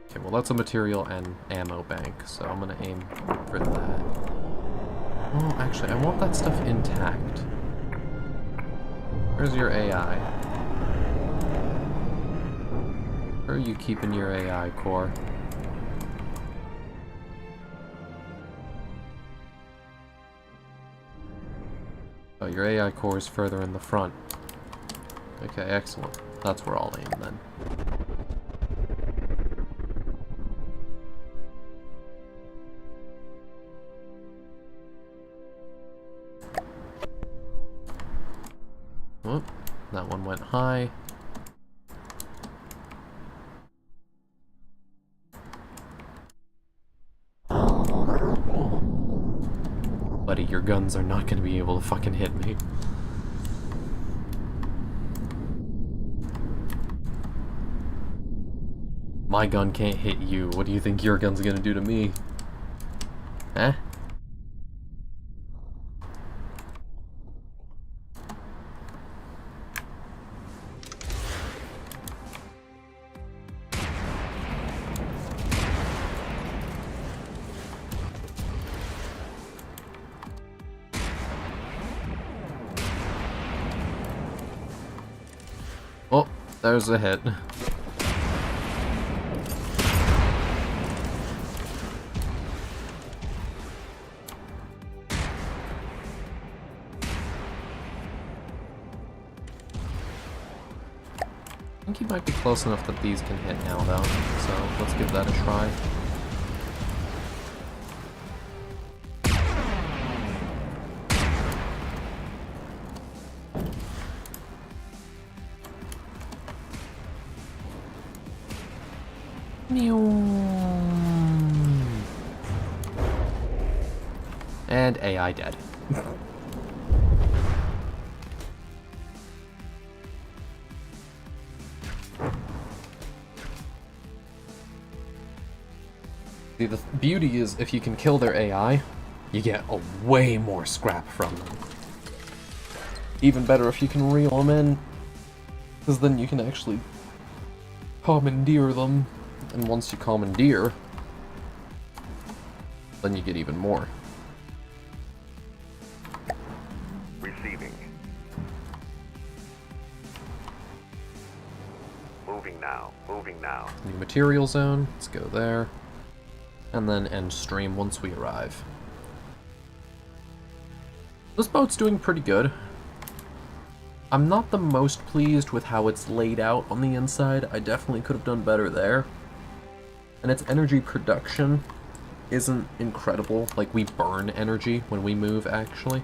Okay, well that's a material and ammo bank, so I'm gonna aim for that. Oh, actually, I want that stuff intact. Where's your AI? Where are you keeping your AI core? Oh, your AI core is further in the front. Okay, excellent. That's where I'll aim then. Oh, that one went high. Buddy, your guns are not gonna be able to fucking hit me. My gun can't hit you. What do you think your gun's gonna do to me? Eh? Oh, there's a hit. I think he might be close enough that these can hit now, though, so let's give that a try. And AI dead. See, the beauty is if you can kill their AI, you get a way more scrap from them. Even better if you can reel them in, because then you can actually commandeer them, and once you commandeer, then you get even more. Receiving. Moving now. Moving now. New material zone, let's go there. And then end stream once we arrive. This boat's doing pretty good. I'm not the most pleased with how it's laid out on the inside. I definitely could have done better there. And its energy production isn't incredible. Like, we burn energy when we move, actually.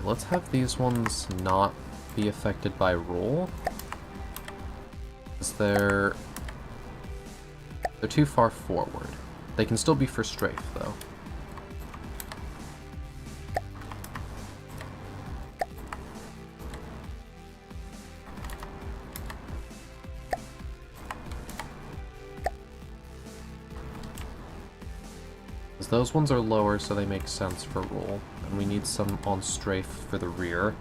Let's have these ones not be affected by roll. Because they're too far forward. They can still be for strafe, though. Because those ones are lower, so they make sense for roll. And we need some on strafe for the rear.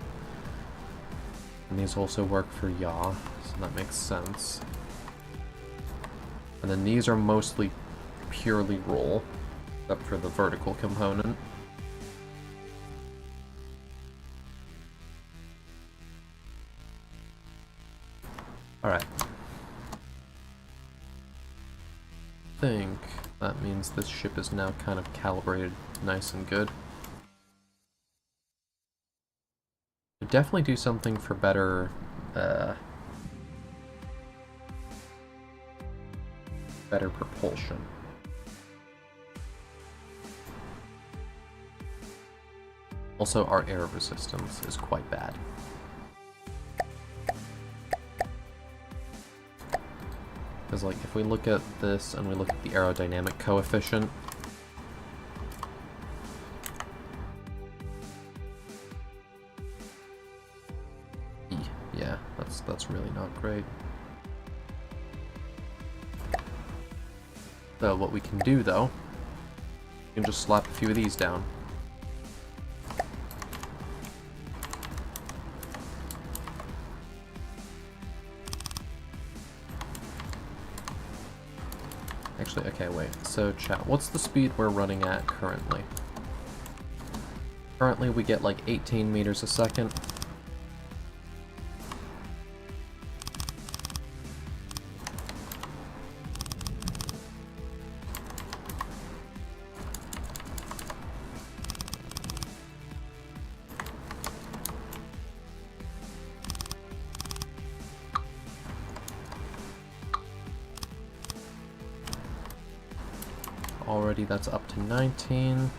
And these also work for yaw, so that makes sense. And then these are mostly purely roll, except for the vertical component. Alright. I think that means this ship is now kind of calibrated nice and good. Could definitely do something for better, better propulsion. Also, our air resistance is quite bad. Because, like, if we look at this and we look at the aerodynamic coefficient, yeah, that's really not great. So what we can do, though, we can just slap a few of these down. Actually, okay, wait. So, chat, what's the speed we're running at currently? Currently, we get like 18 meters a second. already. That's up to 19.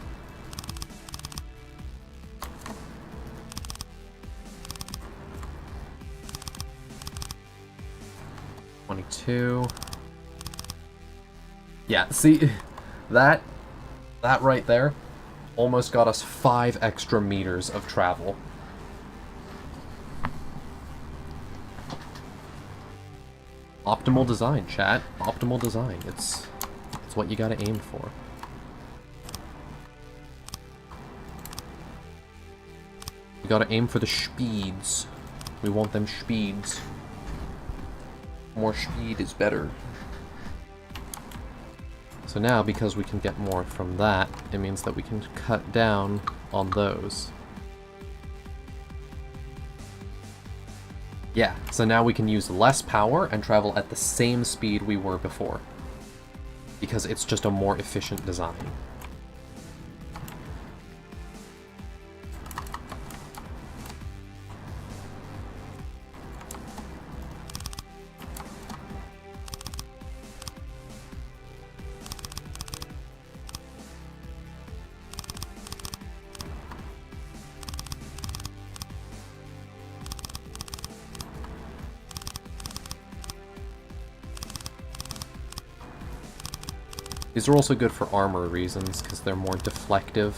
Yeah, see, that right there almost got us 5 extra meters of travel. Optimal design, chat. Optimal design. It's what you gotta aim for. You gotta aim for the speeds. We want them speeds. More speed is better. So now, because we can get more from that, it means that we can cut down on those. Yeah, so now we can use less power and travel at the same speed we were before. Because it's just a more efficient design. These are also good for armor reasons, because they're more deflective.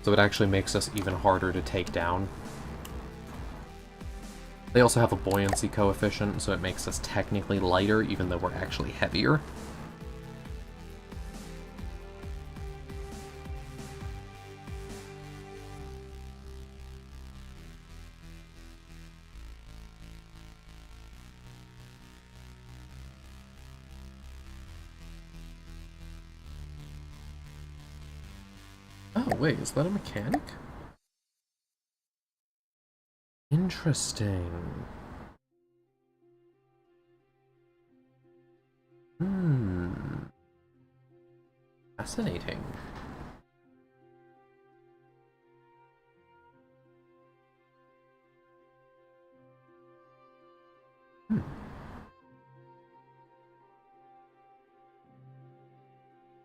So it actually makes us even harder to take down. They also have a buoyancy coefficient, so it makes us technically lighter, even though we're actually heavier. Oh, wait, is that a mechanic? Interesting. Fascinating.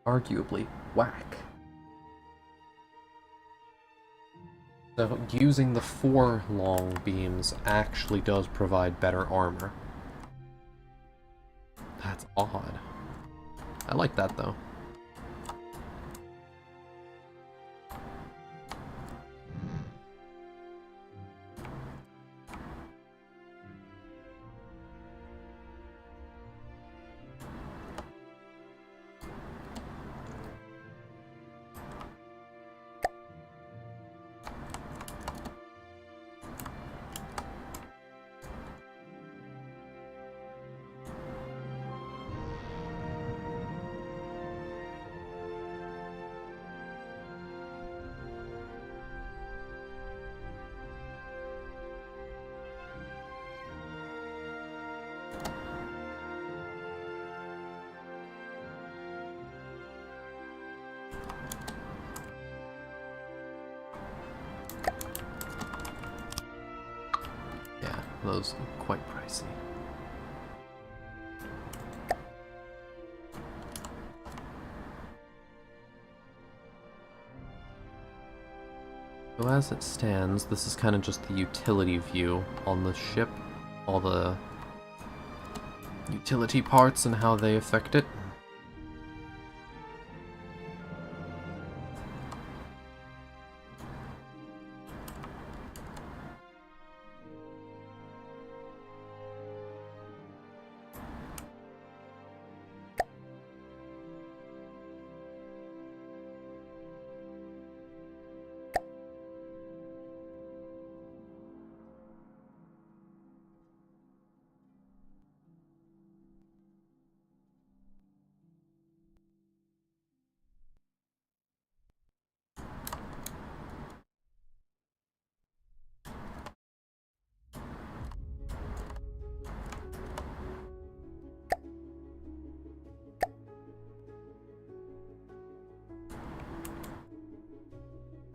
Arguably, whack. So using the 4 long beams actually does provide better armor. That's odd. I like that though. Those are quite pricey. So as it stands, this is kind of just the utility view on the ship. All the utility parts and how they affect it.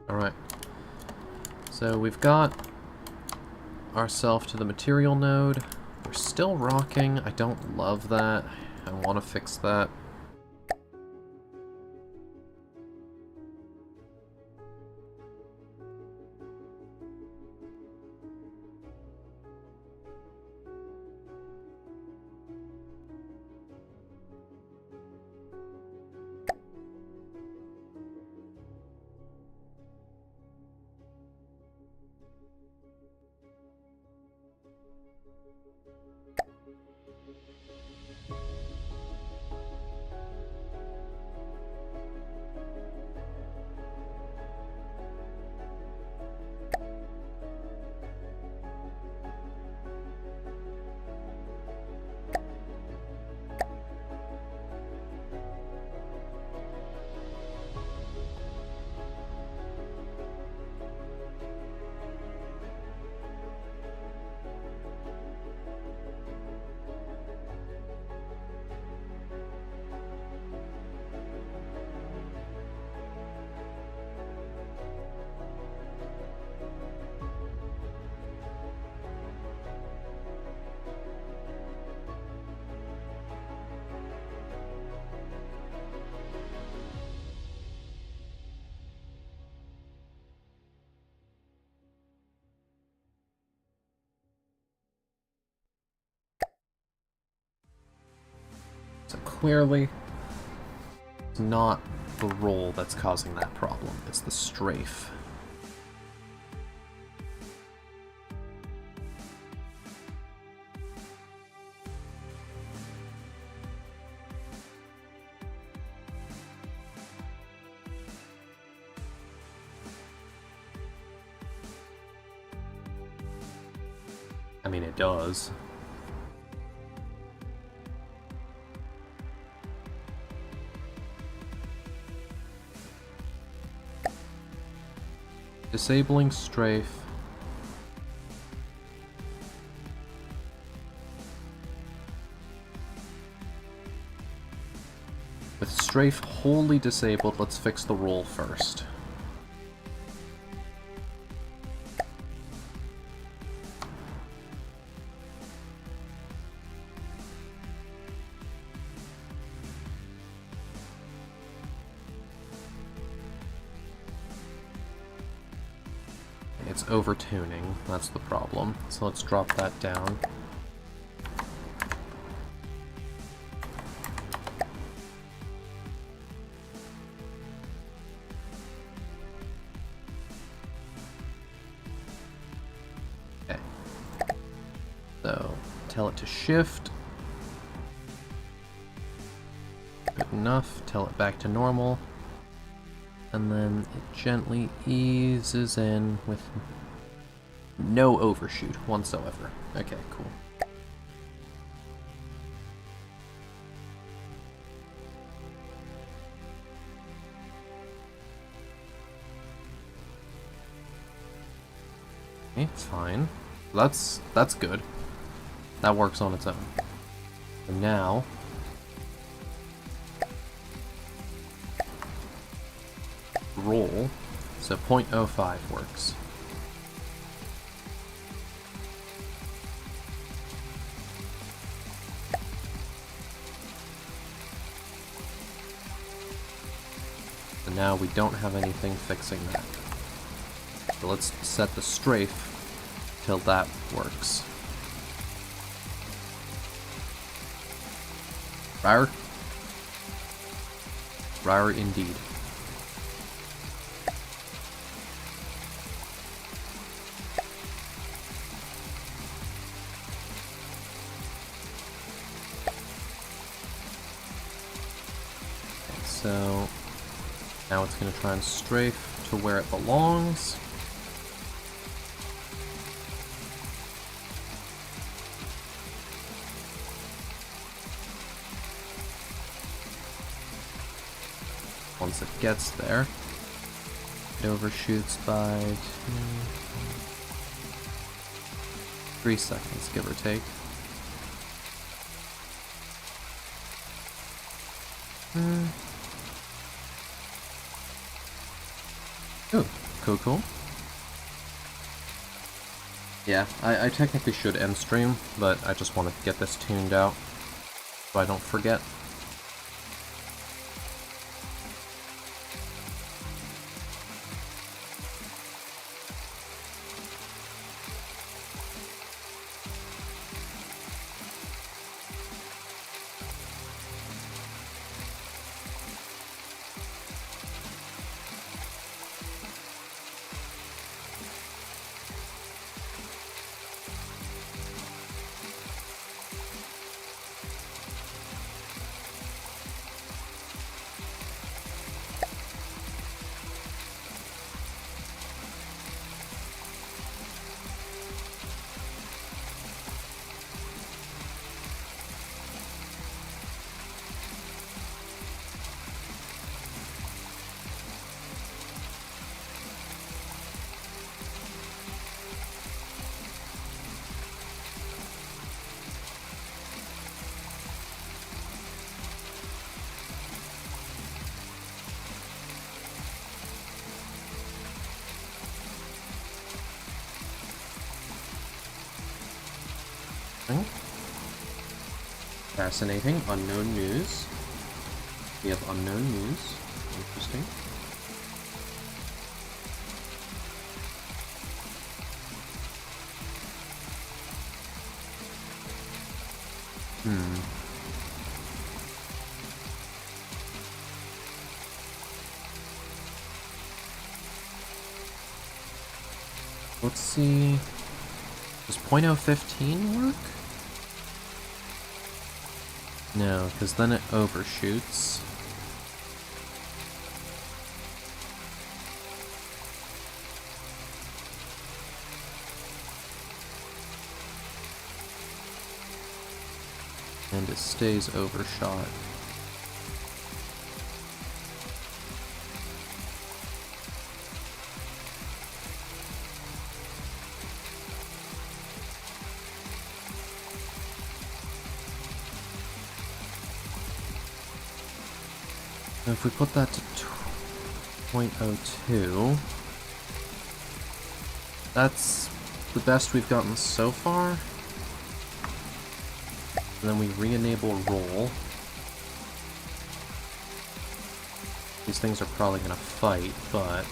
Alright, so we've got ourselves to the material node. We're still rocking. I don't love that. I want to fix that. So clearly, it's not the roll that's causing that problem, it's the strafe. I mean, it does. Disabling strafe. With strafe wholly disabled, let's fix the roll first. It's overtuning, that's the problem. So let's drop that down. Okay. So, tell it to shift. Good enough. Tell it back to normal. And then it gently eases in with no overshoot whatsoever. Okay, cool. Okay, fine. That's good. That works on its own. And now roll, so 0.05 works. And now we don't have anything fixing that. So let's set the strafe till that works. Rare? Rare indeed. So now it's going to try and strafe to where it belongs. Once it gets there, it overshoots by 3 seconds, give or take. Oh, cool. Yeah, I technically should end stream, but I just want to get this tuned out so I don't forget. Fascinating. Unknown news. We have unknown news. Interesting. Let's see... Does .015 work? No, because then it overshoots. And it stays overshot. Now if we put that to .02, that's the best we've gotten so far. And then we re-enable roll. These things are probably going to fight, but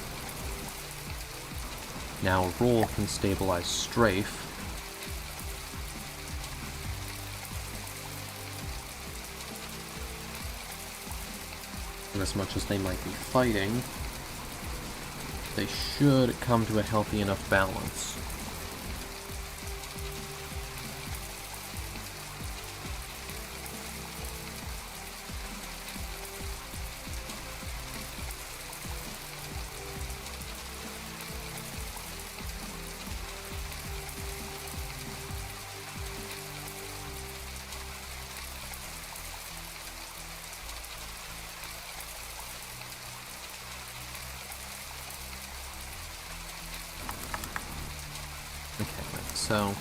now roll can stabilize strafe. And as much as they might be fighting, they should come to a healthy enough balance. So,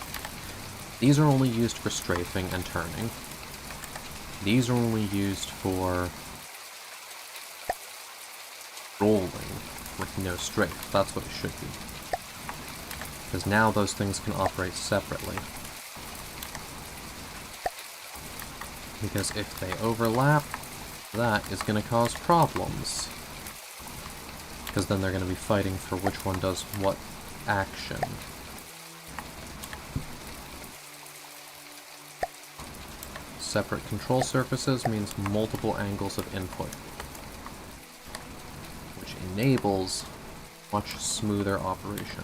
these are only used for strafing and turning. These are only used for rolling with no strafe. That's what it should be. Because now those things can operate separately. Because if they overlap, that is going to cause problems. Because then they're going to be fighting for which one does what action. Separate control surfaces means multiple angles of input, which enables much smoother operation.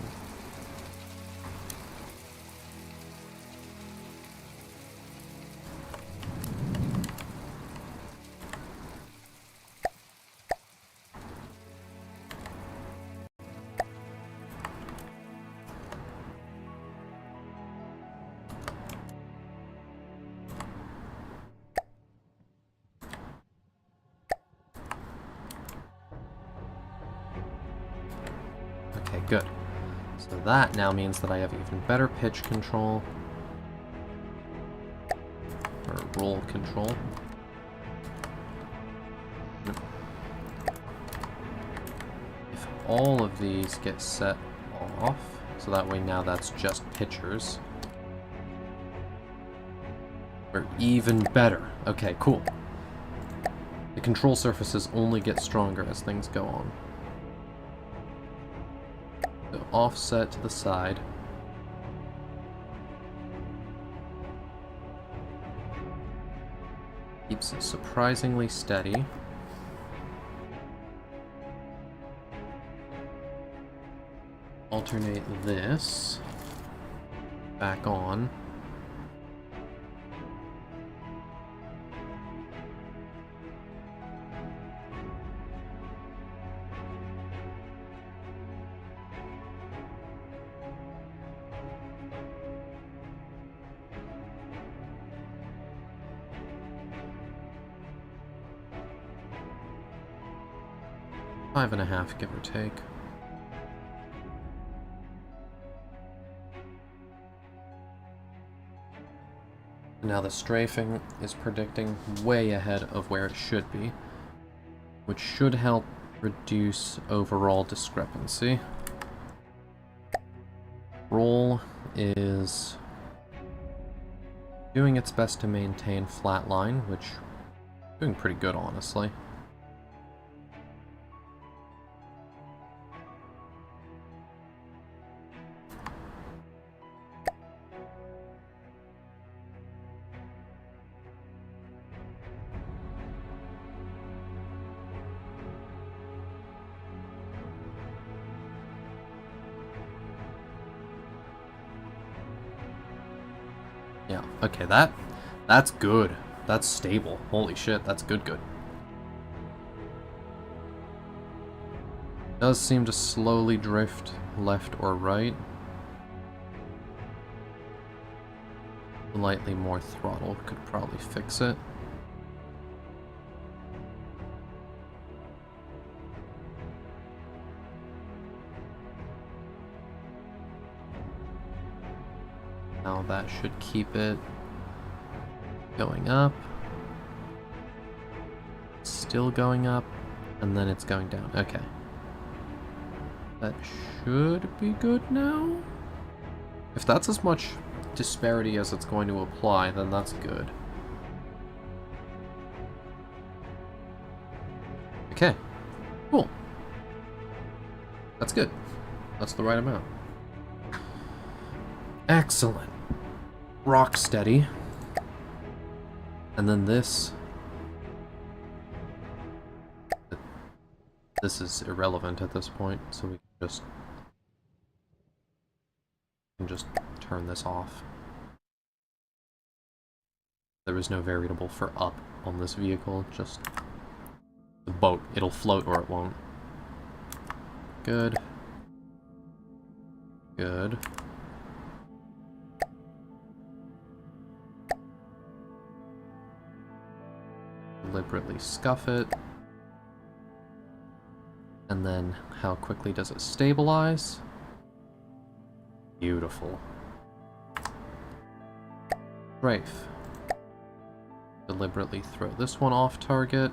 Okay, good. So that now means that I have even better pitch control. Or roll control. If all of these get set off, so that way now that's just pitchers. Or even better. Okay, cool. The control surfaces only get stronger as things go on. So offset to the side. Keeps it surprisingly steady. Alternate this back on. Five and a half, give or take. Now the strafing is predicting way ahead of where it should be, which should help reduce overall discrepancy. Roll is doing its best to maintain flat line, which is doing pretty good, honestly. Yeah, okay, that's good. That's stable. Holy shit, that's good. Does seem to slowly drift left or right. Slightly more throttle could probably fix it. Now that should keep it going up. Still going up, and then it's going down. Okay. That should be good now? If that's as much disparity as it's going to apply, then that's good. Okay. Cool. That's good. That's the right amount. Excellent. Rock steady. And then this... This is irrelevant at this point, so we can just turn this off. There is no variable for up on this vehicle, just the boat. It'll float or it won't. Good. Good. Deliberately scuff it. And then, how quickly does it stabilize? Beautiful. Strafe. Deliberately throw this one off target.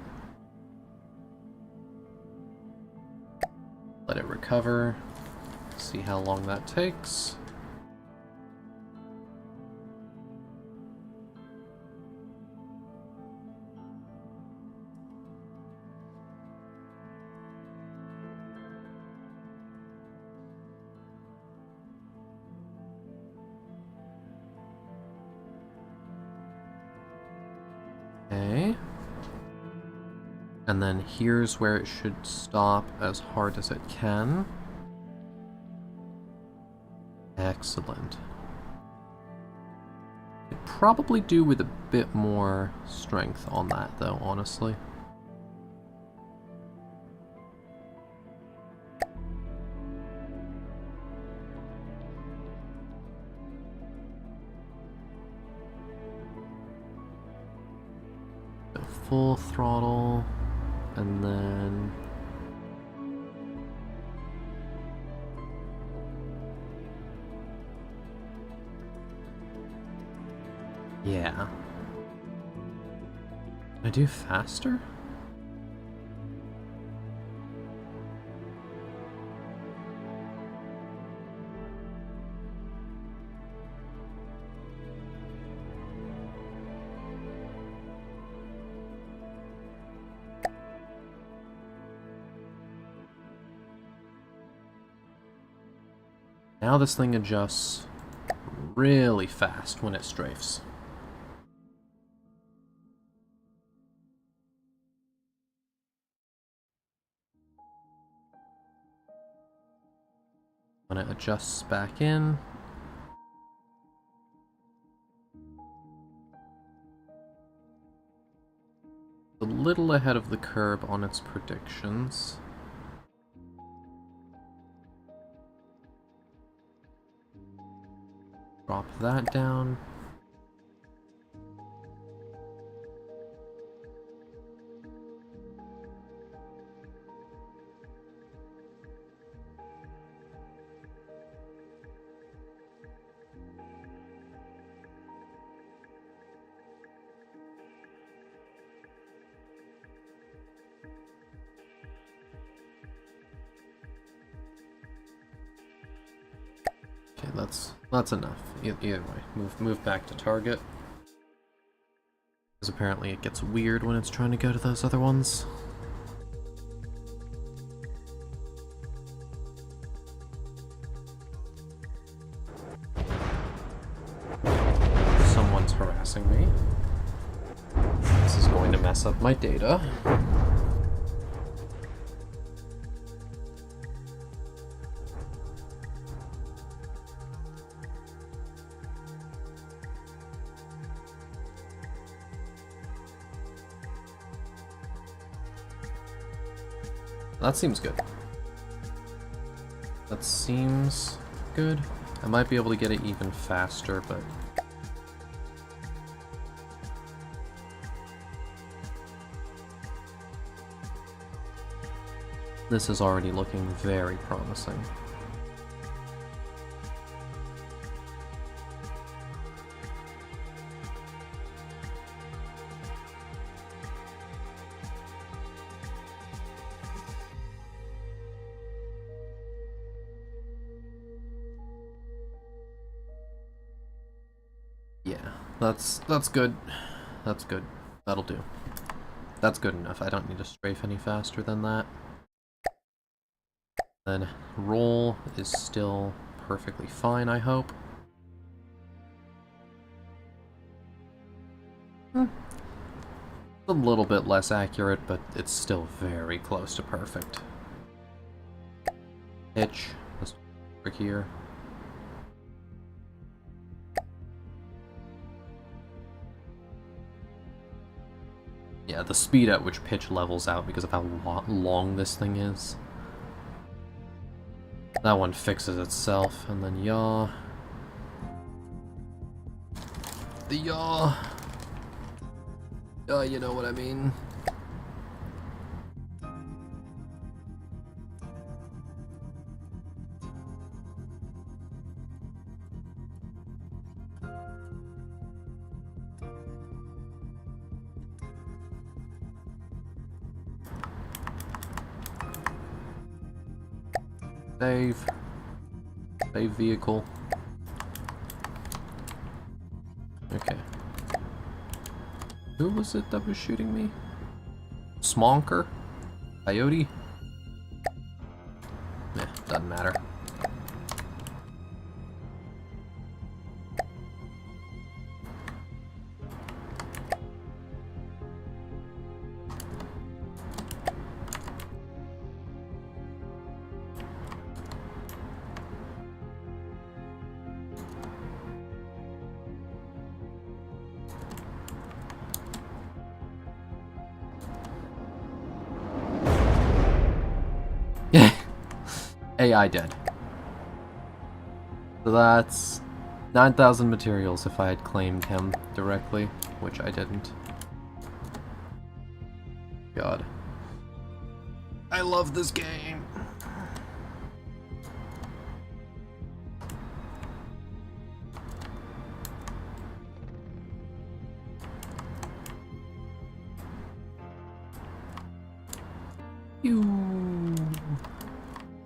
Let it recover. See how long that takes. Okay. And then here's where it should stop as hard as it can. Excellent. Could probably do with a bit more strength on that though, honestly. Full throttle, and then yeah. Can I do faster? Now this thing adjusts really fast when it strafes. When it adjusts back in, a little ahead of the curb on its predictions. Drop that down. Okay, that's enough. Either way, move back to target. Because apparently it gets weird when it's trying to go to those other ones. Someone's harassing me. This is going to mess up my data. that seems good. That seems good. I might be able to get it even faster, but... this is already looking very promising. Yeah, that's good. That's good. That'll do. That's good enough. I don't need to strafe any faster than that. Then roll is still perfectly fine, I hope. A little bit less accurate, but it's still very close to perfect. Pitch. This trickier. Yeah, the speed at which pitch levels out because of how long this thing is. That one fixes itself, and then yaw. The yaw. You know what I mean. Save. Save vehicle. Okay. Who was it that was shooting me? Smonker? Coyote? Meh, doesn't matter. AI dead. So that's 9,000 materials if I had claimed him directly, which I didn't. God. I love this game.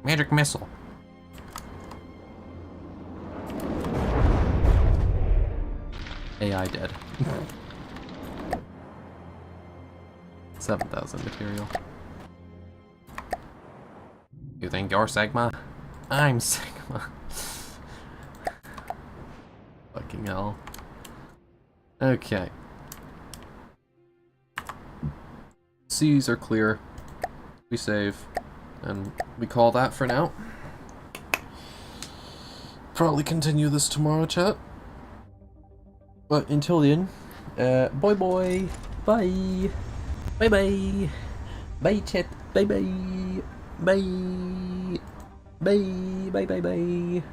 Magic missile. AI dead. 7,000 material. You think you're Sigma? I'm Sigma. Fucking hell. Okay. Seas are clear. We save. And we call that for now. Probably continue this tomorrow, chat. But until then, bye bye. Bye. Bye bye. Bye chat. Bye bye. Bye. Bye bye bye bye.